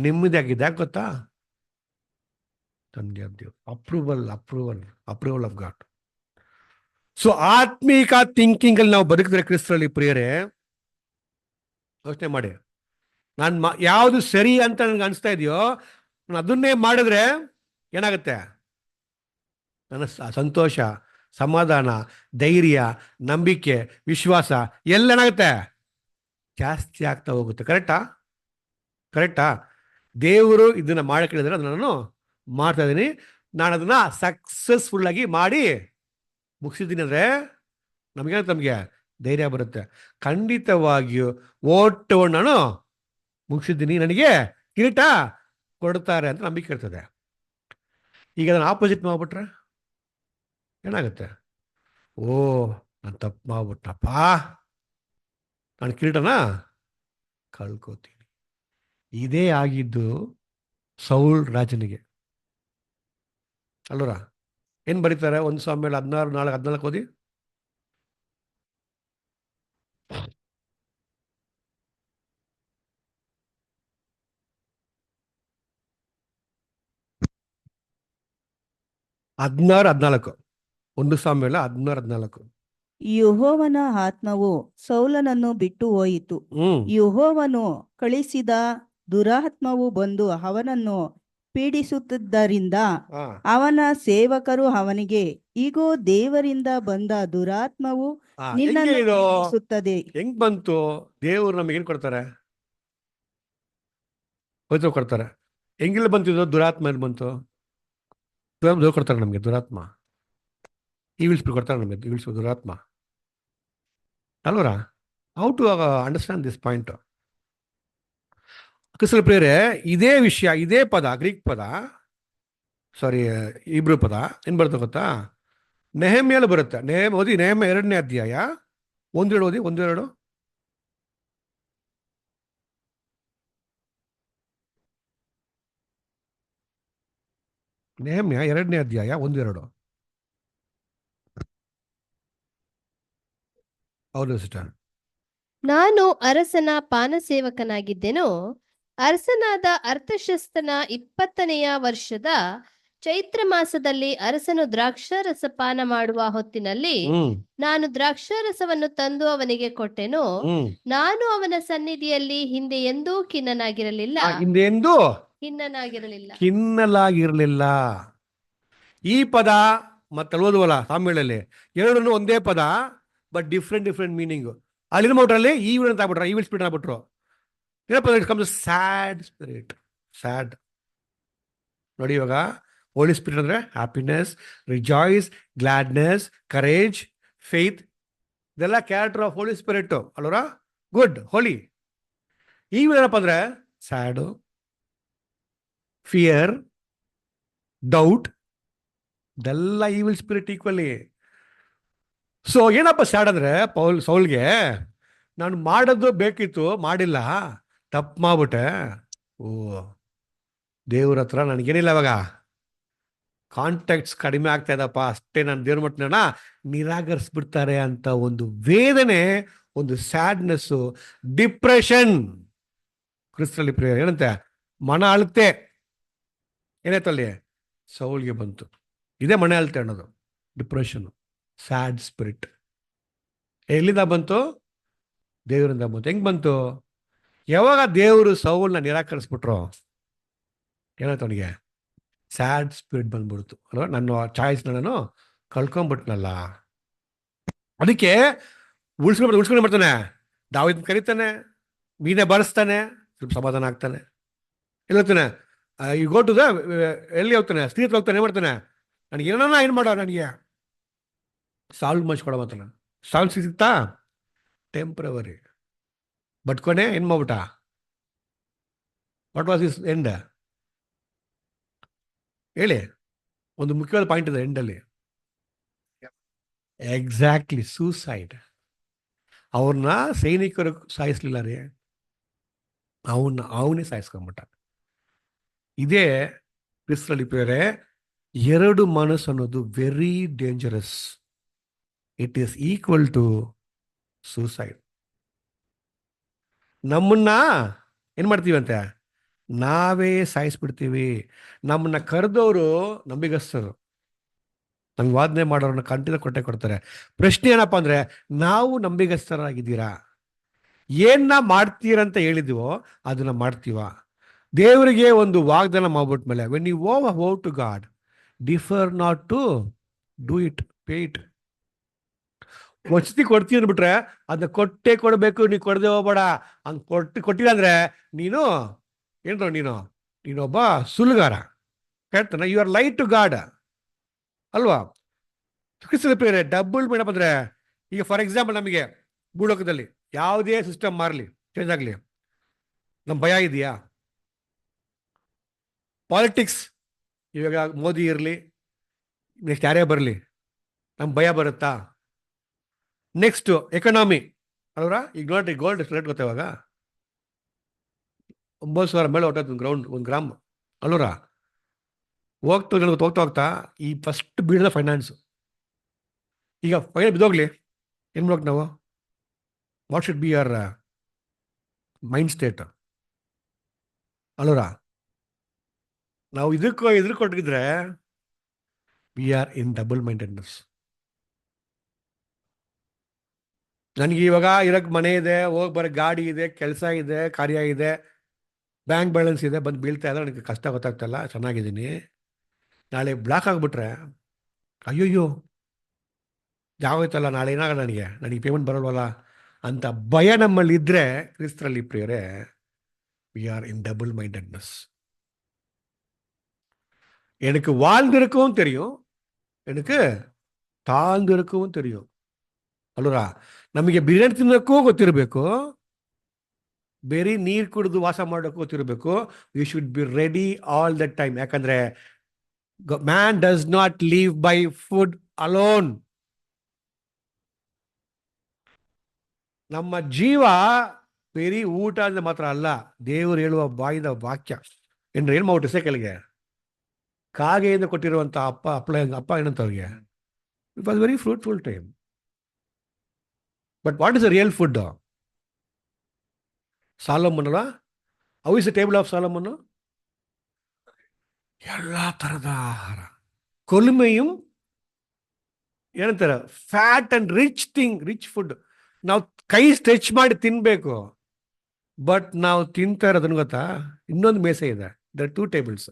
ನೆಮ್ಮದಿಯಾಗಿದೆ. ಯಾಕೆ ಗೊತ್ತಾ? ತಂದೆ ಆಫ್ ದೇವ್, ಅಪ್ರೂವಲ್ ಆಫ್ ಗಾಡ್. ಸೊ ಆತ್ಮೀಕ ಥಿಂಕಿಂಗ್ ಅಲ್ಲಿ ನಾವು ಬದುಕಿದ್ರೆ ಕ್ರಿಸ್ತರಲ್ಲಿ ಪ್ರಿಯರೇ, ಯೋಚನೆ ಮಾಡಿ, ನಾನು ಯಾವುದು ಸರಿ ಅಂತ ನನಗೆ ಅನಿಸ್ತಾ ಇದೆಯೋ ನಾನು ಅದನ್ನೇ ಮಾಡಿದ್ರೆ ಏನಾಗುತ್ತೆ? ನನ್ನ ಸಂತೋಷ, ಸಮಾಧಾನ, ಧೈರ್ಯ, ನಂಬಿಕೆ, ವಿಶ್ವಾಸ ಎಲ್ಲ ಏನಾಗುತ್ತೆ? ಜಾಸ್ತಿ ಆಗ್ತಾ ಹೋಗುತ್ತೆ. ಕರೆಕ್ಟಾ? ದೇವರು ಇದನ್ನ ಮಾಡಕ್ಕೆ ಹೇಳಿದ್ರೆ ಅದನ್ನ ನಾನು ಮಾಡ್ತಾ ಇದ್ದೀನಿ. ನಾನು ಅದನ್ನ ಸಕ್ಸಸ್ಫುಲ್ ಆಗಿ ಮಾಡಿ ಮುಗಿಸಿದ್ದೀನಿ ಅಂದರೆ ನಮಗೆ ಧೈರ್ಯ ಬರುತ್ತೆ. ಖಂಡಿತವಾಗಿಯೂ ಓಟವನ್ನು ನಾನು ಮುಗಿಸಿದ್ದೀನಿ, ನನಗೆ ಕಿರೀಟ ಕೊಡ್ತಾರೆ ಅಂತ ನಂಬಿಕೆ ಇರ್ತದೆ. ಈಗ ಅದನ್ನು ಆಪೋಸಿಟ್ ಮಾಡ್ಬಿಟ್ರೆ ಏನಾಗುತ್ತೆ? ಓ, ನಾನು ತಪ್ಪು ಮಾಡ್ಬಿಟ್ನಪ್ಪ, ನಾನು ಕಿರೀಟನ ಕಳ್ಕೋತೀನಿ. ಇದೇ ಆಗಿದ್ದು ಸೌಲ್ ರಾಜನಿಗೆ. ಅಲ್ಲರ ಏನು ಬರೀತಾರೆ? 1 ಸಾಮುವೇಲ 16:14 ಓದಿ. ಹದಿನಾರು 1 ಸಾಮುವೇಲ 16:14. ಯೆಹೋವನ ಆತ್ಮವು ಸೌಲನನ್ನು ಬಿಟ್ಟು ಹೋಯಿತು. ಯೆಹೋವನು ಕಳಿಸಿದ ದುರಾತ್ಮವು ಬಂದು ಅವನನ್ನು ಪೀಡಿಸುತ್ತಿದ್ದರಿಂದ ಅವನ ಸೇವಕರು ಅವನಿಗೆ, ಇಗೋ, ದೇವರಿಂದ ಬಂದ ದುರಾತ್ಮವು ನಿನ್ನನ್ನು ಪೀಡಿಸುತ್ತದೆ. ಹೆಂಗ್ ಬಂತು? ದೇವರು ನಮಗೆ ಏನ್ ಕೊಡ್ತಾರೆ? ಕೊಡ್ತಾರೆ. ಹೆಂಗಿಲ್ಲ ಬಂತಿದ್ದು ದುರಾತ್ಮ? ಎಲ್ಲಿ ಬಂತು? ದೇವ್ರು ಕೊಡ್ತಾರೆ ನಮಗೆ ದುರಾತ್ಮ. ಈವಿಲ್ ಸ್ಪಿರಿಟ್ ಕೊಡ್ತಾರೆ ನಮಗೆ, ಈವಿಲ್ ಸ್ಪಿರಿಟ್, ದುರಾತ್ಮ ಅಲ್ವರ? How to understand this point? ಕ್ರಿಸ್ತನ ಪ್ರಿಯರೇ, ಇದೇ ವಿಷಯ, ಇದೇ ಪದ, ಗ್ರೀಕ್ ಪದ, ಇಬ್ರು ಪದ ಏನು ಬರುತ್ತೆ ಗೊತ್ತಾ? ನೆಹಮ್ಯದಲ್ಲಿ ಬರುತ್ತೆ. ಓದಿ, ನೆಹಮ್ಯ 2ನೇ ಅಧ್ಯಾಯ 1-2 ಓದಿ. 1-2. ನೆಹಮ್ಯ 2ನೇ ಅಧ್ಯಾಯ 1-2. ಹೌದು ಸಿಸ್ಟರ್. ನಾನು ಅರಸನ ಪಾನಸೇವಕನಾಗಿದ್ದೆನು. ಅರಸನಾದ ಅರ್ತಷಸ್ತನ 20ನೆಯ ವರ್ಷದ ಚೈತ್ರ ಮಾಸದಲ್ಲಿ ಅರಸನು ದ್ರಾಕ್ಷಾರಸ ಪಾನ ಮಾಡುವ ಹೊತ್ತಿನಲ್ಲಿ ನಾನು ದ್ರಾಕ್ಷಾರಸವನ್ನು ತಂದು ಅವನಿಗೆ ಕೊಟ್ಟೆನು. ನಾನು ಅವನ ಸನ್ನಿಧಿಯಲ್ಲಿ ಹಿಂದೆ ಎಂದೂ ಖಿನ್ನನಾಗಿರಲಿಲ್ಲ. ಈ ಪದ ಮತ್ತೆ ಓದುವಲ್ಲ ಸಾಮ್ಯಗಳಲ್ಲಿ ಎರಡನ್ನು ಒಂದೇ ಪದ, ಬಟ್ ಡಿಫ್ರೆಂಟ್ ಮೀನಿಂಗ್. ಅಲ್ಲಿ ಮಾಡ್ಬಿಟ್ರಲ್ಲಿ ಈವಿಲ್ ಅಂತ ಆಗ್ಬಿಟ್ರ, ಈವಿಲ್ ಸ್ಪಿರಿಟ್ ಆಗ್ಬಿಟ್ರು. ಏನಪ್ಪ? It comes sad spirit. Sad ನೋಡಿ, ಇವಾಗ ಹೋಲಿ ಸ್ಪಿರಿಟ್ ಅಂದ್ರೆ happiness, rejoice, gladness, courage, faith, ಇದೆಲ್ಲ ಕ್ಯಾರೆಕ್ಟರ್ ಆಫ್ ಹೋಲಿ ಸ್ಪಿರಿಟ್ ಅಲ್ವರ? Good, holy. ಈವಿಲ್ ಏನಪ್ಪ ಅಂದ್ರೆ ಸ್ಯಾಡು, ಫಿಯರ್, ಡೌಟ್, ಇದೆಲ್ಲ ಈವಿಲ್ ಸ್ಪಿರಿಟ್ ಈಕ್ವಲಿ. ಸೊ ಏನಪ್ಪ ಸ್ಯಾಡ್ ಅಂದ್ರೆ ಸೌಲ್ಗೆ, ನಾನು ಮಾಡೋದು ಬೇಕಿತ್ತು, ಮಾಡಿಲ್ಲ, ತಪ್ಪು ಮಾಡ್ಬಿಟ್ಟೆ. ಓ, ದೇವ್ರ ಹತ್ರ ನನಗೇನಿಲ್ಲ, ಇವಾಗ ಕಾಂಟ್ಯಾಕ್ಟ್ಸ್ ಕಡಿಮೆ ಆಗ್ತಾ ಇದಪ್ಪ, ಅಷ್ಟೇ ನಾನು ದೇವ್ರ ಮಟ್ಟನ ನಿರಾಕರಿಸ್ಬಿಡ್ತಾರೆ ಅಂತ ಒಂದು ವೇದನೆ, ಒಂದು ಸ್ಯಾಡ್ನೆಸ್ಸು, ಡಿಪ್ರೆಷನ್. ಕ್ರಿಸ್ತನಲ್ಲಿ ಪ್ರಿಯ ಏನಂತೆ? ಮನ ಅಳತೆ ಏನಾಯ್ತು ಅಲ್ಲಿ? ಸೌಲ್ಗೆ ಬಂತು. ಇದೇ ಮನೆ ಅಳತೆ ಅನ್ನೋದು, ಡಿಪ್ರೆಷನ್, ಸ್ಯಾಡ್ ಸ್ಪಿರಿಟ್. ಎಲ್ಲಿಂದ ಬಂತು? ದೇವರಿಂದ ಬಂತು. ಹೆಂಗ್ ಬಂತು? ಯಾವಾಗ ದೇವರು ಸೌಲ್ನ ನಿರಾಕರಿಸ್ಬಿಟ್ರು ಏನಾಯ್ತು ಅವನಿಗೆ? ಸ್ಯಾಡ್ ಸ್ಪಿರಿಟ್ ಬಂದ್ಬಿಡ್ತು ಅಲ್ವಾ? ನನ್ನ ಚಾಯ್ಸ್ನ ನಾನು ಕಳ್ಕೊಂಡ್ಬಿಟ್ನಲ್ಲ. ಅದಕ್ಕೆ ಉಳಿಸ್ಕೊಂಡು ಮಾಡ್ತಾನೆ, ದಾವೀದನ ಕರೀತಾನೆ, ಮೀನೇ ಬಾರಿಸ್ತಾನೆ, ಸ್ವಲ್ಪ ಸಮಾಧಾನ ಆಗ್ತಾನೆ. ಎಲ್ಲಿ ಹೋಗ್ತಾನೆ? ಈ ಗೋಟುದ ಎಲ್ಲಿ ಹೋಗ್ತಾನೆ? ಸ್ತ್ರೀ ಹತ್ರ ಹೋಗ್ತಾನೆ. ಏನು ಮಾಡ್ತಾನೆ? ನನಗೆ ಏನೋ ಏನು ಮಾಡೋ, ನನಗೆ ಸಾಲ್ವ್ ಮಾಡಿಸ್ಕೊಡೋ ಮಾತಾನ. ಸಾಲ್ವ್ ಸಿಗ್ತಾ ಟೆಂಪ್ರವರಿ, ಬಟ್ ಕೊನೆ ಏನು ಮಾಡ್ಬಿಟ್ಟ? What was is end? ಹೇಳಿ, ಒಂದು ಮುಖ್ಯವಾದ ಪಾಯಿಂಟ್ ಇದೆ ಎಂಡಲ್ಲಿ. Exactly, suicide. ಅವ್ರನ್ನ ಸೈನಿಕರು ಸಾಯಿಸ್ಲಿಲ್ಲ ರೀ, ಅವನೇ ಸಾಯಿಸ್ಕೊಂಬಿಟ್ಟ. ಇದೇ ಕ್ರಿಸ್ತರಲ್ಲಿ ಪ್ರಿಯರೇ, ಎರಡು ಮನಸ್ಸು ಅನ್ನೋದು very dangerous. It is equal to suicide. ನಮ್ಮನ್ನ ಏನ್ ಮಾಡ್ತೀವಂತೆ, ನಾವೇ ಸಾಯಿಸ್ಬಿಡ್ತೀವಿ. ನಮ್ಮನ್ನ ಕರೆದವರು ನಂಬಿಗಸ್ತರು, ನಮ್ಗೆ ವಾದನೆ ಮಾಡೋರನ್ನ ಕಂಟಿನ್ಯೂ ಕೊಟ್ಟೆ ಕೊಡ್ತಾರೆ. ಪ್ರಶ್ನೆ ಏನಪ್ಪಾ ಅಂದ್ರೆ, ನಾವು ನಂಬಿಗಸ್ತರಾಗಿದ್ದೀರಾ? ಏನ ಮಾಡ್ತೀರಂತ ಹೇಳಿದೀವೋ ಅದನ್ನ ಮಾಡ್ತೀವ? ದೇವರಿಗೆ ಒಂದು ವಾಗ್ದಾನ ಮಾಡ್ಬಿಟ್ಮೇಲೆ, when you vow to God, defer not to do it, pay it. ವಸತಿ ಕೊಡ್ತೀವಿ ಅಂದ್ಬಿಟ್ರೆ ಅದನ್ನ ಕೊಟ್ಟೆ ಕೊಡಬೇಕು, ನೀ ಕೊಡದೆ ಹೋಗ್ಬೇಡ. ಹಂಗೆ ಕೊಟ್ಟಿಲ್ಲ ಅಂದ್ರೆ ನೀನು ನೀನೊಬ್ಬ ಸುಳ್ಳುಗಾರ. ಹೇಳ್ತಾನೆ, ಯು ಆರ್ ಲೈ ಟು ಗಾಡ್ ಅಲ್ವಾ? ಪ್ರಿಯರೇ, ಡಬಲ್ ಮೇಡಮ್ ಅಂದ್ರೆ, ಈಗ ಫಾರ್ ಎಕ್ಸಾಂಪಲ್ ನಮಗೆ ಭೂಲೋಕದಲ್ಲಿ ಯಾವುದೇ ಸಿಸ್ಟಮ್ ಮಾರಲಿ, ಚೇಂಜ್ ಆಗಲಿ, ನಮ್ಮ ಭಯ ಇದೆಯಾ? ಪಾಲಿಟಿಕ್ಸ್, ಇವಾಗ ಮೋದಿ ಇರಲಿ, ನೆಕ್ಸ್ಟ್ ಯಾರೇ ಬರಲಿ, ನಮ್ಮ ಭಯ ಬರುತ್ತಾ? ನೆಕ್ಸ್ಟ್ ಎಕನಾಮಿ ಅಲ್ವರ, ಈಗ ನೋಡ್ರಿ ಗೋಲ್ಡ್ ರೇಟ್ ಗೊತ್ತಾ, ಇವಾಗ 9,000 ಮೇಲೆ ಹೊಟ್ಟೋದು ಒಂದು ಗ್ರಾಮ್ ಅಲ್ವರ. ಹೋಗ್ತಾ ಈ ಫಸ್ಟ್ ಬೀಳದ ಫೈನಾನ್ಸ್. ಈಗ ಫೈನಲ್ ಬಿದ್ದೋಗ್ಲಿ, ಏನು ಮಾಡ್ಬೇಕು ನಾವು? What should be your mind state ಅಲ್ವರ? ನಾವು ಇದ್ರ ಕೊಟ್ಟಿದ್ರೆ V are in double mindedness. ನನಗೆ ಇವಾಗ ಇರೋಕ್ಕೆ ಮನೆ ಇದೆ, ಹೋಗಿ ಬರೋ ಗಾಡಿ ಇದೆ, ಕೆಲಸ ಇದೆ, ಕಾರ್ಯ ಇದೆ, ಬ್ಯಾಂಕ್ ಬ್ಯಾಲೆನ್ಸ್ ಇದೆ, ಬಂದು ಬೀಳ್ತಾ ಇದ್ರೆ ನನಗೆ ಕಷ್ಟ ಗೊತ್ತಾಗ್ತಲ್ಲ, ಚೆನ್ನಾಗಿದ್ದೀನಿ. ನಾಳೆ ಬ್ಲಾಕ್ ಆಗಿಬಿಟ್ರೆ ಅಯ್ಯೋಯ್ಯೋ ಯಾವತ್ತಲ್ಲ, ನಾಳೆ ಏನಾಗಲ್ಲ, ನನಗೆ ಪೇಮೆಂಟ್ ಬರಲ್ವಲ್ಲ ಅಂತ ಭಯ ನಮ್ಮಲ್ಲಿ ಇದ್ರೆ, ಕ್ರಿಸ್ತರಲ್ಲಿ ಪ್ರಿಯರೇ, V are in double mindedness. எனக்கு வாழ்ந்திருக்கவும் தெரியும், எனக்கு ತಾಳ್ದಿರಕ್ಕೂ தெரியும் ಅಲ್ವರಾ? ನಮಗೆ ಬಿರಿಯಾನಿ ತಿನ್ನೋಕ್ಕೂ ಗೊತ್ತಿರಬೇಕು, ಬೇರೆ ನೀರು ಕುಡಿದು ವಾಸ ಮಾಡೋಕ್ಕೂ ಗೊತ್ತಿರಬೇಕು. You should be ready all the time. ಯಾಕಂದ್ರೆ man does not live by food alone. ನಮ್ಮ ಜೀವ ಬೇರೆ ಊಟ ಅಂದ್ರೆ ಮಾತ್ರ ಅಲ್ಲ, ದೇವರು ಹೇಳುವ ಬಾಯಿದ ವಾಕ್ಯ. ಏನ್ ಮಾಡ್ಬಿಟ್ಟು ಕೆಳಗೆ ಕಾಗೆಯಿಂದ ಕೊಟ್ಟಿರುವಂತ ಅಪ್ಪ ಏನಂತವ್ರಿಗೆ, it was very fruitful time. But what is the real food? Solomon ಅಲ್ಲ? How is the table of Solomon? ಎಲ್ಲ ತರದ ಆಹಾರ, ಕೊಲ್ಮೆಯು ಏನಂತಾರೆ, fat and rich thing, rich food. ನಾವು ಕೈ ಸ್ಟ್ರೆಚ್ ಮಾಡಿ ತಿನ್ಬೇಕು. ಬಟ್ ನಾವು ತಿಂತಾ ಇರೋದನ್ನು ಗೊತ್ತಾ, ಇನ್ನೊಂದು ಮೇಸೆ ಇದೆ. There 2 tables.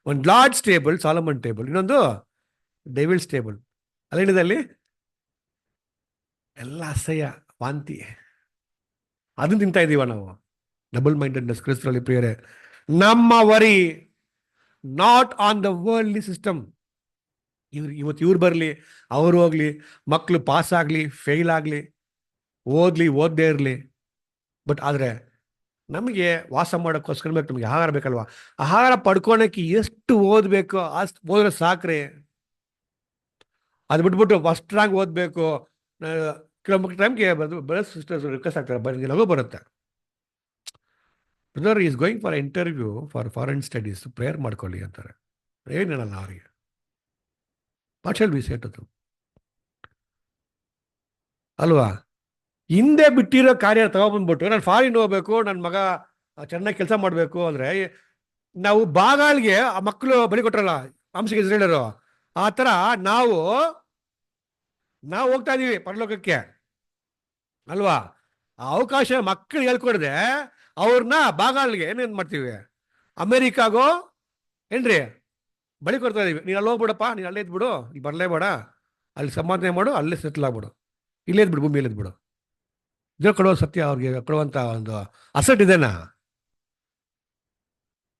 ಒಂದು ಲಾರ್ಡ್ಸ್ ಟೇಬಲ್, ಸಾಲಮನ್ ಟೇಬಲ್, ಇನ್ನೊಂದು ಡೆವಿಲ್ಸ್ ಟೇಬಲ್. ಅಲ್ಲೇನಿದೆ ಅಲ್ಲಿ? ಎಲ್ಲ ಅಸಹ್ಯ, ವಾಂತಿ, ಅದನ್ನ ತಿಂತಾ ಇದೀವ ನಾವು. Double mindedness. ಕ್ರಿಸ್ತರಲ್ಲಿ ಪ್ರಿಯರೇ, ನಮ್ಮ worry not on the worldly system. ಇವತ್ತು ಇವ್ರು ಬರಲಿ, ಅವರು ಹೋಗ್ಲಿ, ಮಕ್ಕಳು ಪಾಸ್ ಆಗಲಿ, ಫೇಲ್ ಆಗಲಿ, ಓದದೇ ಇರಲಿ, ಬಟ್ ಆದರೆ ನಮಗೆ ವಾಸ ಮಾಡೋಕ್ಕೋಸ್ಕರ ಬೇಕು, ನಮಗೆ ಆಹಾರ ಬೇಕಲ್ವಾ? ಆಹಾರ ಪಡ್ಕೊಳಕ್ಕೆ ಎಷ್ಟು ಓದಬೇಕು ಅಷ್ಟು ಓದ್ರೆ ಸಾಕ್ರಿ. ಅದು ಬಿಟ್ಬಿಟ್ಟು ಫಸ್ಟ್ ರ್ಯಾಂಕ್ ಓದಬೇಕು, ಕೆಲವೊಂದು ಟೈಮ್ಗೆ ಬ್ರದರ್ಸ್ ಸಿಸ್ಟರ್ಸ್ ರಿಕ್ವೆಸ್ಟ್ ಆಗ್ತಾರೆ, ಬರೀ ನಗು ಬರುತ್ತೆ. Brother is going for interview for foreign studies, prayer ಮಾಡ್ಕೊಳ್ಳಿ ಅಂತಾರೆ. ಏನೇನಲ್ಲ ಅವರಿಗೆ. What shall we say to them? ಅಲ್ವಾ? ಹಿಂದೆ ಬಿಟ್ಟಿರೋ ಕಾರ್ಯ ತಗೊಬಂದ್ಬಿಟ್ಟು ನಾನು ಫಾರಿನ್ ಹೋಗ್ಬೇಕು, ನನ್ನ ಮಗ ಚೆನ್ನಾಗಿ ಕೆಲಸ ಮಾಡಬೇಕು ಅಂದರೆ, ನಾವು ಬಾಗಾಳ್ಗೆ ಆ ಮಕ್ಕಳು ಬಲಿ ಕೊಟ್ರಲ್ಲ ಅಂಶಕ್ಕೆ ಇಸ್ರೇಲರು, ಆ ಥರ ನಾವು ಹೋಗ್ತಾ ಇದೀವಿ ಪರಲೋಕಕ್ಕೆ ಅಲ್ವಾ? ಆ ಅವಕಾಶ ಮಕ್ಕಳು ಹೇಳ್ಕೊಡ್ದೆ ಅವ್ರನ್ನ ಬಾಗಾಳ್ಗೆ ಏನೇನು ಮಾಡ್ತೀವಿ, ಅಮೇರಿಕಾಗೋ ಏನ್ರಿ ಬಳಿ ಕೊಡ್ತಾ ಇದೀವಿ. ನೀನು ಅಲ್ಲಿ ಹೋಗ್ಬಿಡಪ್ಪ, ನೀನು ಅಲ್ಲೇ ಇದ್ಬಿಡು, ಇಲ್ಲಿ ಬರಲೇಬೇಡ, ಅಲ್ಲಿ ಸಂಪಾದನೆ ಮಾಡು, ಅಲ್ಲೇ ಸೆಟ್ಲ್ ಆಗ್ಬಿಡು, ಇಲ್ಲೇ ಇದ್ಬಿಡು, ಭೂಮಿಯಲ್ಲಿ ಇದ್ಬಿಡು. ಇದ್ರ ಕೊಡುವ ಸತ್ಯ ಅವ್ರಿಗೆ ಕೊಡುವಂತ ಒಂದು ಅಸೆಟ್ ಇದೆನಾ?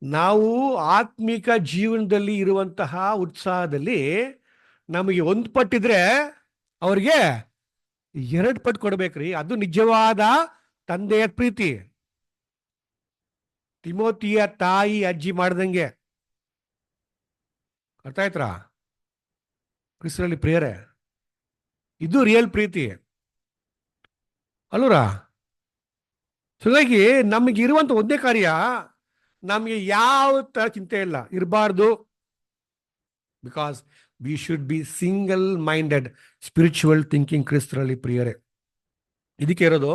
ನಾವು ಆತ್ಮಿಕ ಜೀವನದಲ್ಲಿ ಇರುವಂತಹ ಉತ್ಸಾಹದಲ್ಲಿ ನಮಗೆ 1 ಪಟ್ಟಿದ್ರೆ ಅವ್ರಿಗೆ 2 ಪಟ್ಟು ಕೊಡ್ಬೇಕ್ರಿ. ಅದು ನಿಜವಾದ ತಂದೆಯ ಪ್ರೀತಿ. ತಿಮೋತಿಯ ತಾಯಿ ಅಜ್ಜಿ ಮಾಡ್ದಂಗೆ. ಅರ್ಥ ಆಯ್ತಾ ಕ್ರಿಸ್ತರಲ್ಲಿ ಪ್ರಿಯರೇ? ಇದು ರಿಯಲ್ ಪ್ರೀತಿ ಅಲ್ವರಾ? ಸೊ ಹೀಗಾಗಿ ನಮಗೆ ಇರುವಂತ ಒಂದೇ ಕಾರ್ಯ, ನಮಗೆ ಯಾವ ತರ ಚಿಂತೆ ಇಲ್ಲ, ಇರಬಾರ್ದು. Because we should be single minded spiritual thinking ಕ್ರಿಸ್ತರಲ್ಲಿ ಪ್ರಿಯರೇ. ಇದಕ್ಕೆ ಇರೋದು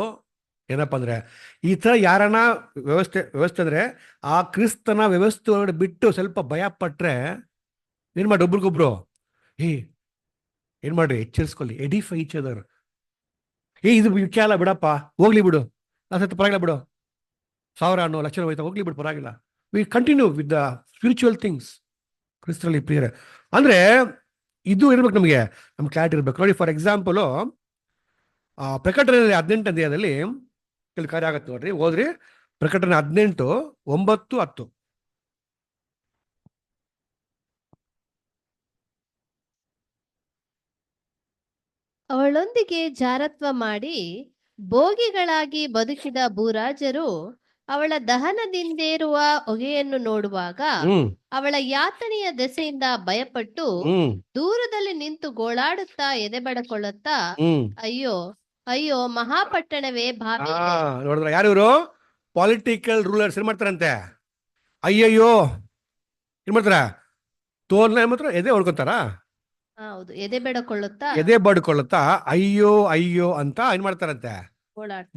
ಏನಪ್ಪ ಅಂದ್ರೆ, ಈ ಥರ ಯಾರನ್ನ ವ್ಯವಸ್ಥೆ ಅಂದ್ರೆ ಆ ಕ್ರಿಸ್ತನ ವ್ಯವಸ್ಥೆ ಒಳಗಡೆ ಬಿಟ್ಟು ಸ್ವಲ್ಪ ಭಯ ಪಟ್ರೆ ಏನ್ ಮಾಡಿ, ಒಬ್ರಿಗೊಬ್ರು ಏನ್ ಮಾಡ್ರಿ, ಎಚ್ಚರಿಸ್ಕೊಳ್ಳಿ, ಎಡಿಫೈ ಈಚ್ ಅದರ್. ಇದು ವಿಖ್ಯಾಲ ಬಿಡಪ್ಪ, ಹೋಗ್ಲಿ ಬಿಡು, ಸತ್ತು ಪರವಾಗಿಲ್ಲ ಬಿಡು, 1000 ಲಕ್ಷ ಹೋಯ್ತಾ ಹೋಗ್ಲಿ ಬಿಡು, ಪರವಾಗಿಲ್ಲ. We continue with the spiritual things ಕ್ರಿಸ್ತರಲ್ಲಿ ಪ್ರಿಯರೇ. ಅಂದ್ರೆ ಇದು ಇರ್ಬೇಕು ನಮಗೆ, ನಮ್ಗೆ ಕ್ಲಾರಿಟಿ ಇರ್ಬೇಕು. ನೋಡಿ, ಫಾರ್ ಎಕ್ಸಾಂಪಲು ಪ್ರಕಟಣೆಯಲ್ಲಿ 18ನೇ ಅಧ್ಯಾಯದಲ್ಲಿ ಕೆಲವು ಕಾರ್ಯ ಆಗತ್ತೆ ನೋಡ್ರಿ, ಓದ್ರಿ. ಪ್ರಕಟಣೆ 18, 9, 10. ಅವಳೊಂದಿಗೆ ಜಾರತ್ವ ಮಾಡಿ ಭೋಗಿಗಳಾಗಿ ಬದುಕಿದ ಭೂರಾಜರು ಅವಳ ದಹನದಿಂದೇರುವ ಹೊಗೆಯನ್ನು ನೋಡುವಾಗ ಅವಳ ಯಾತನೆಯ ದೆಸೆಯಿಂದ ಭಯಪಟ್ಟು ದೂರದಲ್ಲಿ ನಿಂತು ಗೋಳಾಡುತ್ತಾ ಎದೆಬಡಕೊಳ್ಳುತ್ತಾ, ಅಯ್ಯೋ ಅಯ್ಯೋ ಮಹಾಪಟ್ಟಣವೇ ಬಾಬೆಲೆ. ನೋಡಿದ್ರ ಯಾರು? ಪೊಲಿಟಿಕಲ್ ರೂಲರ್ಸ್ ಏನ್ ಮಾಡ್ತಾರಂತೆ, ಅಯ್ಯಯ್ಯೋ ಏನ್ ಮಾಡ್ತಾರ, ತೋರ್ನ ಮಾತ್ರ ಎದೆ ಹೊಡ್ಕೊತಾರ, ಹೌದು, ಎದೆ ಬಡ್ಕೊಳ್ಳುತ್ತಾ ಅಯ್ಯೋ ಅಯ್ಯೋ ಅಂತ ಏನ್ ಮಾಡ್ತಾರಂತೆ,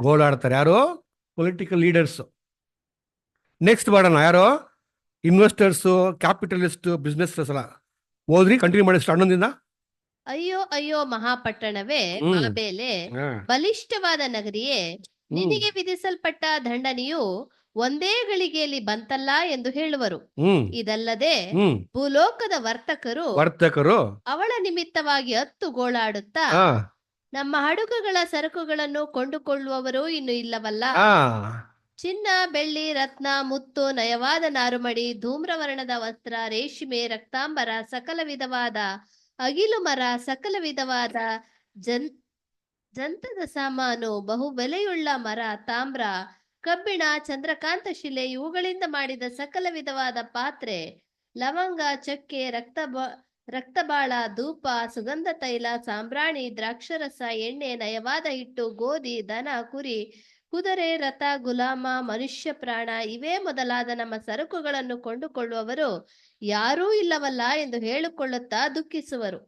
ಗೋಳಾಡ್ತಾರೆ. ಯಾರು? Political leaders. ನೆಕ್ಸ್ಟ್ ಮಾಡೋಣ, ಯಾರು? ಇನ್ವೆಸ್ಟರ್ಸ್, ಕ್ಯಾಪಿಟಲಿಸ್ಟ್, ಬಿಸ್ನೆಸ್ ಎಲ್ಲ. ಓದ್ರಿ, ಕಂಟಿನ್ಯೂ ಮಾಡಿ 11ರಿಂದ. ಅಯ್ಯೋ ಅಯ್ಯೋ ಮಹಾಪಟ್ಟಣವೇ ಬಾಬೆಲೆ, ಬಲಿಷ್ಠವಾದ ನಗರಿಯೇ, ನಿನಗೆ ವಿಧಿಸಲ್ಪಟ್ಟ ದಂಡನೆಯು ಒಂದೇ ಗಳಿಗೆಯಲ್ಲಿ ಬಂತಲ್ಲ ಎಂದು ಹೇಳುವರು. ಇದಲ್ಲದೆ ಭೂಲೋಕದ ವರ್ತಕರು ಅವಳ ನಿಮಿತ್ತವಾಗಿ ಹತ್ತು ಗೋಳಾಡುತ್ತಾ, ನಮ್ಮ ಹಡಗುಗಳ ಸರಕುಗಳನ್ನು ಕೊಂಡುಕೊಳ್ಳುವವರು ಇನ್ನು ಇಲ್ಲವಲ್ಲ. ಚಿನ್ನ, ಬೆಳ್ಳಿ, ರತ್ನ, ಮುತ್ತು, ನಯವಾದ ನಾರುಮಡಿ, ಧೂಮ್ರವರ್ಣದ ವಸ್ತ್ರ, ರೇಷ್ಮೆ, ರಕ್ತಾಂಬರ, ಸಕಲ ವಿಧವಾದ ಅಗಿಲು ಮರ, ಸಕಲ ವಿಧವಾದ ಜಂತದ ಸಾಮಾನು, ಬಹು ಬೆಲೆಯುಳ್ಳ ಮರ, ತಾಮ್ರ, ಕಬ್ಬಿಣ, ಚಂದ್ರಕಾಂತ ಶಿಲೆ, ಇವುಗಳಿಂದ ಮಾಡಿದ ಸಕಲ ವಿಧವಾದ ಪಾತ್ರೆ, ಲವಂಗ, ಚಕ್ಕೆ, ರಕ್ತಬಾಳ, ಧೂಪ, ಸುಗಂಧ ತೈಲ, ಸಾಂಬ್ರಾಣಿ, ದ್ರಾಕ್ಷರಸ, ಎಣ್ಣೆ, ನಯವಾದ ಹಿಟ್ಟು, ಗೋಧಿ, ದನ, ಕುರಿ, ಕುದುರೆ, ರಥ, ಗುಲಾಮ, ಮನುಷ್ಯ ಪ್ರಾಣ, ಇವೇ ಮೊದಲಾದ ನಮ್ಮ ಸರಕುಗಳನ್ನು ಕೊಂಡುಕೊಳ್ಳುವವರು ಯಾರೂ ಇಲ್ಲವಲ್ಲ ಎಂದು ಹೇಳಿಕೊಳ್ಳುತ್ತಾ ದುಃಖಿಸುವರು.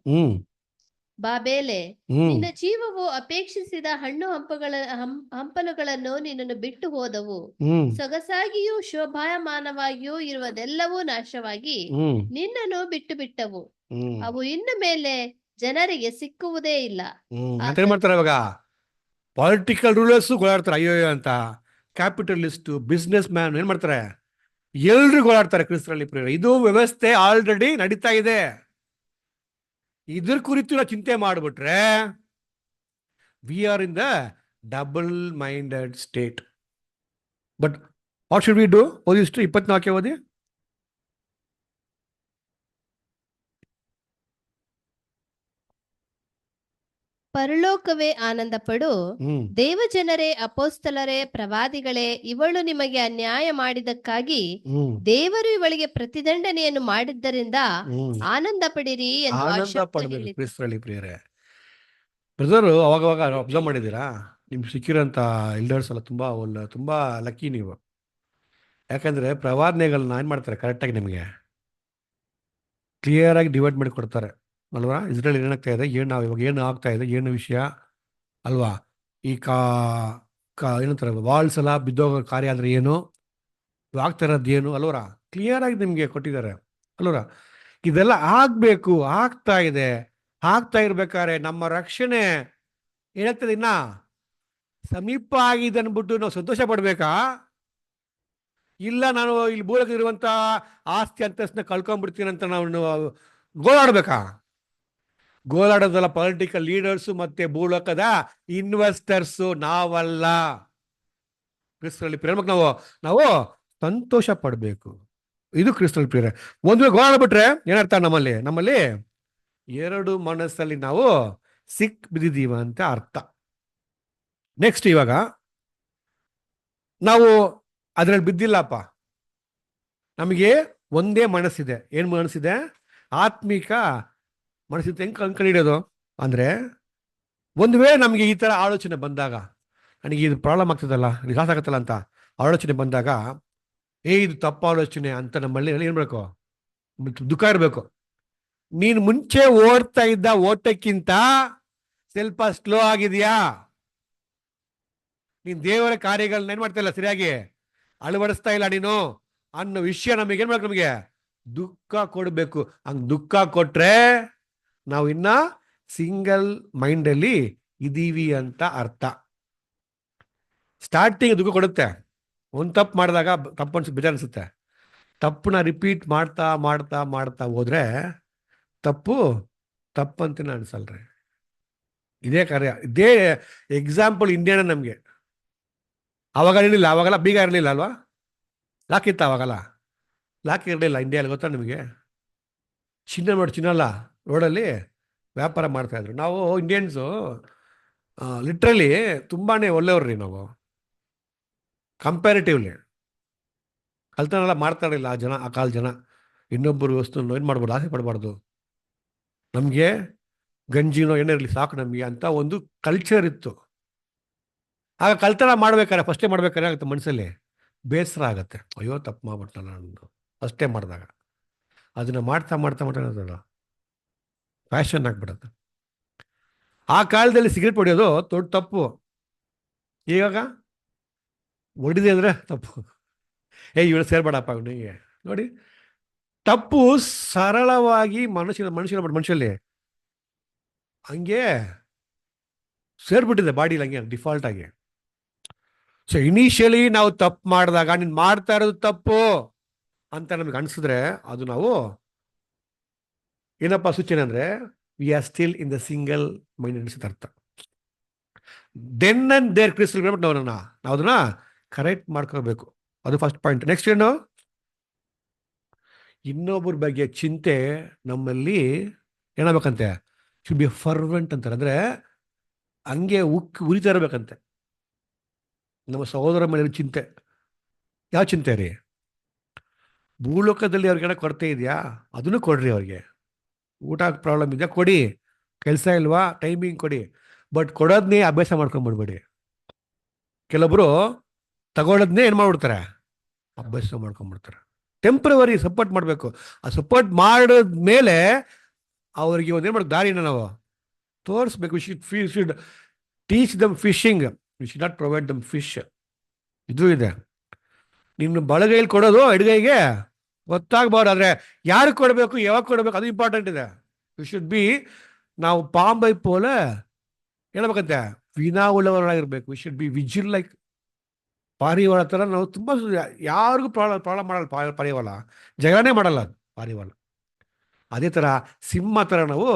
ಬಾಬೇಲೆ, ನಿನ್ನ ಜೀವವು ಅಪೇಕ್ಷಿಸಿದ ಹಣ್ಣು ಹಂಪಲುಗಳನ್ನು ನಿನ್ನನ್ನು ಬಿಟ್ಟು ಹೋದವು. ಸೊಗಸಾಗಿಯೂ ಶೋಭಾಯಮಾನವಾಗಿಯೂ ಇರುವುದೆಲ್ಲವೂ ನಾಶವಾಗಿ ನಿನ್ನನ್ನು ಬಿಟ್ಟು ಬಿಟ್ಟವು. ಅವು ಇನ್ನು ಮೇಲೆ ಜನರಿಗೆ ಸಿಕ್ಕುವುದೇ ಇಲ್ಲ. ಮಾಡ್ತಾರೆ ಇವಾಗ ಪೊಲಿಟಿಕಲ್ ರೂಲರ್ಸ್ ಗೋಳಾಡ್ತಾರೆ ಅಯ್ಯೋ ಅಂತ, ಕ್ಯಾಪಿಟಲಿಸ್ಟ್, ಬಿಸ್ನೆಸ್ ಮ್ಯಾನ್ ಏನ್ ಮಾಡ್ತಾರೆ, ಎಲ್ರು ಗೋಳಾಡ್ತಾರೆ ಕ್ರಿಸ್ತರಲ್ಲಿ ಪ್ರಿಯರೇ. ಇದು ವ್ಯವಸ್ಥೆ ಆಲ್ರೆಡಿ ನಡೀತಾ ಇದೆ. ಇದ್ರ ಕುರಿತು ನಾವು ಚಿಂತೆ ಮಾಡಿಬಿಟ್ರೆ we are in the double minded state. But what should we do? ಓದಿಷ್ಟು 24 ಓದಿ. ಪರಲೋಕವೇ ಆನಂದ ಪಡು, ದೇವಜನರೇ, ಅಪೋಸ್ತಲರೇ, ಪ್ರವಾದಿಗಳೇ, ಇವಳು ನಿಮಗೆ ಅನ್ಯಾಯ ಮಾಡಿದಕ್ಕಾಗಿ ದೇವರು ಇವಳಿಗೆ ಪ್ರತಿದಂಡನೆಯನ್ನು ಮಾಡಿದ್ದರಿಂದ ಆನಂದ ಪಡಿರಿ ಎಂದು ಕ್ರಿಸ್ತರಲ್ಲಿ ಪ್ರಿಯರೇ. ಬ್ರದರ್, ಅವಾಗವಾಗ ಅಬ್ಸರ್ವ್ ಮಾಡಿದ್ದೀರಾ, ನಿಮ್ಗೆ ಸಿಕ್ಕಿರೋಂಥ ಎಲ್ಡರ್ಸ್ ಎಲ್ಲ ತುಂಬಾ ಲಕ್ಕಿ ನೀವು. ಯಾಕಂದ್ರೆ ಪ್ರವಾದನೆಗಳನ್ನ ಏನ್ ಮಾಡ್ತಾರೆ, ಕರೆಕ್ಟಾಗಿ ನಿಮಗೆ ಕ್ಲಿಯರ್ ಆಗಿ ಡಿವೈಡ್ ಮಾಡಿ ಕೊಡ್ತಾರೆ ಅಲ್ವಾ. ಇಸ್ರೇಲ್ ಏನಾಗ್ತಾ ಇದೆ, ಇವಾಗ ಏನು ಆಗ್ತಾ ಇದೆ, ಏನು ವಿಷಯ ಅಲ್ವಾ. ಈ ಏನಂತಾರೆ, ವಾಲ್ಸ್ ಎಲ್ಲ ಬಿದ್ದೋಗೋ ಕಾರ್ಯ ಅಂದ್ರೆ ಏನು, ಆಗ್ತಾ ಇರೋದು ಏನು ಅಲ್ವರ, ಕ್ಲಿಯರ್ ಆಗಿ ನಿಮ್ಗೆ ಕೊಟ್ಟಿದ್ದಾರೆ ಅಲ್ವರ. ಇದೆಲ್ಲ ಆಗ್ಬೇಕು, ಆಗ್ತಾ ಇದೆ. ಆಗ್ತಾ ಇರ್ಬೇಕಾದ್ರೆ ನಮ್ಮ ರಕ್ಷಣೆ ಏನಾಗ್ತದೆ, ಇನ್ನ ಸಮೀಪ ಆಗಿದೆ ಅನ್ಬಿಟ್ಟು ನಾವು ಸಂತೋಷ ಪಡ್ಬೇಕಾ? ಇಲ್ಲ ನಾನು ಇಲ್ಲಿ ಭೂಲೋಕ ಇರುವಂತ ಆಸ್ತಿ ಅಂತಸ್ತನ್ನ ಕಳ್ಕೊಂಡ್ಬಿಡ್ತೀನಿ ಅಂತ ನಾವು ಗೋಳಾಡ್ಬೇಕಾ? ಗೋಳಾಡೋದಲ್ಲ ಪೊಲಿಟಿಕಲ್ ಲೀಡರ್ಸು ಮತ್ತೆ ಭೂಲೋಕದ ಇನ್ವೆಸ್ಟರ್ಸು, ನಾವಲ್ಲ. ಕ್ರಿಸ್ತರಲ್ಲಿ ಪ್ರಿಯರೇ, ನಾವು ಸಂತೋಷ ಪಡಬೇಕು. ಇದು ಕ್ರಿಸ್ತರಲ್ಲಿ ಪ್ರಿಯರೇ. ಒಂದು ವೇಳೆ ಗೋಳಾಡ್ಬಿಟ್ರೆ ಏನರ್ಥ, ನಮ್ಮಲ್ಲಿ ಎರಡು ಮನಸ್ಸಲ್ಲಿ ನಾವು ಸಿಕ್ ಬಿದ್ದಿದ್ದೀವ ಅಂತ ಅರ್ಥ. ನೆಕ್ಸ್ಟ್, ಇವಾಗ ನಾವು ಅದ್ರಲ್ಲಿ ಬಿದ್ದಿಲ್ಲಪ್ಪ, ನಮಗೆ ಒಂದೇ ಮನಸ್ಸಿದೆ. ಏನ್ ಮನಸ್ಸಿದೆ? ಆತ್ಮಿಕ ಮನಸ್ಸಿದೆ. ಹೆಂಗ್ ಕಂಡುಹಿಡಿಯೋದು ಅಂದ್ರೆ, ಒಂದು ವೇಳೆ ನಮಗೆ ಈ ಥರ ಆಲೋಚನೆ ಬಂದಾಗ, ನನಗೆ ಇದು ಪ್ರಾಬ್ಲಮ್ ಆಗ್ತದಲ್ಲ, ಲಾಸ್ ಆಗತ್ತಲ್ಲ ಅಂತ ಆಲೋಚನೆ ಬಂದಾಗ, ಇದು ತಪ್ಪು ಆಲೋಚನೆ ಅಂತ ನಮ್ಮಲ್ಲಿ ಏನು ಬೇಕು, ದುಃಖ ಇರಬೇಕು. ನೀನು ಮುಂಚೆ ಓಡ್ತಾ ಇದ್ದ ಓಟಕ್ಕಿಂತ ಸ್ವಲ್ಪ ಸ್ಲೋ ಆಗಿದೆಯಾ, ನೀನು ದೇವರ ಕಾರ್ಯಗಳನ್ನ ಏನು ಮಾಡ್ತಾ ಇಲ್ಲ, ಸರಿಯಾಗಿ ಅಳವಡಿಸ್ತಾ ಇಲ್ಲ ನೀನು ಅನ್ನೋ ವಿಷಯ ನಮಗೆ ಏನು ಮಾಡ್ಬೇಕು, ನಮಗೆ ದುಃಖ ಕೊಡಬೇಕು. ಹಂಗೆ ದುಃಖ ಕೊಟ್ರೆ ನಾವು ಇನ್ನ ಸಿಂಗಲ್ ಮೈಂಡಲ್ಲಿ ಇದೀವಿ ಅಂತ ಅರ್ಥ. ಸ್ಟಾರ್ಟಿಂಗ್ ದುಃಖ ಕೊಡುತ್ತೆ, ಒಂದು ತಪ್ಪು ಮಾಡಿದಾಗ ತಪ್ಪು ಅನ್ಸುತ್ತೆ, ಬೇಜಾರು ಅನ್ಸುತ್ತೆ. ತಪ್ಪನ್ನ ರಿಪೀಟ್ ಮಾಡ್ತಾ ಮಾಡ್ತಾ ಮಾಡ್ತಾ ಹೋದ್ರೆ ತಪ್ಪು ತಪ್ಪಂತನೇ ಅನ್ಸಲ್ರಿ. ಇದೇ ಕಾರ್ಯ, ಇದೇ ಎಕ್ಸಾಂಪಲ್ ಇಂಡಿಯಾನ ನಮಗೆ. ಅವಾಗ ಇರಲಿಲ್ಲ, ಅವಾಗೆಲ್ಲ ಬೀಗ ಇರಲಿಲ್ಲ ಅಲ್ವಾ, ಲಾಕ್ ಇತ್ತು ಅವಾಗಲ್ಲ, ಲಾಕ್ ಇರಲಿಲ್ಲ ಇಂಡಿಯಾದಲ್ಲಿ, ಗೊತ್ತಾ ನಿಮಗೆ? ಚಿನ್ನಲ್ಲ ರೋಡಲ್ಲಿ ವ್ಯಾಪಾರ ಮಾಡ್ತಾಯಿದ್ರು. ನಾವು ಇಂಡಿಯನ್ಸು ಲಿಟ್ರಲಿ ತುಂಬಾ ಒಳ್ಳೆಯವ್ರಿ ನಾವು, ಕಂಪ್ಯಾರಿಟಿವ್ಲಿ. ಕಳ್ತನೆಲ್ಲ ಮಾಡ್ತಾ ಇರಲಿಲ್ಲ ಆ ಜನ, ಆ ಕಾಲ ಜನ. ಇನ್ನೊಬ್ಬರು ವಸ್ತು ಏನು ಮಾಡ್ಬಾರ್ದು, ಆಸೆ ಪಡಬಾರ್ದು. ನಮಗೆ ಗಂಜಿನೋ ಏನಿರಲಿ ಸಾಕು ನಮಗೆ ಅಂತ ಒಂದು ಕಲ್ಚರ್ ಇತ್ತು. ಆಗ ಕಳ್ತನ ಮಾಡ್ಬೇಕಾರೆ, ಫಸ್ಟೇ ಮಾಡ್ಬೇಕಾರೆ ಆಗುತ್ತೆ ಮನಸ್ಸಲ್ಲಿ ಬೇಸರ ಆಗುತ್ತೆ, ಅಯ್ಯೋ ತಪ್ಪು ಮಾಡ್ಬಿಟ್ಟಲ್ಲ ನಾನು ಫಸ್ಟೇ ಮಾಡಿದಾಗ. ಅದನ್ನು ಮಾಡ್ತಾ ಮಾಡ್ತಾ ಮಾಡ್ತಾ ಫ್ಯಾಷನ್ ಆಗಿಬಿಡುತ್ತೆ. ಆ ಕಾಲದಲ್ಲಿ ಸಿಗರೇಟ್ ಹೊಡೆಯೋದು ದೊಡ್ಡ ತಪ್ಪು, ಇವಾಗ ಹೊಡಿದೆ ಅಂದರೆ ತಪ್ಪು. ಇವಳು ಸೇರ್ಬೇಡಪ್ಪ ಇವನಿಗೆ. ನೋಡಿ, ತಪ್ಪು ಸರಳವಾಗಿ ಮನುಷ್ಯನಲ್ಲಿ ಹಂಗೆ ಸೇರ್ಬಿಟ್ಟಿದೆ ಬಾಡಿಲಿ, ಹಂಗೆ ಡಿಫಾಲ್ಟ್ ಆಗಿ. ಸೊ ಇನಿಷಿಯಲಿ ನಾವು ತಪ್ಪು ಮಾಡಿದಾಗ ನೀನು ಮಾಡ್ತಾ ಇರೋದು ತಪ್ಪು ಅಂತ ನಮಗೆ ಅನಿಸಿದ್ರೆ ಅದು ನಾವು ಏನಪ್ಪ ಸೂಚನೆ ಅಂದರೆ we are still in the single mind ಅನಿಸುತ್ತೆ ಅರ್ಥ. ದೆನ್ ಅಂಡ್ ದೇರ್ ಕ್ರಿಸ್ಟಲ್ ನಾವು ಅದನ್ನ ಕರೆಕ್ಟ್ ಮಾಡ್ಕೋಬೇಕು. ಅದು ಫಸ್ಟ್ ಪಾಯಿಂಟ್. ನೆಕ್ಸ್ಟ್ ಏನು, ಇನ್ನೊಬ್ಬರ ಬಗ್ಗೆ ಚಿಂತೆ ನಮ್ಮಲ್ಲಿ ಏನಾಗಬೇಕಂತೆ, ಶುಡ್ ಬಿ ಫರ್ವೆಂಟ್ ಅಂತಾರೆ. ಅಂದರೆ ಹಂಗೆ ಉರಿತಾ ಇರಬೇಕಂತೆ ನಮ್ಮ ಸಹೋದರ ಮೇಲೆ ಚಿಂತೆ. ಯಾವ ಚಿಂತೆ ರೀ? ಭೂಲೋಕದಲ್ಲಿ ಅವ್ರಿಗೇನೋ ಕೊರತೆ ಇದೆಯಾ, ಅದನ್ನು ಕೊಡ್ರಿ. ಅವ್ರಿಗೆ ಊಟ ಪ್ರಾಬ್ಲಮ್ ಇದೆಯಾ, ಕೊಡಿ. ಕೆಲಸ ಇಲ್ವಾ, ಟೈಮಿಂಗ್ ಕೊಡಿ. ಬಟ್ ಕೊಡೋದನ್ನೇ ಅಭ್ಯಾಸ ಮಾಡ್ಕೊಂಡ್ಬಿಡ್ಬೇಡಿ. ಕೆಲವೊಬ್ರು ತಗೊಳ್ಳೋದನ್ನೇ ಏನು ಮಾಡ್ಬಿಡ್ತಾರೆ, ಅಭ್ಯಾಸ ಮಾಡ್ಕೊಂಡ್ಬಿಡ್ತಾರೆ. ಟೆಂಪ್ರವರಿ ಸಪೋರ್ಟ್ ಮಾಡಬೇಕು. ಆ ಸಪೋರ್ಟ್ ಮಾಡಿದ್ಮೇಲೆ ಅವರಿಗೆ ಒಂದೇನು ಮಾಡೋದು, ದಾರಿನ ನಾವು ತೋರಿಸ್ಬೇಕು. We should teach them fishing, we should not provide them fish. ಇದು ಇದೆ. ನಿನ್ನ ಬಲಗೈಲಿ ಕೊಡೋದು ಎಡಗೈಗೆ ಗೊತ್ತಾಗಬಾರ್ದು. ಆದರೆ ಯಾರು ಕೊಡಬೇಕು, ಯಾವಾಗ ಕೊಡಬೇಕು, ಅದು ಇಂಪಾರ್ಟೆಂಟ್ ಇದೆ. ವಿ ಶುಡ್ ಬಿ, ನಾವು ಪಾಂಬೈ ಪೋಲ ಹೇಳ್ಬೇಕಂತೆ ವಿನಾ ಉಳ್ಳವರಾಗಿರ್ಬೇಕು. We should be vigil like ಪಾರಿವಾಳ ಥರ. ನಾವು ತುಂಬ ಯಾರಿಗೂ ಪ್ರಾಬ್ಲಮ್ ಮಾಡಲ್ಲ ಪಾರಿವಾಳ, ಜಗಳನೇ ಮಾಡಲ್ಲ ಪಾರಿವಾಳ. ಅದೇ ಥರ ಸಿಂಹ ಥರ ನಾವು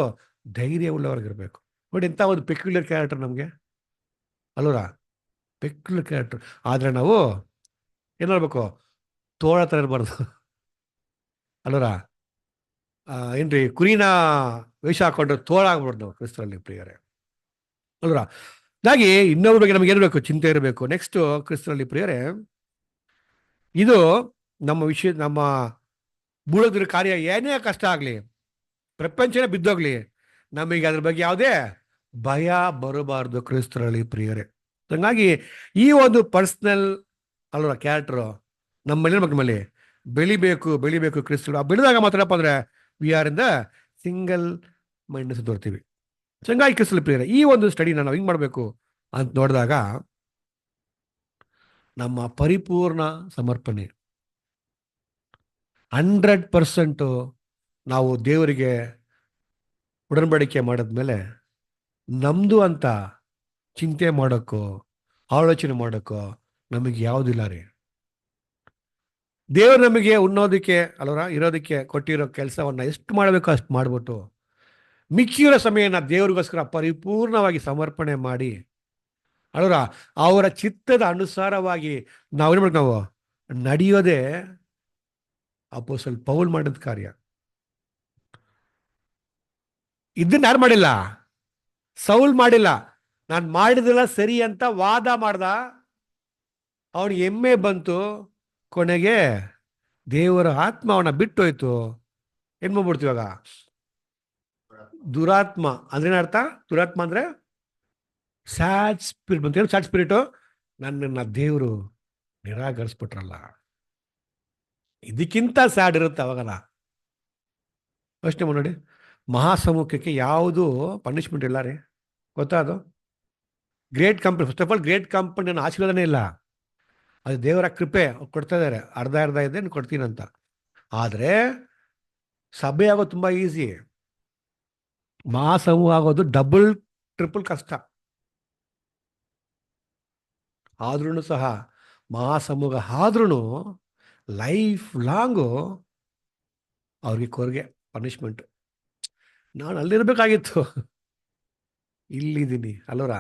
ಧೈರ್ಯ ಉಳ್ಳವರಾಗಿರ್ಬೇಕು. ನೋಡಿ, ಎಂಥ ಒಂದು ಪೆಕ್ಯುಲರ್ ಕ್ಯಾರೆಕ್ಟರ್ ನಮಗೆ ಅಲ್ವರಾ, ಪೆಕ್ಯುಲರ್ ಕ್ಯಾರೆಕ್ಟರ್. ಆದರೆ ನಾವು ಏನು ಮಾಡಬೇಕು, ತೋಳ ಥರ ಇರಬಾರ್ದು ಅಲ್ವರಾ. ಏನ್ರಿ, ಕುರಿನ ವೇಷ ಹಾಕೊಂಡ್ರೆ ತೋಳ ಆಗ್ಬಾರ್ದು ನಾವು ಕ್ರಿಸ್ತರಲ್ಲಿ ಪ್ರಿಯರೇ ಅಲ್ವರಾ. ಹಾಗಾಗಿ ಇನ್ನೊಬ್ಬರ ಬಗ್ಗೆ ನಮಗೆ ಏನಿರಬೇಕು, ಚಿಂತೆ ಇರಬೇಕು. ನೆಕ್ಸ್ಟು ಕ್ರಿಸ್ತರಲ್ಲಿ ಪ್ರಿಯರೇ, ಇದು ನಮ್ಮ ವಿಷಯ, ನಮ್ಮ ಬೂಳೋದ್ರ ಕಾರ್ಯ ಏನೇ ಕಷ್ಟ ಆಗಲಿ, ಪ್ರಪಂಚನೇ ಬಿದ್ದೋಗ್ಲಿ, ನಮಗೆ ಅದ್ರ ಬಗ್ಗೆ ಯಾವುದೇ ಭಯ ಬರಬಾರ್ದು ಕ್ರಿಸ್ತರಲ್ಲಿ ಪ್ರಿಯರೇ. ಹಾಗಾಗಿ ಈ ಒಂದು ಪರ್ಸ್ನಲ್ ಅಲ್ವ ಕ್ಯಾರೆಕ್ಟರು ನಮ್ಮಲ್ಲಿ ಬೆಳಿಬೇಕು ಕ್ರಿಸ್ತರು. ಬೆಳೆದಾಗ ಮಾತ್ರಪ್ಪ ಅಂದರೆ we are in the single mind ತೋರ್ತೀವಿ. ಹಂಗಾಗಿ ಕ್ರಿಸ್ತರಲ್ಲಿ ಪ್ರಿಯರೇ, ಈ ಒಂದು ಸ್ಟಡಿನ ನಾವು ಹಿಂಗೆ ಮಾಡಬೇಕು ಅಂತ ನೋಡಿದಾಗ ನಮ್ಮ ಪರಿಪೂರ್ಣ ಸಮರ್ಪಣೆ 100% ನಾವು ದೇವರಿಗೆ ಉಡன்பಡಿಕೆ ಮಾಡಿದ್ಮೇಲೆ ನಮ್ಮದು ಅಂತ ಚಿಂತೆ ಮಾಡೋಕ್ಕೋ ಆಲೋಚನೆ ಮಾಡೋಕ್ಕೋ ನಮಗೆ ಯಾವುದಿಲ್ಲ ರೀ. ದೇವರು ನಮಗೆ ಉಣ್ಣೋದಕ್ಕೆ ಅಲ್ವರ ಇರೋದಕ್ಕೆ ಕೊಟ್ಟಿರೋ ಕೆಲಸವನ್ನು ಎಷ್ಟು ಮಾಡಬೇಕೋ ಅಷ್ಟು ಮಾಡಿಬಿಟ್ಟು ಮಿಕ್ಕಿರೋ ಸಮಯನ ದೇವ್ರಿಗೋಸ್ಕರ ಪರಿಪೂರ್ಣವಾಗಿ ಸಮರ್ಪಣೆ ಮಾಡಿ ಅಲ್ವರ ಅವರ ಚಿತ್ತದ ಅನುಸಾರವಾಗಿ ನಾವು ನಡೆಯೋದೇ ಅಪೊಸ್ತಲ ಪೌಲ್ ಮಾಡಿದ ಕಾರ್ಯ. ಇದನ್ನ ಯಾರು ಮಾಡಿಲ್ಲ, ಸೌಲ್ ಮಾಡಿಲ್ಲ. ನಾನು ಮಾಡಿದಿಲ್ಲ ಸರಿ ಅಂತ ವಾದ ಮಾಡ್ದ, ಅವನಿಗೆ ಹೆಮ್ಮೆ ಬಂತು, ಕೊನೆಗೆ ದೇವರ ಆತ್ಮ ಅವನ ಬಿಟ್ಟೋಯ್ತು. ಏನ್ ಮಾಡ್ಬಿಡ್ತೀವಾಗ, ದುರಾತ್ಮ ಅಂದ್ರೆ ಅರ್ಥ, ದುರಾತ್ಮ ಅಂದ್ರೆ ಸ್ಯಾಡ್ ಸ್ಪಿರಿಟ್ ಬಂತ. ಸ್ಯಾಡ್ ಸ್ಪಿರಿಟು, ನನ್ನನ್ನು ದೇವರು ನಿರಾಕರಿಸ್ಬಿಟ್ರಲ್ಲ. ಇದಕ್ಕಿಂತ ಸ್ಯಾಡ್ ಇರುತ್ತೆ ಅವಾಗಲ್ಲ. ಯೋಚನೆ ಮಾಡಿ ನೋಡಿ, ಮಹಾಸಮುಖಕ್ಕೆ ಯಾವುದು ಪನಿಷ್ಮೆಂಟ್ ಇಲ್ಲ ರೀ, ಗೊತ್ತಾ? ಅದು great company. First of all great company ನನ್ನ ಆಶೀರ್ವಾದನೇ ಇಲ್ಲ, ಅದು ದೇವರ ಕೃಪೆ. ಕೊಡ್ತಾ ಇದ್ದಾರೆ, ಅರ್ಧ ಅರ್ಧ ಇದೆ ಕೊಡ್ತೀನಂತ. ಆದರೆ ಸಭೆ ಆಗೋದು ತುಂಬ ಈಸಿ, ಮಹಾಸಮೂಹ ಆಗೋದು ಡಬಲ್ ಟ್ರಿಪಲ್ ಕಷ್ಟ. ಆದ್ರೂ ಸಹ ಮಹಾಸಮೂಹ ಆದ್ರೂ ಲೈಫ್ ಲಾಂಗು ಅವ್ರಿಗೆ ಕೊರಗೆ, ಪನಿಷ್ಮೆಂಟ್. ನಾನು ಅಲ್ಲಿರ್ಬೇಕಾಗಿತ್ತು, ಇಲ್ಲಿದ್ದೀನಿ ಅಲ್ಲೋರ.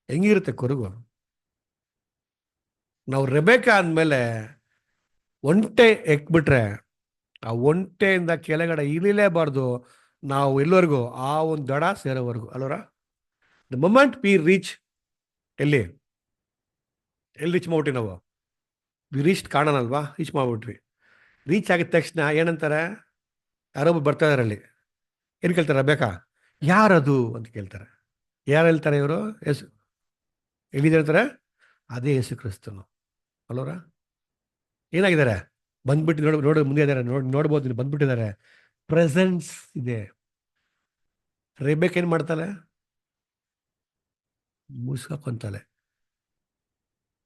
ಹೆಂಗಿರುತ್ತೆ ಕೊರಗು? ನಾವು ರೆಬೆಕ ಅಂದಮೇಲೆ ಒಂಟೆ ಎಕ್ಬಿಟ್ರೆ ಆ ಒಂಟೆಯಿಂದ ಕೆಳಗಡೆ ಇಳಿಲೇಬಾರ್ದು ನಾವು ಎಲ್ಲವರೆಗೂ, ಆ ಒಂದು ದಡ ಸೇರೋವರೆಗೂ ಅಲ್ಲೋರ. ದ ಮೊಮೆಂಟ್ ವಿ ರೀಚ್, ಎಲ್ಲಿ ರೀಚ್ ಮಾಡ್ಬಿಟ್ವಿ ನಾವು, ವಿ ರೀಚ್ ಕಾಣೋಣಲ್ವಾ, ರೀಚ್ ಮಾಡ್ಬಿಟ್ವಿ. ರೀಚ್ ಆಗಿದ ತಕ್ಷಣ ಏನಂತಾರೆ, ಯಾರೊಬ್ಬರು ಬರ್ತಾ ಇದಾರೆ ಅಲ್ಲಿ, ಏನು ಕೇಳ್ತಾರೆ ಬೇಕಾ, ಯಾರದು ಅಂತ ಕೇಳ್ತಾರೆ. ಯಾರು ಹೇಳ್ತಾರೆ ಇವರು? ಯೇಸು. ಎಲ್ಲಿದೆ ಹೇಳ್ತಾರೆ? ಅದೇ ಯೇಸು ಕ್ರಿಸ್ತನು ಅಲ್ಲೋರ. ಏನಾಗಿದ್ದಾರೆ? ಬಂದ್ಬಿಟ್ಟು ನೋಡಿ ಮುಂದೆ ಇದ್ದಾರೆ, ನೋಡ್ಬೋದು, ಬಂದ್ಬಿಟ್ಟಿದ್ದಾರೆ, ಪ್ರೆಸೆನ್ಸ್ ಇದೆ. ರೆಬೆಕ್ ಏನು ಮಾಡ್ತಾಳೆ? ಮುಗಿಸ್ಕೊಂತಾಳೆ.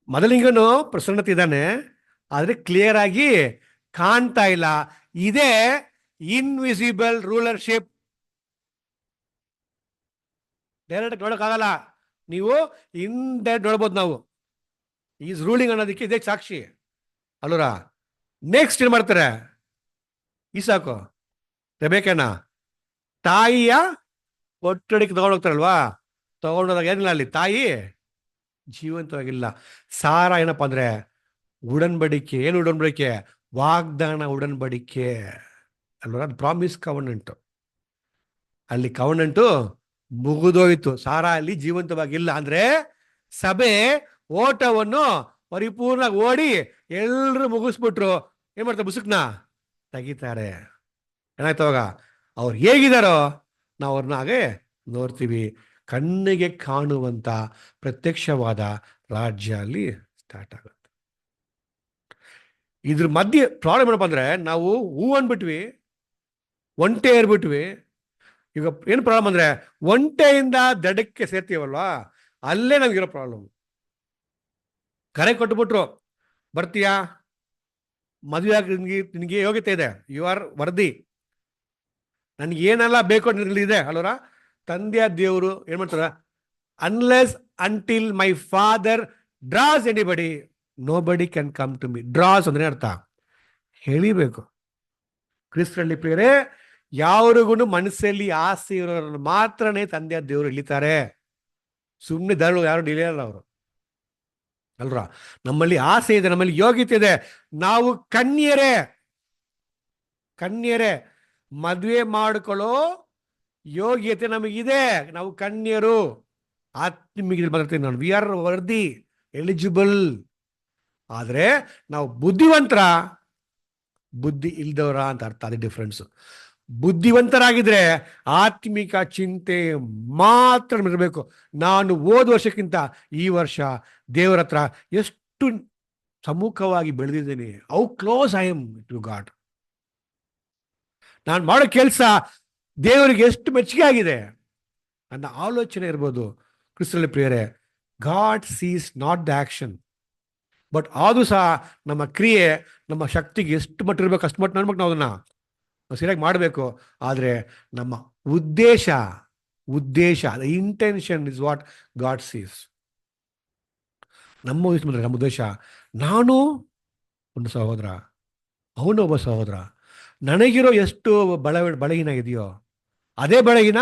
ಮೊದಲಿಂಗನು ಪ್ರಸನ್ನತೆ ಇದ್ದಾನೆ, ಆದರೆ ಕ್ಲಿಯರ್ ಆಗಿ ಕಾಣ್ತಾ ಇಲ್ಲ. ಇದೇ ಇನ್ವಿಸಿಬಲ್ ರೂಲರ್ಶಿಪ್. ಡೈರೆಕ್ಟ್ ನೋಡೋಕ್ಕಾಗಲ್ಲ, ನೀವು ಇಂಡೈರೆಕ್ಟ್ ನೋಡ್ಬೋದು. ನಾವು ಈಸ್ ರೂಲಿಂಗ್ ಅನ್ನೋದಕ್ಕೆ ಇದೇ ಸಾಕ್ಷಿ ಅಲ್ಲೂರ. ನೆಕ್ಸ್ಟ್ ಏನು ಮಾಡ್ತಾರೆ? ಈಸಾಕು ರೆಬೆಕನ ತಾಯಿಯ ಒಟ್ಟಡಿಗೆ ತಗೊಂಡೋಗ್ತಾರಲ್ವಾ, ತಗೊಂಡೋದಾಗ ಏನಿಲ್ಲ ಅಲ್ಲಿ, ತಾಯಿ ಜೀವಂತವಾಗಿಲ್ಲ. ಸಾರ ಏನಪ್ಪ ಅಂದ್ರೆ ಉಡನ್ಬಡಿಕೆ. ಏನು ಉಡನ್ಬಡಿಕೆ? ವಾಗ್ದಾನ ಉಡನ್ಬಡಿಕೆ ಅಲ್ವಾ, ಅದು ಪ್ರಾಮಿಸ್ ಕವನೆಂಟು. ಅಲ್ಲಿ ಕವನೆಂಟು ಮುಗಿದೋಯ್ತು, ಸಾರ ಅಲ್ಲಿ ಜೀವಂತವಾಗಿಲ್ಲ. ಅಂದ್ರೆ ಸಭೆ ಓಟವನ್ನು ಪರಿಪೂರ್ಣ ಓಡಿ ಎಲ್ಲರೂ ಮುಗಿಸ್ಬಿಟ್ರು. ಏನ್ ಮಾಡ್ತಾರೆ? ಮುಸುಕ್ನ ತೆಗಿತಾರೆ. ಏನಾಯ್ತು ಅವಾಗ? ಅವ್ರು ಹೇಗಿದಾರೋ ನಾವು ಅವ್ರನ್ನ ಹಾಗೆ ನೋಡ್ತೀವಿ. ಕಣ್ಣಿಗೆ ಕಾಣುವಂತ ಪ್ರತ್ಯಕ್ಷವಾದ ರಾಜ್ಯ ಅಲ್ಲಿ ಸ್ಟಾರ್ಟ್ ಆಗುತ್ತೆ. ಇದ್ರ ಮಧ್ಯೆ ಪ್ರಾಬ್ಲಮ್ ಏನಪ್ಪ ಅಂದ್ರೆ, ನಾವು ಹೂ ಅಂದ್ಬಿಟ್ವಿ, ಒಂಟೆ ಏರ್ಬಿಟ್ವಿ. ಈಗ ಏನು ಪ್ರಾಬ್ಲಮ್ ಅಂದ್ರೆ, ಒಂಟೆಯಿಂದ ದಡಕ್ಕೆ ಸೇರ್ತೀವಲ್ವಾ, ಅಲ್ಲೇ ನಮಗಿರೋ ಪ್ರಾಬ್ಲಮ್. ಕರೆ ಕೊಟ್ಬಿಟ್ರು, ಬರ್ತೀಯಾ, ಮದುವೆ ಆಗಿ ನಿನಗೆ ಯೋಗ್ಯತೆ ಇದೆ, ಯು ಆರ್ ವರ್ದಿ, ನನಗೆ ಏನೆಲ್ಲ ಬೇಕು ಇದೆ ಅಲ್ವರ. ತಂದೆಯ ದೇವರು ಏನ್ ಮಾಡ್ತಾರ? Unless until my father draws anybody nobody can come to me. Draws ಅಂದ್ರೆ ಅರ್ಥ ಹೇಳಿಬೇಕು. ಕ್ರಿಸ್ತರಲ್ಲಿ ಪ್ರಿಯರೇ, ಯಾರಿಗೂ ಮನಸ್ಸಲ್ಲಿ ಆಸೆ ಇರೋರನ್ನು ಮಾತ್ರನೇ ತಂದೆಯ ದೇವರು ಇಳಿತಾರೆ. ಸುಮ್ಮನೆ ದಾರು ಯಾರು ಇಳಿಯಲ್ಲ ಅವರು ಅಲ್ರ. ನಮ್ಮಲ್ಲಿ ಆಸೆ ಇದೆ, ನಮ್ಮಲ್ಲಿ ಯೋಗ್ಯತೆ ಇದೆ, ನಾವು ಕನ್ಯರೇ ಮದುವೆ ಮಾಡಿಕೊಳ್ಳೋ ಯೋಗ್ಯತೆ ನಮಗಿದೆ, ನಾವು ಕನ್ಯರು. ಆತ್ಮಿಕ ಮಾತಾಡ್ತೀನಿ ನಾನು, ವಿ ಆರ್ ವರ್ದಿ, ಎಲಿಜಿಬಲ್. ಆದ್ರೆ ನಾವು ಬುದ್ಧಿವಂತರ, ಬುದ್ಧಿ ಇಲ್ದವರ ಅಂತ ಅರ್ಥ. ಅದೇ ಡಿಫ್ರೆನ್ಸ್. ಬುದ್ಧಿವಂತರಾಗಿದ್ರೆ ಆತ್ಮಿಕ ಚಿಂತೆ ಮಾತ್ರ ಇರಬೇಕು. ನಾನು ಹೋದ ವರ್ಷಕ್ಕಿಂತ ಈ ವರ್ಷ ದೇವರ ಹತ್ರ ಎಷ್ಟು ಸಮ್ಮುಖವಾಗಿ ಬೆಳೆದಿದ್ದೀನಿ, how close I am to God. ನಾನು ಮಾಡೋ ಕೆಲಸ ದೇವರಿಗೆ ಎಷ್ಟು ಮೆಚ್ಚುಗೆ ಆಗಿದೆ ನನ್ನ ಆಲೋಚನೆ ಇರ್ಬೋದು. ಕ್ರಿಸ್ತರಲ್ಲಿ ಪ್ರಿಯರೇ, god seize not the action, but ಆದರೂ ಸಹ ನಮ್ಮ ಕ್ರಿಯೆ ನಮ್ಮ ಶಕ್ತಿಗೆ ಎಷ್ಟು ಮಟ್ಟ ಇರ್ಬೇಕು ಅಷ್ಟು ಮಟ್ಟ ನೋಡ್ಬೇಕು. ನಾವು ಅದನ್ನ ಸರಿಯಾಗಿ ಮಾಡಬೇಕು. ಆದರೆ ನಮ್ಮ ಉದ್ದೇಶ the intention is what god seize. ನಮ್ಮ ಉದ್ದೇಶ, ನಾನು ಒಂದು ಸಹೋದರ, ಅವನು ಒಬ್ಬ ಸಹೋದರ, ನನಗಿರೋ ಎಷ್ಟು ಬಲಹೀನ ಇದೆಯೋ ಅದೇ ಬಲಹೀನ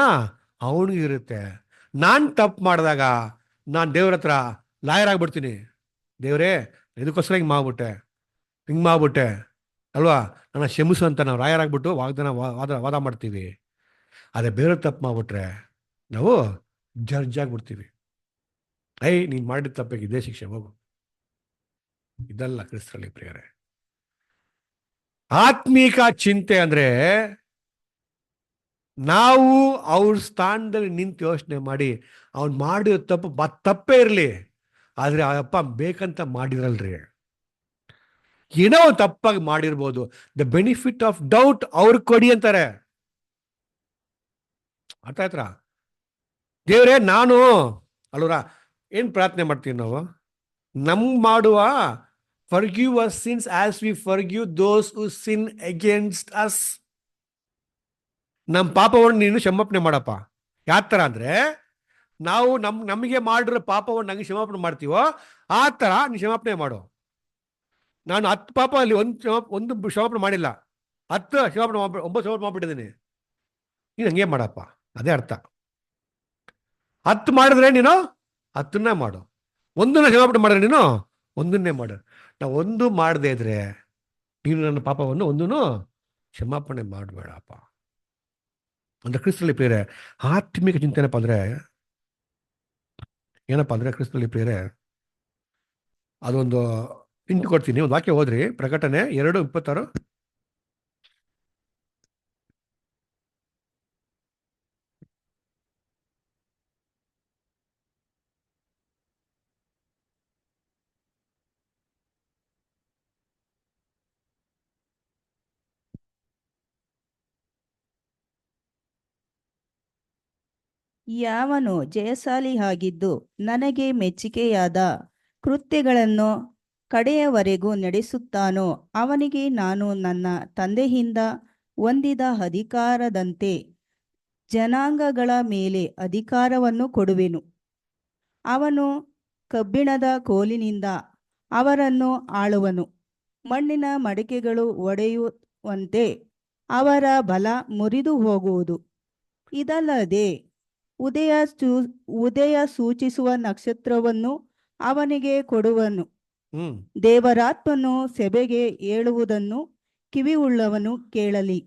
ಅವನಿಗೆ ಇರುತ್ತೆ. ನಾನು ತಪ್ಪು ಮಾಡಿದಾಗ ನಾನು ದೇವ್ರ ಹತ್ರ ಲಾಯರ್ ಆಗ್ಬಿಡ್ತೀನಿ, ದೇವರೇ ಇದಕ್ಕೋಸ್ಕರ ಹಿಂಗೆ ಮಾಡ್ಬಿಟ್ಟೆ ಅಲ್ವಾ, ನನ್ನ ಕ್ಷಮಿಸು ಅಂತ ನಾವು ರಾಯರಾಗ್ಬಿಟ್ಟು ವಾದ ಮಾಡ್ತೀವಿ. ಅದೇ ಬೇರೆ ತಪ್ಪು ಮಾಡ್ಬಿಟ್ರೆ ನಾವು ಜಡ್ಜ್ ಆಗ್ಬಿಡ್ತೀವಿ. ನೀನು ಮಾಡಿದ ತಪ್ಪಿಗೆ ಇದೇ ಶಿಕ್ಷೆ, ಹೋಗು. ಇದಲ್ಲ ಕ್ರಿಸ್ತರಲ್ಲಿ ಪ್ರಿಯರೇ. ಆತ್ಮೀಕ ಚಿಂತೆ ಅಂದ್ರೆ ನಾವು ಅವ್ರ ಸ್ಥಾನದಲ್ಲಿ ನಿಂತು ಯೋಚನೆ ಮಾಡಿ ಅವ್ನು ಮಾಡಿರೋ ತಪ್ಪೇ ಇರಲಿ, ಆದರೆ ಆ ಅಪ್ಪ ಬೇಕಂತ ಮಾಡಿರಲ್ರಿ. ಏನೋ ಒಂದು ತಪ್ಪಾಗಿ ಮಾಡಿರ್ಬೋದು, ದ ಬೆನಿಫಿಟ್ ಆಫ್ ಡೌಟ್ ಅವ್ರಿಗೆ ಕೊಡಿ ಅಂತಾರೆ. ಅರ್ಥ ಆಯ್ತಾ? ದೇವ್ರೇ ನಾನು ಅಲ್ವರ ಏನು ಪ್ರಾರ್ಥನೆ ಮಾಡ್ತೀವಿ ನಾವು? ಮಾಡುವ forgive us sins as we forgive those who sin against us. ನಮ್ಮ ಪಾಪವನ್ನು ನೀನು ಕ್ಷಮಾಪಣೆ ಮಾಡಪ್ಪ. ಯಾವ ಥರ ಅಂದರೆ, ನಾವು ನಮಗೆ ಮಾಡಿರೋ ಪಾಪವನ್ನು ನಂಗೆ ಕ್ಷಮಾಪಣೆ ಮಾಡ್ತೀವೋ ಆ ಥರ ನೀನು ಕ್ಷಮಾಪಣೆ ಮಾಡು. ನಾನು 10 ಪಾಪ ಅಲ್ಲಿ ಒಂದು ಕ್ಷಮಾಪಣೆ ಮಾಡಿಲ್ಲ, 10 ಕ್ಷಮಾಪಣೆ 9 ಕ್ಷಮಾಪಣೆ ಮಾಡ್ಬಿಟ್ಟಿದ್ದೀನಿ, ನೀನು ಹಂಗೆ ಮಾಡಪ್ಪ. ಅದೇ ಅರ್ಥ. 10 ಮಾಡಿದ್ರೆ ನೀನು 10ನ್ನ ಮಾಡು, 1ನ್ನ ಕ್ಷಮಾಪಣೆ ಮಾಡಿದ್ರೆ ನೀನು 1ನ್ನೇ ಮಾಡು. ನಾವು 1 ಮಾಡದೇ ಇದ್ರೆ ನೀನು ನನ್ನ ಪಾಪವನ್ನು 1ನ್ನೂ ಕ್ಷಮಾಪಣೆ ಮಾಡಬೇಡಪ್ಪ. ಅಂದ್ರೆ ಕ್ರಿಸ್ತನಲ್ಲಿ ಪ್ರಿಯರೇ, ಆತ್ಮಿಕ ಚಿಂತೆ ಏನಪ್ಪ ಅಂದರೆ ಕ್ರಿಸ್ತನಲ್ಲಿ ಪ್ರಿಯರೇ, ಅದೊಂದು ಇಂಟು ಕೊಡ್ತೀನಿ. ಒಂದು ವಾಕ್ಯ ಹೋದ್ರಿ, ಪ್ರಕಟಣೆ 2:26. ಯಾವನು ಜಯಶಾಲಿಯಾಗಿದ್ದು ನನಗೆ ಮೆಚ್ಚಿಕೆಯಾದ ಕೃತ್ಯಗಳನ್ನು ಕಡೆಯವರೆಗೂ ನಡೆಸುತ್ತಾನೋ ಅವನಿಗೆ ನಾನು ನನ್ನ ತಂದೆಯಿಂದ ಹೊಂದಿದ ಅಧಿಕಾರದಂತೆ ಜನಾಂಗಗಳ ಮೇಲೆ ಅಧಿಕಾರವನ್ನು ಕೊಡುವೆನು. ಅವನು ಕಬ್ಬಿಣದ ಕೋಲಿನಿಂದ ಅವರನ್ನು ಆಳುವನು. ಮಣ್ಣಿನ ಮಡಿಕೆಗಳು ಒಡೆಯುವಂತೆ ಅವರ ಬಲ ಮುರಿದು ಹೋಗುವುದು. ಇದಲ್ಲದೆ ಉದಯ ಸೂಚಿಸುವ ನಕ್ಷತ್ರವನ್ನು ಅವನಿಗೆ ಕೊಡುವನು. ದೇವರಾತ್ಮನು ಸಭೆಗೆ ಹೇಳುವುದನ್ನು ಕಿವಿಯುಳ್ಳವನು ಕೇಳಲಿ.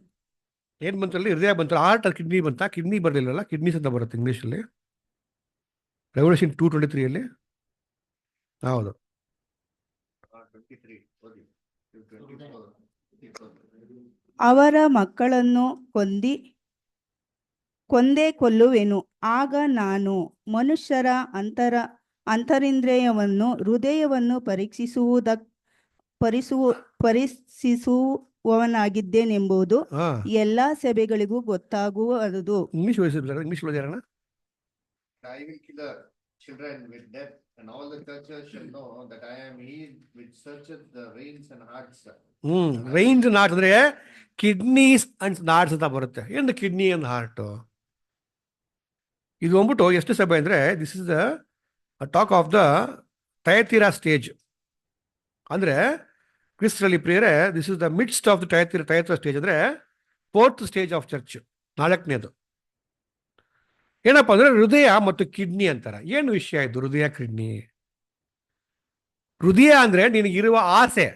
ಏನ್ ಬಂತಲ್ಲಿ? ಹೃದಯ ಬಂತ, ಹಾರ್ಟ್ ಕಿಡ್ನಿ ಬಂತ? ಕಿಡ್ನಿ ಬರಲಿಲ್ಲಲ್ಲ, ಕಿಡ್ನೀಸ್ ಅಂತ ಬರುತ್ತೆ ಇಂಗ್ಲೀಷಲ್ಲಿ. ರೆವಲ್ಯೂಷನ್ 2:23 ಹೌದು. ಅವರ ಮಕ್ಕಳನ್ನು ಕೊಂದೇ ಕೊಲ್ಲುವೆನು. ಆಗ ನಾನು ಮನುಷ್ಯರ ಅಂತರಿಂದ್ರಿಯವನ್ನು ಹೃದಯವನ್ನು ಪರೀಕ್ಷಿಸುವವನಾಗಿದ್ದೇನೆಂಬುದು ಎಲ್ಲಾ ಸಭೆಗಳಿಗೂ ಗೊತ್ತಾಗುವುದು. English I will kill the children with death, and all the churches shall know that I am he which searcheth the reins and hearts. Reigns and heart ಅಂದ್ರೆ ಕಿಡ್ನೀಸ್ ಅಂಡ್ ಹಾರ್ಟ್ಸ್ ಅಂತ ಬರುತ್ತೆ. ಏನು ಕಿಡ್ನಿ ಅಂಡ್ ಹಾರ್ಟ್? ಇದು ಅಂದ್ಬಿಟ್ಟು ಎಷ್ಟು ಸಭೆ ಅಂದರೆ, this is the talk of the Thyatira stage. ಅಂದರೆ ಕ್ರಿಸ್ತರಲ್ಲಿ ಪ್ರಿಯರೇ, this is the midst of the Thyatira stage, ಅಂದರೆ 4th ಸ್ಟೇಜ್ ಆಫ್ ಚರ್ಚ್, 4ನೇದು. ಏನಪ್ಪ ಅಂದರೆ ಹೃದಯ ಮತ್ತು ಕಿಡ್ನಿ ಅಂತಾರೆ. ಏನು ವಿಷಯ ಇದು ಹೃದಯ ಕಿಡ್ನಿ? ಹೃದಯ ಅಂದರೆ ನಿನಗಿರುವ ಆಸೆ,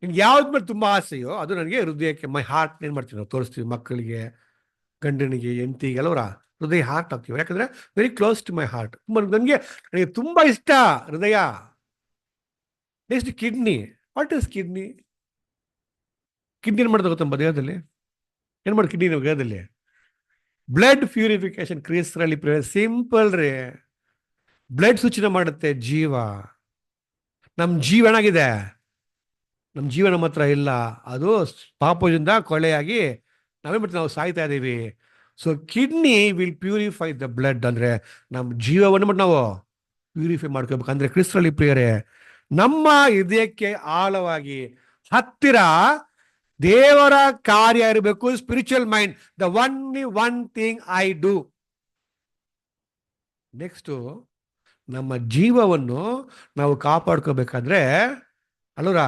ನಿನ್ಗೆ ಯಾವ್ದು ಮೇಲೆ ತುಂಬ ಆಸೆಯೋ ಅದು ನನಗೆ ಹೃದಯಕ್ಕೆ, ಮೈ ಹಾರ್ಟ್ ಏನು ಮಾಡ್ತೀವಿ ನಾವು, ತೋರಿಸ್ತೀವಿ ಮಕ್ಕಳಿಗೆ, ಗಂಡನಿಗೆ, ಹೆಂಡತಿಗೆ ಎಲ್ಲವರ ಹೃದಯ ಹಾರ್ಟ್ ಆಗ್ತೀವಿ. ಯಾಕಂದರೆ very close to my heart. ನನಗೆ ತುಂಬ ಇಷ್ಟ ಹೃದಯ. Next kidney. What is kidney? Kidney ಏನು ಮಾಡೋದು ಗೊತ್ತಂಬ ದೇಹದಲ್ಲಿ? ಏನು ಮಾಡೋದು ಕಿಡ್ನಿ ದೇಹದಲ್ಲಿ? Blood purification. ಕ್ರಿಸ್ತರಲ್ಲಿ ಸಿಂಪಲ್ ರೀ. ಬ್ಲಡ್ ಸೂಚನೆ ಮಾಡುತ್ತೆ ಜೀವ. ನಮ್ಮ ಜೀವ ಏನಾಗಿದೆ? ನಮ್ಮ ಜೀವ ನಮ್ಮ ಹತ್ರ ಇಲ್ಲ, ಅದು ಪಾಪದಿಂದ ಕೊಳೆಯಾಗಿ ನಾವೇನು ಮಾಡ್ತೀವಿ, ನಾವು ಸಾಯ್ತಾ ಇದ್ದೀವಿ. So kidney will purify the blood. ಅಂದರೆ ನಮ್ಮ ಜೀವವನ್ನು ಮಾಡಿ ನಾವು ಪ್ಯೂರಿಫೈ ಮಾಡ್ಕೋಬೇಕು. ಅಂದರೆ ಕ್ರಿಸ್ತರಲ್ಲಿ ಪ್ರಿಯರೇ, ನಮ್ಮ ಹೃದಯಕ್ಕೆ ಆಳವಾಗಿ ಹತ್ತಿರ ದೇವರ ಕಾರ್ಯ ಇರಬೇಕು. Spiritual mind, the one thing I do. Next ನಮ್ಮ ಜೀವವನ್ನು ನಾವು ಕಾಪಾಡ್ಕೋಬೇಕಾದ್ರೆ ಅಲ್ಲೂರ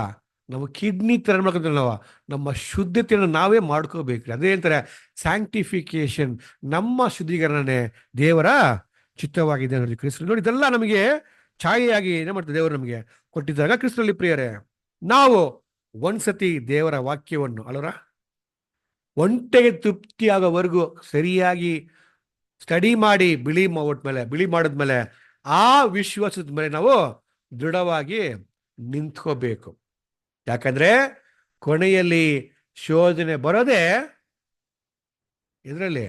ನಮ್ಮ ಕಿಡ್ನಿ ಥರ ಮಾಡ್ಕೊಂತ ನಾವು ನಮ್ಮ ಶುದ್ಧತೆಯನ್ನು ನಾವೇ ಮಾಡ್ಕೋಬೇಕು. ಅದೇ ಅಂತಾರೆ ಸ್ಯಾಂಕ್ಟಿಫಿಕೇಶನ್. ನಮ್ಮ ಶುದ್ಧೀಕರಣನೇ ದೇವರ ಚಿತ್ತವಾಗಿದೆ ನೋಡಿ ಕ್ರಿಸ್ತರಲ್ಲಿ. ನೋಡಿ, ಇದೆಲ್ಲ ನಮಗೆ ಛಾಯೆಯಾಗಿ ಏನು ಮಾಡ್ತಾರೆ ದೇವರು ನಮಗೆ ಕೊಟ್ಟಿದ್ದಾಗ ಕ್ರಿಸ್ತರಲ್ಲಿ ಪ್ರಿಯರೇ, ನಾವು ಒಂದ್ಸತಿ ದೇವರ ವಾಕ್ಯವನ್ನು ಅಲ್ಲರ ಒಂಟೆಗೆ ತೃಪ್ತಿಯಾಗೋವರೆಗೂ ಸರಿಯಾಗಿ ಸ್ಟಡಿ ಮಾಡಿ ಬಿಳಿ ಮಾಡಿದ್ಮೇಲೆ ಆ ವಿಶ್ವಾಸದ ಮೇಲೆ ನಾವು ದೃಢವಾಗಿ ನಿಂತ್ಕೋಬೇಕು. ಯಾಕಂದ್ರೆ ಕೊನೆಯಲ್ಲಿ ಶೋಧನೆ ಬರೋದೇ ಇದರಲ್ಲಿ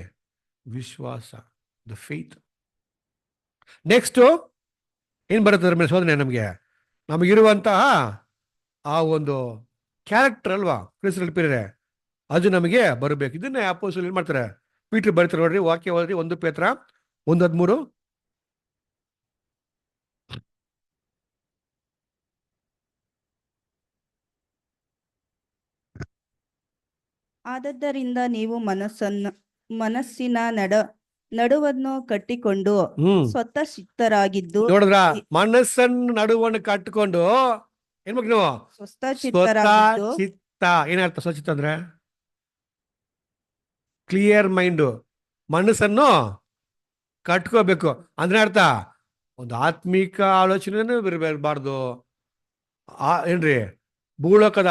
ವಿಶ್ವಾಸ, ದ ಫೇತ್. ನೆಕ್ಸ್ಟು ಏನು ಬರುತ್ತೆ ಅದ್ರ ಮೇಲೆ ಶೋಧನೆ? ನಮಗಿರುವಂತಹ ಆ ಒಂದು ಕ್ಯಾರೆಕ್ಟರ್ ಅಲ್ವಾ ಕ್ರಿಸ್ತರಲ್ಲಿ ಪ್ರಿಯರೇ, ಅದು ನಮಗೆ ಬರಬೇಕು. ಇದನ್ನೇ ಅಪೊಸ್ತಲರು ಏನು ಮಾಡ್ತಾರೆ? ಪೀಟರ್ ಬರೀತಾರೆ ನೋಡ್ರಿ, ವಾಕ್ಯ ಓದ್ರಿ, 1 ಪೇತ್ರ 1:13. ಆದದ್ದರಿಂದ ನೀವು ಮನಸ್ಸಿನ ನಡುವನ್ನು ಕಟ್ಟಿಕೊಂಡು ಸ್ವತಃ ಚಿತ್ತರಾಗಿದ್ದು, ನೋಡಿದ್ರ, ಮನಸ್ಸನ್ನು ನಡುವನ್ನು ಕಟ್ಟಿಕೊಂಡು ಏನ್ ಬೇಕು ನೀವು? ಸ್ವತಃ ಚಿತ್ತರಾಗಿದ್ದು. ಚಿತ್ತ ಏನರ್ಥ? ಸ್ವಚಿತ್ತ ಅಂದ್ರೆ ಕ್ಲಿಯರ್ ಮೈಂಡು, ಮನಸ್ಸನ್ನು ಕಟ್ಕೋಬೇಕು ಅಂದ್ರೆ ಅರ್ಥ ಒಂದು ಆತ್ಮಿಕ ಆಲೋಚನೆ ಇರಬಾರ್ದು. ಏನ್ರಿ, ಭೂಲೋಕದ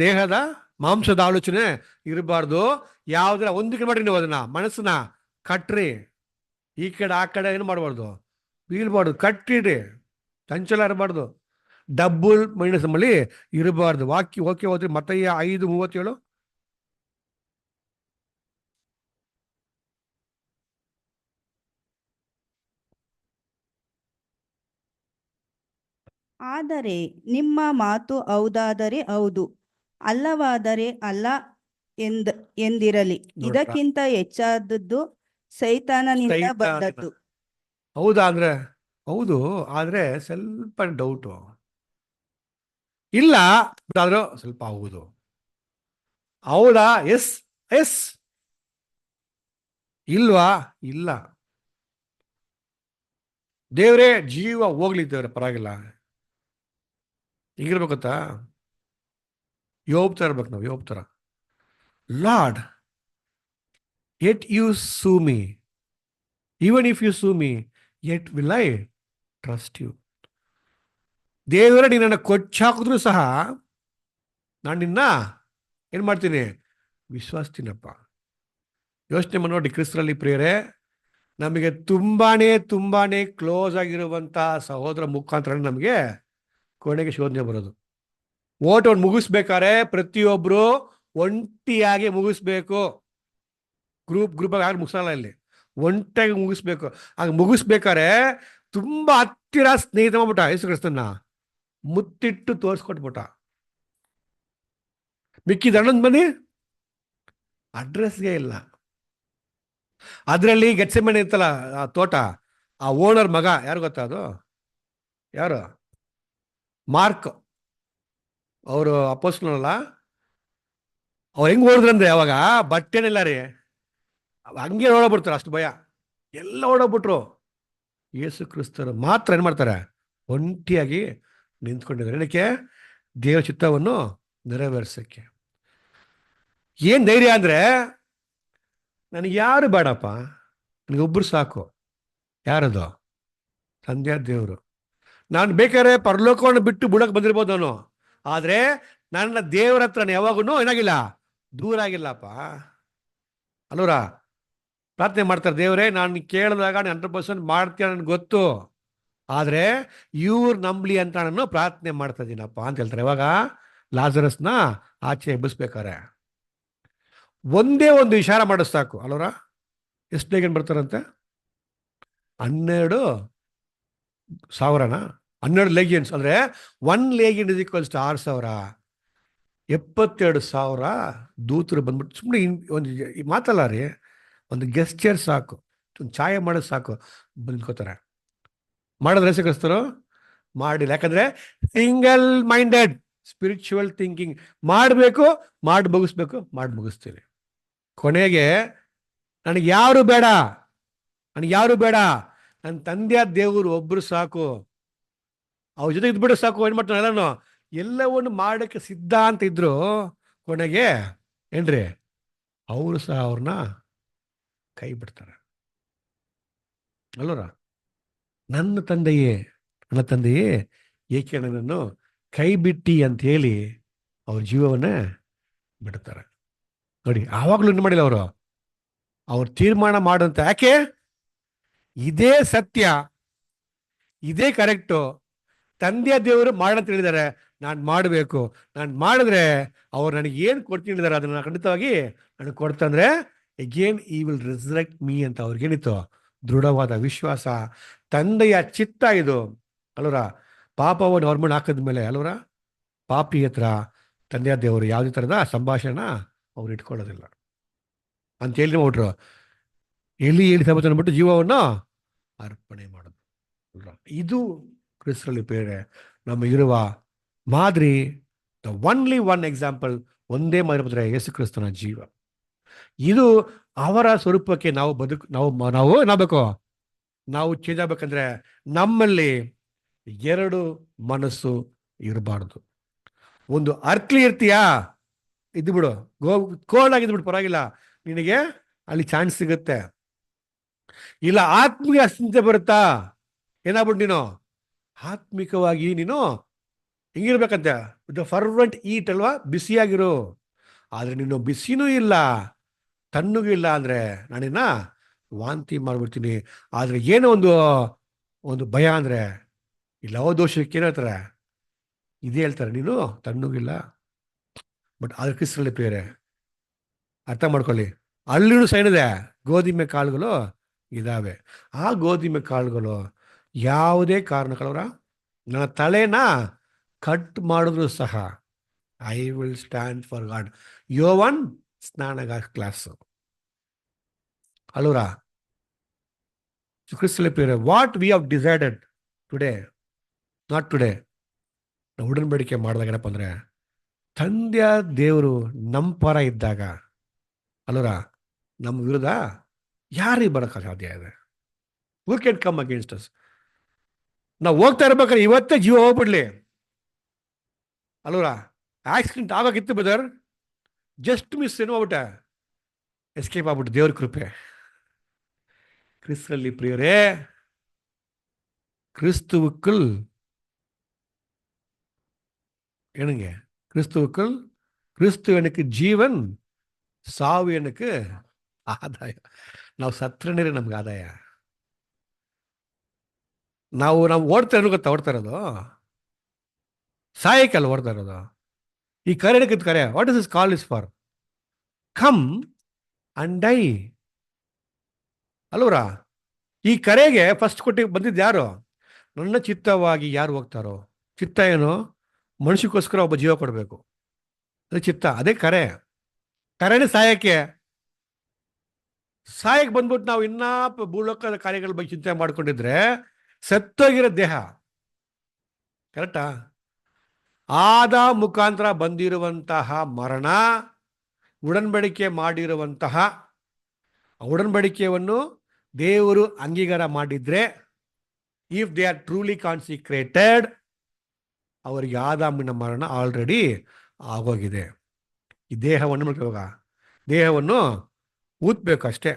ದೇಹದ ಮಾಂಸದ ಆಲೋಚನೆ ಇರಬಾರ್ದು. ಯಾವ್ದ್ರ ಒಂದು ಕಡೆ ಮಾಡ್ರಿ ನೀವು ಅದನ್ನ, ಮನಸ್ಸನ್ನ ಕಟ್ರಿ. ಈ ಕಡೆ ಆ ಕಡೆ ಏನು ಮಾಡಬಾರ್ದು, ಬೀಳ್ಬಾರ್ದು, ಕಟ್ಟಿಡ್ರಿ. ಚಂಚಲ ಇರಬಾರ್ದು, ಡಬ್ಬಲ್ ಮೈನಸ್ ನಮ್ಮಲ್ಲಿ ಇರಬಾರ್ದು. ಓಕೆ ಹೋದ್ರಿ ಮತ್ತಯ್ಯ 5:37. ಆದರೆ ನಿಮ್ಮ ಮಾತು ಹೌದಾದರೆ ಹೌದು, ಅಲ್ಲವಾದರೆ ಅಲ್ಲ ಎಂದಿರಲಿ. ಇದಕ್ಕಿಂತ ಹೆಚ್ಚಾದದ್ದು ಸೈತಾನನಿಂದ ಬಂದದ್ದು. ಹೌದಾ ಅಂದ್ರೆ ಹೌದು, ಆದ್ರೆ ಸ್ವಲ್ಪ ಡೌಟು ಇಲ್ಲ, ಆದ್ರೂ ಸ್ವಲ್ಪ ಹೌದು. ಹೌದಾ? Yes yes. ಇಲ್ವಾ? ಇಲ್ಲ. ದೇವ್ರೇ ಜೀವ ಹೋಗ್ಲಿ ದೇವ್ರೆ, ಪರವಾಗಿಲ್ಲ. ಹಿಂಗಿರ್ಬೇಕತ್ತಾ? ಯೋಬ್ ತರ ಇರ್ಬೇಕು ನಾವು, ಯೋಬ್ ತರ. Lord, yet you sue me, even if you sue me, yet will I trust you. ದೇವರ ನೀನನ್ನು ಕೊಚ್ಚಾಕಿದ್ರು ಸಹ ನಾನು ನಿನ್ನ ಏನು ಮಾಡ್ತೀನಿ? ವಿಶ್ವಾಸ್ತೀನಪ್ಪ. ಯೋಚನೆ ಮಾಡಿ ನೋಡಿ ಕ್ರಿಸ್ತರಲ್ಲಿ ಪ್ರಿಯರೇ, ನಮಗೆ ತುಂಬಾನೇ ಕ್ಲೋಸ್ ಆಗಿರುವಂಥ ಸಹೋದರ ಮುಖಾಂತರ ನಮಗೆ ಕೊನೆಗೆ ಶೋಧನೆ ಬರೋದು. ಓಟವನ್ನು ಮುಗಿಸ್ಬೇಕಾದ್ರೆ ಪ್ರತಿಯೊಬ್ಬರು ಒಂಟಿಯಾಗಿ ಮುಗಿಸ್ಬೇಕು. ಗ್ರೂಪ್ ಆಗಿ ಮುಗಿಸಲ್ಲ, ಇಲ್ಲಿ ಒಂಟಿಯಾಗಿ ಮುಗಿಸ್ಬೇಕು. ಆಗ ಮುಗಿಸ್ಬೇಕಾದ್ರೆ ತುಂಬಾ ಹತ್ತಿರ ಸ್ನೇಹಿತ ಮಾಡ್ಬಿಟ್ಟ ಯೇಸು ಕ್ರಿಸ್ತನ್ನ, ಮುತ್ತಿಟ್ಟು ತೋರಿಸ್ಕೊಟ್ಬಿಟ್ಟ. ಮಿಕ್ಕಿದ ಹಣ್ಣೊಂದು ಬನ್ನಿ ಅಡ್ರೆಸ್ಗೆ ಇಲ್ಲ. ಅದರಲ್ಲಿ ಗೆಟ್ಸೆಮನೆ ಇತ್ತಲ್ಲ ಆ ತೋಟ, ಆ ಓನರ್ ಮಗ ಯಾರು ಗೊತ್ತಾ? ಅದು ಯಾರು? ಮಾರ್ಕ್. ಅವರು ಅಪೊಸ್ತಲನಲ್ಲ. ಅವ್ರು ಹೆಂಗ್ ಓಡಿದ್ರಂದ್ರೆ ಅವಾಗ ಬಟ್ಟೆನಿಲ್ಲ ರೀ, ಹಂಗೆ ಓಡೋಗ್ಬಿಡ್ತಾರೆ, ಅಷ್ಟು ಭಯ. ಎಲ್ಲ ಓಡೋಗ್ಬಿಟ್ರು. ಯೇಸು ಕ್ರಿಸ್ತರು ಮಾತ್ರ ಏನ್ ಮಾಡ್ತಾರೆ? ಒಂಟಿಯಾಗಿ ನಿಂತ್ಕೊಂಡಿದ್ದಾರೆ. ಏನಕ್ಕೆ? ದೇವರ ಚಿತ್ತವನ್ನು ನೆರವೇರಿಸಕ್ಕೆ. ಏನ್ ಧೈರ್ಯ ಅಂದ್ರೆ, ನನಗೆ ಯಾರು ಬೇಡಪ್ಪ, ನನಗೊಬ್ಬರು ಸಾಕು. ಯಾರದು? ತಂದೆಯ ದೇವರು. ನಾನು ಬೇಕಾದ್ರೆ ಪರಲೋಕವನ್ನು ಬಿಟ್ಟು ಬುಡಕ್ಕೆ ಬಂದಿರ್ಬೋದು ನಾನು, ಆದ್ರೆ ನನ್ನ ದೇವರ ಹತ್ರ ಯಾವಾಗೂ ಏನಾಗಿಲ್ಲ, ದೂರ ಆಗಿಲ್ಲಪ್ಪ. ಅಲ್ವರ ಪ್ರಾರ್ಥನೆ ಮಾಡ್ತಾರೆ, ದೇವರೇ ನಾನು ಕೇಳಿದಾಗ 100% ಮಾಡ್ತೀಯ ನನಗೆ ಗೊತ್ತು, ಆದ್ರೆ ಇವ್ರು ನಂಬ್ಲಿ ಅಂತ ನಾನು ಪ್ರಾರ್ಥನೆ ಮಾಡ್ತಾ ಇದ್ದೀನಪ್ಪ ಅಂತ ಹೇಳ್ತಾರೆ. ಇವಾಗ ಲಾಜರಸ್ನ ಆಚೆ ಎಬ್ಬಿಸ್ಬೇಕಾರೆ ಒಂದೇ ಒಂದು ಇಶಾರ ಮಾಡೋದು ಸಾಕು. ಅಲ್ವರ ಎಷ್ಟು ಲೇಗಿನ್ ಬರ್ತಾರಂತೆ? 12,000 12 ಲೇಗಿಯನ್ಸ್ ಅಂದ್ರೆ 1 ಲೇಗಿಯನ್ = 6,000. 72,000 ದೂತರು ಬಂದ್ಬಿಟ್ಟು ಸುಮ್ಮನೆ ಒಂದು ಮಾತಲ್ಲ ರೀ, ಒಂದು ಗೆಸ್ಚರ್ ಸಾಕು, ಒಂದು ಛಾಯೆ ಮಾಡೋದು ಸಾಕು, ಬಂದ್ಕೋತಾರೆ. ಮಾಡಿದ್ರೆ ಸಿಕ್ಕಿಸ್ತರು ಮಾಡಿಲ್ಲ. ಯಾಕಂದ್ರೆ ಸಿಂಗಲ್ ಮೈಂಡೆಡ್ ಸ್ಪಿರಿಚುವಲ್ ಥಿಂಕಿಂಗ್ ಮಾಡಬೇಕು, ಮಾಡಿ ಮುಗಿಸ್ತೀವಿ. ಕೊನೆಗೆ ನನಗೆ ಯಾರು ಬೇಡ, ನನ್ನ ತಂದೆಯ ದೇವರು ಒಬ್ರು ಸಾಕು, ಅವ್ರ ಜೊತೆ ಇದ್ಬಿಟ್ಟು ಸಾಕು. ಏನ್ ಮಾಡ್ತಾನೆ? ಎಲ್ಲವನ್ನು ಮಾಡಕ್ಕೆ ಸಿದ್ಧ ಅಂತ ಇದ್ರು. ಕೊನೆಗೆ ಏನ್ರಿ, ಅವರು ಸಹ ಅವ್ರನ್ನ ಕೈ ಬಿಡ್ತಾರೆ. ಅಲ್ಲೋರ, ನನ್ನ ತಂದೆಯೇ ಏಕೆ ನನ್ನನ್ನು ಕೈ ಬಿಟ್ಟಿ ಅಂತ ಹೇಳಿ ಅವ್ರ ಜೀವವನ್ನೇ ಬಿಡ್ತಾರೆ. ನೋಡಿ, ಆವಾಗ್ಲೂ ಏನು ಮಾಡಿಲ್ಲ ಅವರು, ಅವ್ರು ತೀರ್ಮಾನ ಮಾಡಂತ. ಯಾಕೆ? ಇದೇ ಸತ್ಯ, ಇದೇ ಕರೆಕ್ಟು, ತಂದೆಯ ದೇವರು ಮಾಡಂತ ಹೇಳಿದ್ದಾರೆ, ನಾನು ಮಾಡಬೇಕು. ನಾನು ಮಾಡಿದ್ರೆ ಅವ್ರು ನನಗೆ ಏನು ಕೊಡ್ತೀನಿ ಹೇಳಿದಾರೆ ಅದನ್ನ ಖಂಡಿತವಾಗಿ ನನಗೆ ಕೊಡ್ತಂದ್ರೆ ಅಗೇನ್ ಈ ವಿಲ್ ರಿಸರೆಕ್ಟ್ ಮೀ ಅಂತ ಅವ್ರಿಗೇನಿತ್ತು ದೃಢವಾದ ವಿಶ್ವಾಸ. ತಂದೆಯ ಚಿತ್ತ ಇದು ಅಲ್ವರ. ಪಾಪವನ್ನು ಅವ್ರ ಮೇಲೆ ಹಾಕಿದ್ಮೇಲೆ ಅಲ್ವರ ಪಾಪಿ ಹತ್ರ ತಂದೆಯ ದೇವರು ಯಾವುದೇ ಥರದ ಸಂಭಾಷಣೆ ಅವ್ರು ಇಟ್ಕೊಳ್ಳೋದಿಲ್ಲ ಅಂತ ಹೇಳಿ ನೋಡ್ರು. ಎಲ್ಲಿ ಸಬತ್ ಅಂದ್ಬಿಟ್ಟು ಜೀವವನ್ನು ಅರ್ಪಣೆ ಮಾಡೋದು ಅಲ್ವಾ? ಇದು ಕ್ರಿಸ್ತರಲ್ಲಿ ಪ್ರೇರೆ ನಮಗಿರುವ ಮಾದರಿ. ದ ಒನ್ಲಿ ಒನ್ ಎಕ್ಸಾಂಪಲ್, ಒಂದೇ ಮಾದರಿ ಬಂದರೆ ಯೇಸು ಕ್ರಿಸ್ತನ ಜೀವ. ಇದು ಅವರ ಸ್ವರೂಪಕ್ಕೆ ನಾವು ನಾವು ಏನಾಗಬೇಕು, ನಾವು ಚೇಂಜ್ ಆಗ್ಬೇಕಂದ್ರೆ ನಮ್ಮಲ್ಲಿ ಎರಡು ಮನಸ್ಸು ಇರಬಾರ್ದು. ಒಂದು ಅರ್ಕ್ಲಿ ಇರ್ತೀಯಾ, ಇದು ಬಿಡು, ಕೋಲ್ಡ್ ಆಗಿದ್ದು ಬಿಡು, ಪರವಾಗಿಲ್ಲ, ನಿನಗೆ ಅಲ್ಲಿ ಚಾನ್ಸ್ ಸಿಗುತ್ತೆ. ಇಲ್ಲ ಆತ್ಮೀಯ ಚಿಂತೆ ಬರುತ್ತಾ, ಏನಾಗ್ಬಿಟ್ಟು ನೀನು ಆತ್ಮಿಕವಾಗಿ ನೀನು ಹಿಂಗಿರ್ಬೇಕಂತೆ, ವಿತ್ ಫರ್ವೆಂಟ್ ಈಟ್ ಅಲ್ವಾ, ಬಿಸಿಯಾಗಿರು. ಆದರೆ ನೀನು ಬಿಸಿನೂ ಇಲ್ಲ ತಣ್ಣಗೂ ಇಲ್ಲ ಅಂದರೆ ನಾನಿನ್ನ ವಾಂತಿ ಮಾಡ್ಬಿಡ್ತೀನಿ. ಆದರೆ ಏನೋ ಒಂದು ಭಯ ಅಂದರೆ ಇಲ್ಲ ದೋಷಕ್ಕೆ ಏನು ಹೇಳ್ತಾರೆ, ಇದೇ ಹೇಳ್ತಾರೆ, ನೀನು ತಣ್ಣಗಿಲ್ಲ. ಬಟ್ ಅದ್ರ ಕ್ರಿಸ್ತರಲ್ಲಿ ಪ್ರಿಯರೇ ಅರ್ಥ ಮಾಡ್ಕೊಳ್ಳಿ, ಅಲ್ಲಿನೂ ಸೈನಿದೆ ಗೋಧಿಮೆ ಕಾಳುಗಳು ಇದ್ದಾವೆ. ಆ ಗೋಧಿಮೆ ಕಾಳುಗಳು ಯಾವುದೇ ಕಾರಣಗಳವರ ನನ್ನ ತಲೆನ ಕಟ್ ಮಾಡಿದ್ರು ಸಹ I will stand for God. ಯೋವನ್ ಸ್ನಾನಗ ಕ್ಲಾಸ್ ಅಲ್ವರ. ಕ್ರಿಸ್ತರಲ್ಲಿ ಪ್ರಿಯರೇ, what we have decided today, not today, ನಾವು ಉಡನ್ಬಡಿಕೆ ಮಾಡಿದಾಗ ಏನಪ್ಪ ಅಂದರೆ ತಂದೆಯ ದೇವರು ನಮ್ಮ ಪರ ಇದ್ದಾಗ ಅಲ್ವರ ನಮ್ಮ ವಿರುದ್ಧ ಯಾರಿಗೆ ಬರೋಕ್ಕೆ ಸಾಧ್ಯ ಇದೆ? Who can come against us? ನಾವು ಹೋಗ್ತಾ ಇರ್ಬೇಕಾದ್ರೆ ಇವತ್ತೇ ಜೀವ ಹೋಗ್ಬಿಡ್ಲಿ ಅಲ್ವರ, ಆಕ್ಸಿಡೆಂಟ್ ಆಗೋಗಿತ್ತು ಬ್ರದರ್, ಜಸ್ಟ್ ಮಿಸ್ ಏನೋ ಆಗ್ಬಿಟ್ಟೆ, ಎಸ್ಕೇಪ್ ಆಗ್ಬಿಟ್ಟು, ದೇವ್ರ ಕೃಪೆ. கிறிஸ்துவில் பிரியரே, கிறிஸ்துவுக்குள் என்னங்க, கிறிஸ்துவுக்குள் கிறிஸ்து எனக்கு ஜீவன், ಸಾವು ಏನಕ್ಕೆ ಆದಾಯ. ನಾವು ಸತ್ರನೇ ನಮ್ಗೆ ಆದಾಯ. ನಾವು ಓಡ್ತಾ ಇರೋದು ಗೊತ್ತಾ, ಓಡ್ತಾ ಇರೋದು ಸಾಯಕಲ್ಲ ಓಡ್ತಾ ಇರೋದು. ಈ ಕರೆ ಏನಕ್ಕೆ ಕರೆ? What is this call is for? Come and die ಅಲ್ವರ. ಈ ಕರೆಗೆ ಫಸ್ಟ್ ಕೊಟ್ಟು ಬಂದಿದ್ದು ಯಾರು? ನನ್ನ ಚಿತ್ತವಾಗಿ ಯಾರು ಹೋಗ್ತಾರೋ. ಚಿತ್ತ ಏನು? ಮನುಷ್ಯಕ್ಕೋಸ್ಕರ ಒಬ್ಬ ಜೀವ ಕೊಡಬೇಕು, ಅದು ಚಿತ್ತ, ಅದೇ ಕರೆ. ಕರೆನೇ ಸಾಯಕ್ಕೆ ಬಂದ್ಬಿಟ್ಟು ನಾವು ಇನ್ನ ಭೂಲೋಕದ ಕಾರ್ಯಗಳ ಬಗ್ಗೆ ಚಿಂತೆ ಮಾಡ್ಕೊಂಡಿದ್ರೆ ಸತ್ತೋಗಿರೋ ದೇಹ. ಕರೆಕ್ಟಾ? ಆದ ಮುಖಾಂತರ ಬಂದಿರುವಂತಹ ಮರಣ, ಉಡನ್ಬಡಿಕೆ ಮಾಡಿರುವಂತಹ ಉಡನ್ಬಡಿಕೆಯನ್ನು ದೇವರು ಅಂಗೀಕಾರ ಮಾಡಿದ್ರೆ, if they are truly consecrated, ಅವರಿಗೆ ಆದಾಮಿನ ಮರಣ ಆಲ್ರೆಡಿ ಆಗೋಗಿದೆ. ಈ ದೇಹವನ್ನು ಇವಾಗ ದೇಹವನ್ನು ಊದ್ಬೇಕು ಅಷ್ಟೇ.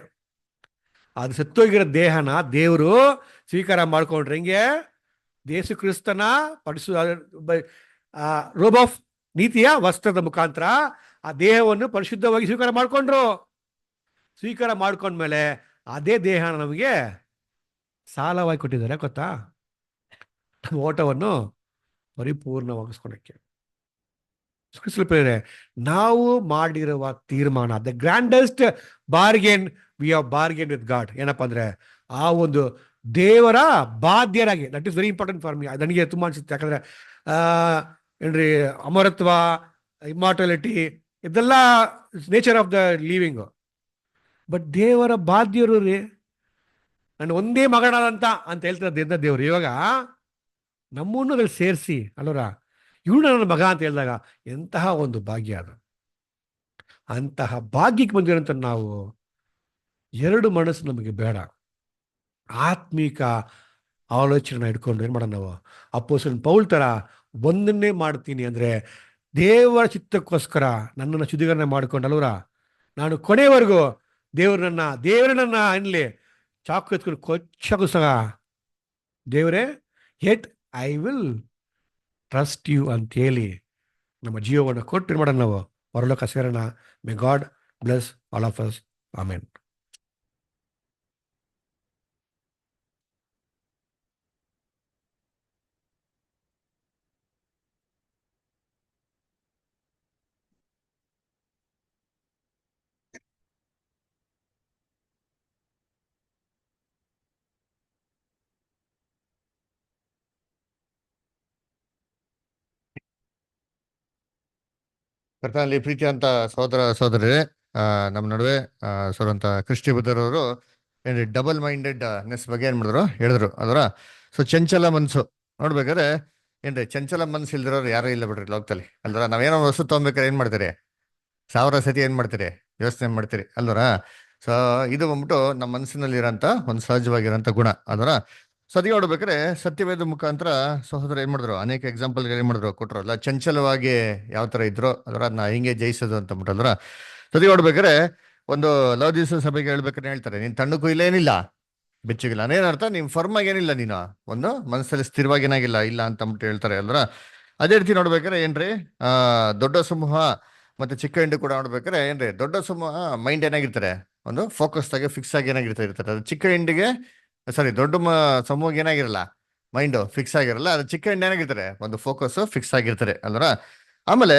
ಅದು ಸತ್ತೋಗಿರೋ ದೇಹನ ದೇವರು ಸ್ವೀಕಾರ ಮಾಡ್ಕೊಂಡ್ರೆ ಹಿಂಗೆ ಯೇಸು ಕ್ರಿಸ್ತನ ರೋಬ್ ಆಫ್ ನೀತಿಯ ವಸ್ತ್ರದ ಮುಖಾಂತರ ಆ ದೇಹವನ್ನು ಪರಿಶುದ್ಧವಾಗಿ ಸ್ವೀಕಾರ ಮಾಡ್ಕೊಂಡ್ರು. ಸ್ವೀಕಾರ ಮಾಡ್ಕೊಂಡ್ಮೇಲೆ ಅದೇ ದೇಹನ ನಮಗೆ ಸಾಲವಾಗಿ ಕೊಟ್ಟಿದ್ದಾರೆ ಗೊತ್ತಾ, ನಮ್ಮ ಓಟವನ್ನು ಪರಿಪೂರ್ಣವಾಗಿಸ್ಕೊಳಕ್ಕೆ. ನಾವು ಮಾಡಿರುವ ತೀರ್ಮಾನ, the grandest bargain we have bargain with God. ಏನಪ್ಪ ಅಂದ್ರೆ ಆ ಒಂದು ದೇವರ ಬಾಧ್ಯರಾಗಿ, that is very important for me. ನನಗೆ ತುಂಬ ಅನ್ಸುತ್ತೆ, ಯಾಕಂದ್ರೆ ಏನ್ರಿ ಅಮರತ್ವ, ಇಮ್ಮಾರ್ಟಾಲಿಟಿ, ಇದೆಲ್ಲ nature of the living. But ದೇವರ ಬಾಧ್ಯರು ರೀ, ನಾನು ಒಂದೇ ಮಗನಾದಂತ ಅಂತ ಹೇಳ್ತಿದ್ದ ದೇವರು ಇವಾಗ ನಮ್ಮನ್ನು ಅದ್ರಲ್ಲಿ ಸೇರಿಸಿ ಅಲ್ಲರ, ಇವಳು ನನ್ನ ಮಗ ಅಂತ ಹೇಳಿದಾಗ ಎಂತಹ ಒಂದು ಭಾಗ್ಯ ಅದು. ಅಂತಹ ಭಾಗ್ಯಕ್ಕೆ ಬಂದಿರೋಂಥ ನಾವು ಎರಡು ಮನಸ್ಸು ನಮಗೆ ಬೇಡ. ಆತ್ಮೀಕ ಆಲೋಚನೆ ಇಟ್ಕೊಂಡು ಏನು ಮಾಡೋಣ ನಾವು? ಅಪೊಸ್ತಲನ ಪೌಲ್ ಥರ ಒಂದನ್ನೇ ಮಾಡ್ತೀನಿ ಅಂದರೆ ದೇವರ ಚಿತ್ತಕ್ಕೋಸ್ಕರ ನನ್ನನ್ನು ಶುದ್ಧೀಕರಣ ಮಾಡ್ಕೊಂಡಲ್ವರ, ನಾನು ಕೊನೆಯವರೆಗೂ ದೇವರೇ ನನ್ನ ಅನ್ನಲಿ ಚಾಕು ಎತ್ಕೊಂಡು ಕೊಚ್ಚಗೂ ಸಹ ದೇವರೇ yet I will trust you ಅಂತೇಳಿ ನಮ್ಮ ಜೀವವನ್ನು ಕೊಟ್ಟು ಮಾಡೋಣ ನಾವು ಹೊರಲೋಕ ಸೇರೋಣ. May God bless all of us. Amen. ಕರ್ತನಲ್ಲಿ ಪ್ರೀತಿ ಅಂತ ಸಹೋದರ ಸಹೋದರರೇ, ನಮ್ಮ ನಡುವೆ ಸೋರಂತ ಕ್ರಿಸ್ಟಿ ಬುದ್ಧರವರು ಏನ್ರಿ ಡಬಲ್ ಮೈಂಡೆಡ್ನೆಸ್ ಬಗ್ಗೆ ಏನ್ ಮಾಡಿದ್ರು ಹೇಳಿದ್ರು ಅದರ. ಸೊ ಚಂಚಲ ಮನ್ಸು ನೋಡ್ಬೇಕಾದ್ರೆ ಏನ್ರಿ ಚಂಚಲ ಮನ್ಸು ಇಲ್ದಿರೋರು ಯಾರು ಇಲ್ಲ ಬಿಡ್ರಿ ಲೋಕದಲ್ಲಿ ಅಲ್ವರ. ನಾವೇನೋ ವಸ್ತು ತಗೊಂಬೇಕಾದ್ರೆ ಏನ್ ಮಾಡ್ತೀರಿ, 1000 ಸತಿ ಏನ್ ಮಾಡ್ತೀರಿ, ಯೋಚನೆ ಮಾಡ್ತೀರಿ ಅಲ್ವರ. ಸೊ ಇದು ಬಂದ್ಬಿಟ್ಟು ನಮ್ಮ ಮನಸ್ಸಿನಲ್ಲಿ ಇರೋಂಥ ಒಂದು ಸಹಜವಾಗಿರೋಂಥ ಗುಣ ಅದರ. ಸೊ ಅದಕ್ಕೆ ನೋಡ್ಬೇಕಾದ್ರೆ ಸತ್ಯವೇದ ಮುಖಾಂತರ ಸಹೋದರ ಏನ್ ಮಾಡಿದ್ರು, ಅನೇಕ ಎಕ್ಸಾಂಪಲ್ ಏನ್ ಮಾಡಿದ್ರು ಕೊಟ್ರು ಅಲ್ಲ, ಚಂಚಲವಾಗಿ ಯಾವ ತರ ಇದ್ರು ಅದರ ಅದನ್ನ ಹಿಂಗೆ ಜಯಿಸೋದು ಅಂತ ಅಂದ್ಬಿಟ್ಟಲ್ರ. ಸತಿ ನೋಡ್ಬೇಕಾದ್ರೆ ಒಂದು ಲವದೀಸ ಸಭೆಗೆ ಹೇಳ್ಬೇಕಾದ್ರೆ ಹೇಳ್ತಾರೆ, ನೀನ್ ತಣ್ಣಕ್ಕೂ ಇಲ್ಲ ಏನಿಲ್ಲ ಬೆಚ್ಚಗಿಲ್ಲ. ಅನೇನರ್ಥ, ನೀನ್ ಫರ್ಮ್ ಆಗಿ ಏನಿಲ್ಲ, ನೀನು ಒಂದು ಮನಸ್ಸಲ್ಲಿ ಸ್ಥಿರವಾಗಿ ಏನಾಗಿಲ್ಲ ಇಲ್ಲ ಅಂತ ಅಂದ್ಬಿಟ್ಟು ಹೇಳ್ತಾರೆ ಅಲ್ರ. ಅದೇ ರೀತಿ ನೋಡ್ಬೇಕಾದ್ರೆ ಏನ್ರಿ ದೊಡ್ಡ ಸಮೂಹ ಮತ್ತೆ ಚಿಕ್ಕ ಹಿಂಡು ಕೂಡ ನೋಡ್ಬೇಕಾದ್ರೆ ಏನ್ರಿ, ದೊಡ್ಡ ಸಮೂಹ ಮೈಂಡ್ ಏನಾಗಿರ್ತಾರೆ, ಒಂದು ಫೋಕಸ್ ಆಗಿ ಫಿಕ್ಸ್ ಆಗಿ ಏನಾಗಿರ್ತಾರೆ. ಅದು ಚಿಕ್ಕ ಹಿಂಡಿಗೆ ದೊಡ್ಡ ಸಮೂಹಕ್ಕೆ ಏನಾಗಿರಲ್ಲ, ಮೈಂಡ್ ಫಿಕ್ಸ್ ಆಗಿರಲ್ಲ. ಅದು ಚಿಕ್ಕ ಹಿಂಡ್ ಏನಾಗಿರ್ತಾರೆ, ಒಂದು ಫೋಕಸ್ ಫಿಕ್ಸ್ ಆಗಿರ್ತಾರೆ ಅಲ್ರ. ಆಮೇಲೆ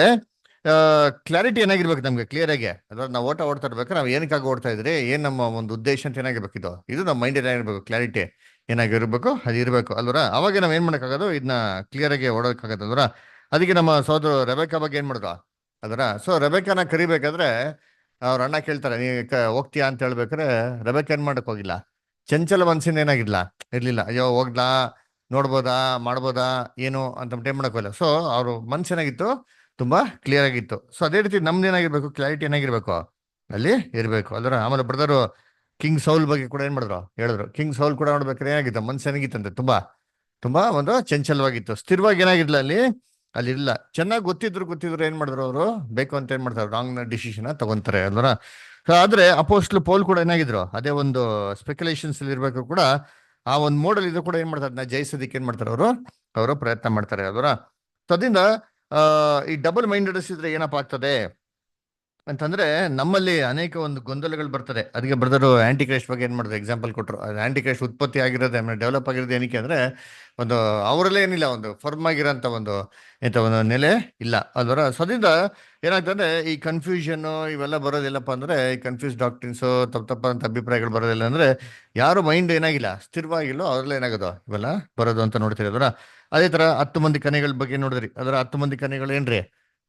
ಕ್ಲಾರಿಟಿ ಏನಾಗಿರ್ಬೇಕು ನಮ್ಗೆ, ಕ್ಲಿಯರ್ ಆಗಿ ಅದ್ರ ನಾವು ಓಡ್ತಾ ಇರ್ಬೇಕಾದ್ರೆ ನಾವು ಏನಕ್ಕಾಗಿ ಓಡ್ತಾ ಇದ್ರಿ, ಏನ್ ನಮ್ಮ ಒಂದು ಉದ್ದೇಶ ಅಂತ ಏನಾಗಿರ್ಬೇಕು, ಇದು ನಮ್ಮ ಮೈಂಡ್ ಏನಾಗಿರ್ಬೇಕು, ಕ್ಲಾರಿಟಿ ಏನಾಗಿರ್ಬೇಕು, ಅದು ಇರಬೇಕು ಅಲ್ವರ. ಅವಾಗ ನಾವ್ ಏನ್ ಮಾಡಕ್ಕಾಗೋದು, ಇದನ್ನ ಕ್ಲಿಯರ್ ಆಗಿ ಓಡೋಕ್ಕಾಗತ್ತಲ್ವರ. ಅದಕ್ಕೆ ನಮ್ಮ ಸೋದರ ರೆಬೆಕಾ ಬಗ್ಗೆ ಏನ್ ಮಾಡಿದ್ರು ಅದರ. ಸೊ ರೆಬೆಕಾನ ಕರಿಬೇಕಾದ್ರೆ ಅವ್ರ ಅಣ್ಣ ಕೇಳ್ತಾರೆ, ನೀ ಹೋಗ್ತೀಯಾ ಅಂತ ಹೇಳ್ಬೇಕಾದ್ರೆ ರೆಬೆಕಾ ಏನ್ ಮಾಡಕ್ ಹೋಗಿಲ್ಲ, ಚಂಚಲ ಮನ್ಸಿನ ಏನಾಗಿರ್ಲಿಲ್ಲ ಇರ್ಲಿಲ್ಲ. ಅಯ್ಯೋ ಹೋಗ್ಲಾ, ನೋಡ್ಬೋದಾ, ಮಾಡ್ಬೋದಾ ಏನು ಅಂತ ಟೈಮ್ ಮಾಡಕ್ ಹೋಗಿಲ್ಲ. ಸೊ ಅವ್ರ ಮನ್ಸು ಏನಾಗಿತ್ತು, ತುಂಬಾ ಕ್ಲಿಯರ್ ಆಗಿತ್ತು. ಸೊ ಅದೇ ರೀತಿ ನಮ್ದು ಏನಾಗಿರ್ಬೇಕು, ಕ್ಲಾರಿಟಿ ಏನಾಗಿರ್ಬೇಕು ಅಲ್ಲಿ ಇರ್ಬೇಕು ಅಲ್ರ. ಆಮೇಲೆ ಬ್ರದರು ಕಿಂಗ್ ಸೌಲ್ ಬಗ್ಗೆ ಕೂಡ ಏನ್ ಮಾಡಿದ್ರು ಹೇಳಿದ್ರು. ಕಿಂಗ್ ಸೌಲ್ ಕೂಡ ನೋಡ್ಬೇಕಾದ್ರೆ ಏನಾಗಿತ್ತು, ಮನ್ಸು ಏನಾಗಿತ್ತಂತೆ, ತುಂಬಾ ತುಂಬಾ ಒಂದು ಚಂಚಲವಾಗಿತ್ತು, ಸ್ಥಿರವಾಗಿ ಏನಾಗಿರ್ಲಿಲ್ಲ ಅಲ್ಲಿ ಇಲ್ಲ. ಚೆನ್ನಾಗಿ ಗೊತ್ತಿದ್ರು ಏನ್ ಮಾಡಿದ್ರು ಅವರು, ಬೇಕು ಅಂತ ಏನ್ ಮಾಡ್ತಾರೆ, ರಾಂಗ್ ಡಿಸಿಷನ್ ತಗೊಂತಾರೆ ಅಲ್ವರ. ಆದ್ರೆ ಅಪೋಸ್ಟ್ಲ್ ಪೌಲ್ ಕೂಡ ಏನಾಗಿದ್ರು, ಅದೇ ಒಂದು ಸ್ಪೆಕ್ಯುಲೇಷನ್ಸ್ ಇರ್ಬೇಕು ಕೂಡ, ಆ ಒಂದು ಮೋಡಲ್ ಇದು ಕೂಡ ಏನ್ ಮಾಡ್ತಾರೆ, ನಾ ಜಯಿಸೋದಕ್ಕೆ ಏನ್ ಮಾಡ್ತಾರೆ ಅವರು ಪ್ರಯತ್ನ ಮಾಡ್ತಾರೆ ಅಲ್ವರ. ಸೊ ಅದರಿಂದ ಈ ಡಬಲ್ ಮೈಂಡೆಡ್ನೆಸ್ ಇದ್ರೆ ಏನಪ್ಪ ಆಗ್ತದೆ ಅಂತಂದ್ರೆ, ನಮ್ಮಲ್ಲಿ ಅನೇಕ ಒಂದು ಗೊಂದಲಗಳು ಬರ್ತದೆ. ಅದಕ್ಕೆ ಬ್ರದರು ಆಂಟಿ ಕ್ರೈಸ್ಟ್ ಬಗ್ಗೆ ಏನ್ ಮಾಡಿದ್ರು ಎಕ್ಸಾಂಪಲ್ ಕೊಟ್ಟರು. ಅದು ಆಂಟಿ ಕ್ರೈಸ್ಟ್ ಉತ್ಪತ್ತಿ ಆಗಿರೋದೇ, ಡೆವಲಪ್ ಆಗಿರೋದು ಏನಕ್ಕೆ ಅಂದ್ರೆ, ಒಂದು ಅವರಲ್ಲೇ ಏನಿಲ್ಲ, ಒಂದು ಫರ್ಮ್ ಆಗಿರೋಂಥ ಒಂದು ನೆಲೆ ಇಲ್ಲ ಅಲ್ವರ. ಸೊ ಅದರಿಂದ ಏನಾಗ್ತದೆ, ಈ ಕನ್ಫ್ಯೂಷನ್ ಇವೆಲ್ಲ ಬರೋದಿಲ್ಲಪ್ಪ ಅಂದ್ರೆ, ಈ ಕನ್ಫ್ಯೂಸ್ ಡಾಕ್ಟ್ರಿನ್ಸ್ ತಪ್ಪಂತ ಅಭಿಪ್ರಾಯಗಳು ಬರೋದಿಲ್ಲ ಅಂದ್ರೆ, ಯಾರು ಮೈಂಡ್ ಏನಾಗಿಲ್ಲ, ಸ್ಥಿರವಾಗಿಲ್ಲೋ ಅವ್ರಲ್ಲ ಏನಾಗೋದು ಇವೆಲ್ಲ ಬರೋದು ಅಂತ ನೋಡ್ತೀರಿ ಅಲ್ವರ. ಅದೇ ತರ 10 ಮಂದಿ ಕನ್ಯೆಗಳ ಬಗ್ಗೆ ನೋಡಿದ್ರಿ ಅದರ. 10 ಮಂದಿ ಕನ್ಯೆಗಳು ಏನ್ರಿ,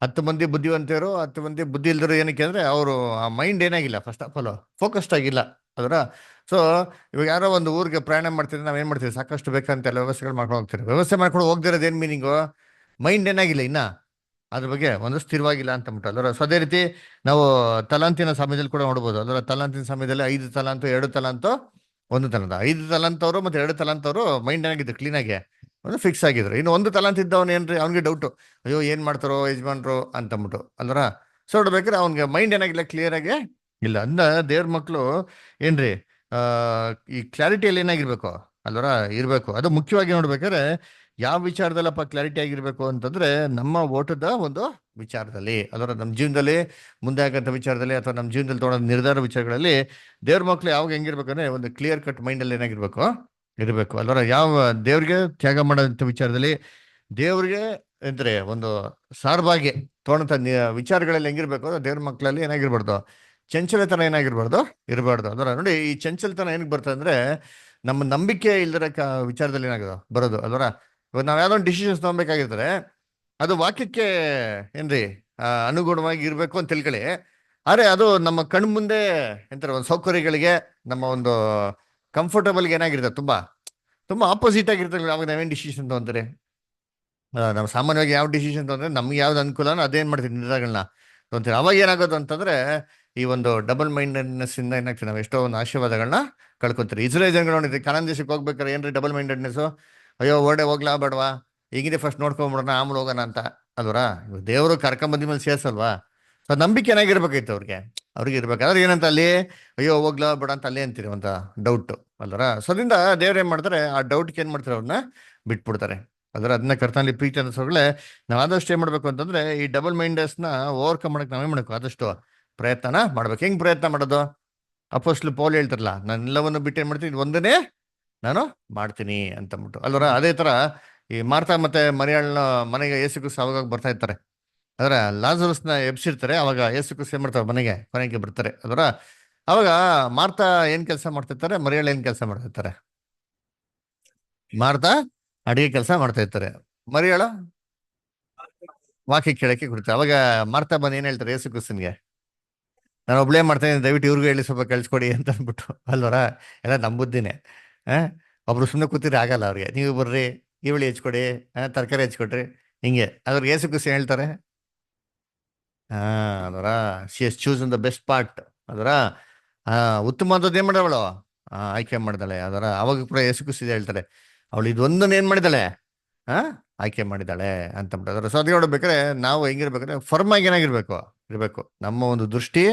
10 ಮಂದಿ ಬುದ್ಧಿವಂತರು, 10 ಮಂದಿ ಬುದ್ಧಿ ಇಲ್ದರು. ಏನಕ್ಕೆ ಅಂದ್ರೆ, ಅವರು ಆ ಮೈಂಡ್ ಏನಾಗಿಲ್ಲ, ಫಸ್ಟ್ ಆಫ್ ಆಲ್ ಫೋಕಸ್ಡ್ ಆಗಿಲ್ಲ ಅದರ. ಸೊ ಇವಾಗ ಯಾರೋ ಒಂದು ಊರಿಗೆ ಪ್ರಯಾಣ ಮಾಡ್ತಿದ್ರೆ ನಾವ್ ಏನ್ ಮಾಡ್ತೀವಿ, ಸಾಕಷ್ಟು ಬೇಕಂತ ಎಲ್ಲ ವ್ಯವಸ್ಥೆಗಳು ಮಾಡ್ಕೊಂಡು ಹೋಗ್ತೀವಿ. ವ್ಯವಸ್ಥೆ ಮಾಡ್ಕೊಂಡು ಹೋಗ್ದಿರೋದು ಏನ್ ಮೀನಿಂಗು, ಮೈಂಡ್ ಏನಾಗಿಲ್ಲ ಇನ್ನ ಅದ್ರ ಬಗ್ಗೆ ಒಂದು ಸ್ಥಿರವಾಗಿಲ್ಲ ಅಂತ ಅಂದ್ಬಿಟ್ಟು ಅಲ್ವರ. ಸೊ ಅದೇ ರೀತಿ ನಾವು ತಲಾಂತಿನ ಸಮಯದಲ್ಲಿ ಕೂಡ ನೋಡ್ಬೋದು ಅದರ. ತಲಾಂತಿನ ಸಮಯದಲ್ಲಿ 5 ತಲಾಂತು 2 ತಲಾಂತು 1 ತಲಾಂತ, 5 ತಲಾಂತವ್ರು ಮತ್ತೆ 2 ತಲಾಂತವ್ರು ಮೈಂಡ್ ಏನಾಗಿದ್ದು, ಕ್ಲೀನ್ ಆಗಿ ಒಂದು ಫಿಕ್ಸ್ ಆಗಿದ್ರು. ಇನ್ನು 1 ತಲಾಂತ ಇದ್ದವನ್ ಏನ್ರಿ, ಅವ್ನಿಗೆ ಡೌಟು, ಅಯ್ಯೋ ಏನ್ ಮಾಡ್ತಾರೋ ಯಜಮಾನ್ರು ಅಂತಂದ್ಬಿಟ್ಟು ಅಲ್ವರ. ಸೊ ನೋಡ್ಬೇಕಾದ್ರೆ ಅವ್ನಿಗೆ ಮೈಂಡ್ ಏನಾಗಿಲ್ಲ, ಕ್ಲಿಯರ್ ಆಗಿ ಇಲ್ಲ. ಅಂದ ದೇವ್ರ ಮಕ್ಳು ಏನ್ರಿ, ಈ ಕ್ಲಾರಿಟಿಯಲ್ಲಿ ಏನಾಗಿರ್ಬೇಕು ಅಲ್ವರ ಇರ್ಬೇಕು. ಅದು ಮುಖ್ಯವಾಗಿ ನೋಡ್ಬೇಕಾದ್ರೆ ಯಾವ ವಿಚಾರದಲ್ಲಪ್ಪ ಕ್ಲಾರಿಟಿ ಆಗಿರ್ಬೇಕು ಅಂತಂದ್ರೆ, ನಮ್ಮ ಓಟದ ಒಂದು ವಿಚಾರದಲ್ಲಿ ಅದರ, ನಮ್ಮ ಜೀವನದಲ್ಲಿ ಮುಂದೆ ಆಗಂತ ವಿಚಾರದಲ್ಲಿ, ಅಥವಾ ನಮ್ಮ ಜೀವನದಲ್ಲಿ ತೊಗೊಳೋ ನಿರ್ಧಾರ ವಿಚಾರಗಳಲ್ಲಿ ದೇವ್ರ ಮಕ್ಳು ಯಾವಾಗ ಹೆಂಗಿರ್ಬೇಕಂದ್ರೆ, ಒಂದು ಕ್ಲಿಯರ್ ಕಟ್ ಮೈಂಡ್ ಅಲ್ಲಿ ಏನಾಗಿರ್ಬೇಕು ಇರಬೇಕು ಅಲ್ವರ. ಯಾವ ದೇವ್ರಿಗೆ ತ್ಯಾಗ ಮಾಡೋಂಥ ವಿಚಾರದಲ್ಲಿ, ದೇವ್ರಿಗೆ ಅಂದ್ರೆ ಒಂದು ಸಾರ್ವಾಗಿ ತೊಗೊಂಡಂತ ವಿಚಾರಗಳಲ್ಲಿ ಹೆಂಗಿರ್ಬೇಕು, ದೇವ್ರ ಮಕ್ಕಳಲ್ಲಿ ಏನಾಗಿರ್ಬಾರ್ದು, ಚಂಚಲತನ ಏನಾಗಿರ್ಬಾರ್ದು ಇರಬಾರ್ದು ಅದರ. ನೋಡಿ, ಈ ಚಂಚಲತನ ಏನಕ್ಕೆ ಬರ್ತದೆ ಅಂದ್ರೆ, ನಮ್ಮ ನಂಬಿಕೆ ಇಲ್ದಿರ ವಿಚಾರದಲ್ಲಿ ಏನಾಗೋದು ಬರೋದು ಅಲ್ವರ. ಇವಾಗ ನಾವ್ ಯಾವ್ದೋ ಒಂದು ಡಿಸಿಷನ್ಸ್ ತಗೊಬೇಕಾಗಿರ್ತಾರೆ, ಅದು ವಾಕ್ಯಕ್ಕೆ ಏನ್ರಿ ಅನುಗುಣವಾಗಿ ಇರ್ಬೇಕು ಅಂತ ತಿಳ್ಕೊಳ್ಳಿ. ಆದ್ರೆ ಅದು ನಮ್ಮ ಕಣ್ ಮುಂದೆ ಎಂತಾರೆ, ಒಂದು ಸೌಕರ್ಯಗಳಿಗೆ, ನಮ್ಮ ಒಂದು ಕಂಫರ್ಟಬಲ್ಗೆ ಏನಾಗಿರ್ತದೆ, ತುಂಬಾ ತುಂಬಾ ಆಪೋಸಿಟ್ ಆಗಿರ್ತದೆ. ಅವಾಗ ನಾವೇನ್ ಡಿಸಿಷನ್ ತಗೊಂತಾರೆ, ನಾವು ಸಾಮಾನ್ಯವಾಗಿ ಯಾವ ಡಿಸಿಷನ್ ತಗೊಂಡ್ರೆ ನಮ್ಗೆ ಯಾವ್ದು ಅನುಕೂಲನೋ ಅದೇನ್ ಮಾಡ್ತೀವಿ, ನಿರ್ಧಾರಗಳನ್ನ ತಗೊಂತೀವಿ. ಅವಾಗ ಏನಾಗೋದು ಅಂತಂದ್ರೆ, ಈ ಒಂದು ಡಬಲ್ ಮೈಂಡೆಡ್ನೆಸ್ ಇಂದ ಏನಾಗ್ತದೆ, ನಾವು ಎಷ್ಟೋ ಒಂದು ಆಶೀರ್ವಾದಗಳನ್ನ ಕಳ್ಕೊಂತೀರಿ. ಇಸ್ರೇಲ್ ಜನಗಳು ನೋಡಿದ್ರಿ, ಕಾನಾನ್ ದೇಶಕ್ಕೆ ಹೋಗ್ಬೇಕಾರೆ ಏನ್ರಿ ಡಬಲ್ ಮೈಂಡೆಡ್ನೆಸ್, ಅಯ್ಯೋ ಓಡೆ ಹೋಗ್ಲಾ ಬೇಡವಾ, ಈಗಿದೆ ಫಸ್ಟ್ ನೋಡ್ಕೊಂಬಿಡೋಣ ಆಮೇಲೆ ಹೋಗೋಣ ಅಂತ ಅಲ್ವರ. ದೇವರು ಕರ್ಕೊಂಬಂದಿ ಮೇಲೆ ಸೇರ್ಸಲ್ವಾ. ಸೊ ನಂಬಿಕೆ ಏನಾಗಿರ್ಬೇಕಾಯ್ತು ಅವ್ರಿಗೆ ಇರ್ಬೇಕಾದ್ರೆ ಏನಂತ ಅಲ್ಲಿ, ಅಯ್ಯೋ ಹೋಗ್ಲಾ ಬೇಡ ಅಂತ ಅಲ್ಲೇ ಅಂತೀರಿ ಅಂತ ಡೌಟ್ ಅಲ್ವರ. ಸೊ ಅದರಿಂದ ದೇವ್ರು ಏನ್ ಮಾಡ್ತಾರೆ, ಆ ಡೌಟ್ಗೆ ಏನ್ ಮಾಡ್ತಾರೆ, ಅವ್ರನ್ನ ಬಿಟ್ಬಿಡ್ತಾರೆ ಅದರ. ಅದನ್ನ ಕರ್ತನಲ್ಲಿ ಪ್ರೀತಿ ಅನ್ಸೋಗಳೇ, ನಾವು ಆದಷ್ಟು ಏನ್ ಮಾಡ್ಬೇಕು ಅಂತಂದ್ರೆ, ಈ ಡಬಲ್ ಮೈಂಡೆಡ್ನೆಸ್ನ ಓವರ್ಕಮ್ ಮಾಡಕ್ ನಾವೇನ್ ಮಾಡ್ಬೇಕು, ಆದಷ್ಟು ಪ್ರಯತ್ನ ಮಾಡ್ಬೇಕು. ಹೆಂಗ್ ಪ್ರಯತ್ನ ಮಾಡೋದು, ಅಪೋಸ್ಟ್ಲ್ ಪೌಲ್ ಹೇಳ್ತಾರಲ್ಲ, ನಾನು ಎಲ್ಲವನ್ನು ಬಿಟ್ಟು ಏನ್ ಮಾಡ್ತೀನಿ, ಒಂದನ್ನೇ ನಾನು ಮಾಡ್ತೀನಿ ಅಂತಂದ್ಬಿಟ್ಟು ಅಲ್ವರ. ಅದೇ ತರ ಈ ಮಾರ್ತಾ ಮತ್ತೆ ಮರಿಯಾಳನ ಮನೆಗೆ ಯೇಸು ಕ್ರಿಸ್ತ ಅವಾಗ ಬರ್ತಾ ಇರ್ತಾರೆ ಅದರ. ಲಾಜರಸ್ನ ಎಬ್ಸಿರ್ತಾರೆ, ಅವಾಗ ಯೇಸು ಕ್ರಿಸ್ತ ಏನ್ ಮಾಡ್ತಾರೆ, ಮನೆಗೆ ಕೊನೆಗೆ ಬರ್ತಾರೆ ಅದರ. ಅವಾಗ ಮಾರ್ತಾ ಏನ್ ಕೆಲಸ ಮಾಡ್ತಿರ್ತಾರೆ, ಮರಿಯಾಳ ಏನ್ ಕೆಲಸ ಮಾಡ್ತಿರ್ತಾರೆ. ಮಾರ್ತಾ ಅಡಿಗೆ ಕೆಲಸ ಮಾಡ್ತಾ ಇರ್ತಾರೆ, ಮರಿಯಾಳ ವಾಕ್ಯ ಕೇಳಕ್ಕೆ ಕೊಡ್ತಾರೆ. ಅವಾಗ ಮಾರ್ತಾ ಬಂದು ಏನ್ ಹೇಳ್ತಾರೆ ಯೇಸು ಕ್ರಿಸ್ತನ್ಗೆ, ನಾನು ಒಬ್ಳೇ ಮಾಡ್ತೇನೆ, ದಯವಿಟ್ಟು ಇವ್ರಿಗೂ ಹೇಳಿ ಸ್ವಲ್ಪ ಕಳ್ಸ್ಕೊಡಿ ಅಂತ ಅಂದ್ಬಿಟ್ಟು ಅಲ್ವರ. ಎಲ್ಲ ನಮ್ಮ ಬುದ್ಧಿನೇ. ಒಬ್ರು ಸುಮ್ಮನೆ ಕೂತಿದ್ರೆ ಆಗಲ್ಲ ಅವ್ರಿಗೆ. ನೀವು ಬರ್ರಿ, ಈರುಳ್ಳಿ ಹೆಚ್ಕೊಡಿ, ತರಕಾರಿ ಹೆಚ್ಕೊಡ್ರಿ, ಹಿಂಗೆ. ಅದ್ರ ಯೇಸು ಕ್ರಿಸ್ತ ಹೇಳ್ತಾರೆ, ಅದರ she S chosen the best part. ಅದರ ಉತ್ತಮವಾದದ್ದು ಏನ್ ಮಾಡವಳು, ಆಯ್ಕೆ ಮಾಡಿದಾಳೆ. ಅದರ ಅವಾಗ ಕೂಡ ಯೇಸು ಕ್ರಿಸ್ತ ಹೇಳ್ತಾರೆ, ಅವಳು ಇದೊಂದನ್ನ ಏನ್ ಮಾಡಿದಾಳೆ, ಆಯ್ಕೆ ಮಾಡಿದಾಳೆ ಅಂತ ಬಿಟ್ಟು. ಸೊ ಅದೇ ನೋಡ್ಬೇಕಾದ್ರೆ ನಾವು ಹೆಂಗಿರ್ಬೇಕಾದ್ರೆ ಫರ್ಮ್ ಆಗಿ ಏನಾಗಿರ್ಬೇಕು ಇರಬೇಕು. ನಮ್ಮ ಒಂದು ದೃಷ್ಟಿ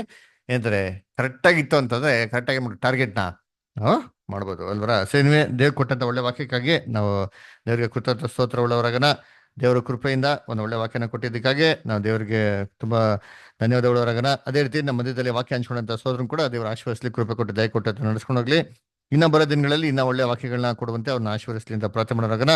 ಏನಂತಾರೆ ಕರೆಕ್ಟಾಗಿತ್ತು ಅಂತಂದ್ರೆ ಕರೆಕ್ಟಾಗಿ ಟಾರ್ಗೆಟ್ನ ನಾವು ಮಾಡ್ಬೋದು ಅಲ್ವರ. ಸೇನ್ವೆ ದೇವ್ರು ಕೊಟ್ಟಂತ ಒಳ್ಳೆ ವಾಕ್ಯಕ್ಕಾಗಿ ನಾವು ದೇವರಿಗೆ ಕೃತಜ್ಞ ಸ್ತೋತ್ರ ಉಳ್ಳವರಾಗನ. ದೇವರ ಕೃಪೆಯಿಂದ ಒಂದು ಒಳ್ಳೆ ವಾಕ್ಯನ ಕೊಟ್ಟಿದ್ದಕ್ಕಾಗಿ ನಾವು ದೇವರಿಗೆ ತುಂಬಾ ಧನ್ಯವಾದಗಳವರಾಗನ. ಅದೇ ರೀತಿ ನಮ್ಮ ಮಧ್ಯದಲ್ಲಿ ವಾಕ್ಯ ಹಂಚ್ಕೊಂಡಂತ ಸೋದರನ್ ಕೂಡ ದೇವರ ಆಶೀರ್ವದಿಸಲಿ, ಕೃಪೆ ಕೊಟ್ಟು ದಯ ಕೊಟ್ಟು ನಡೆಸ್ಕೊಂಡು ಹೋಗ್ಲಿ. ಇನ್ನ ಬರೋ ದಿನಗಳಲ್ಲಿ ಇನ್ನ ಒಳ್ಳೆ ವಾಕ್ಯಗಳನ್ನ ಕೊಡುವಂತೆ ಅವ್ರನ್ನ ಆಶೀರ್ವದಿಸಲಿ ಅಂತ ಪ್ರಾರ್ಥನೆ ಮಾಡೋರಾಗನ.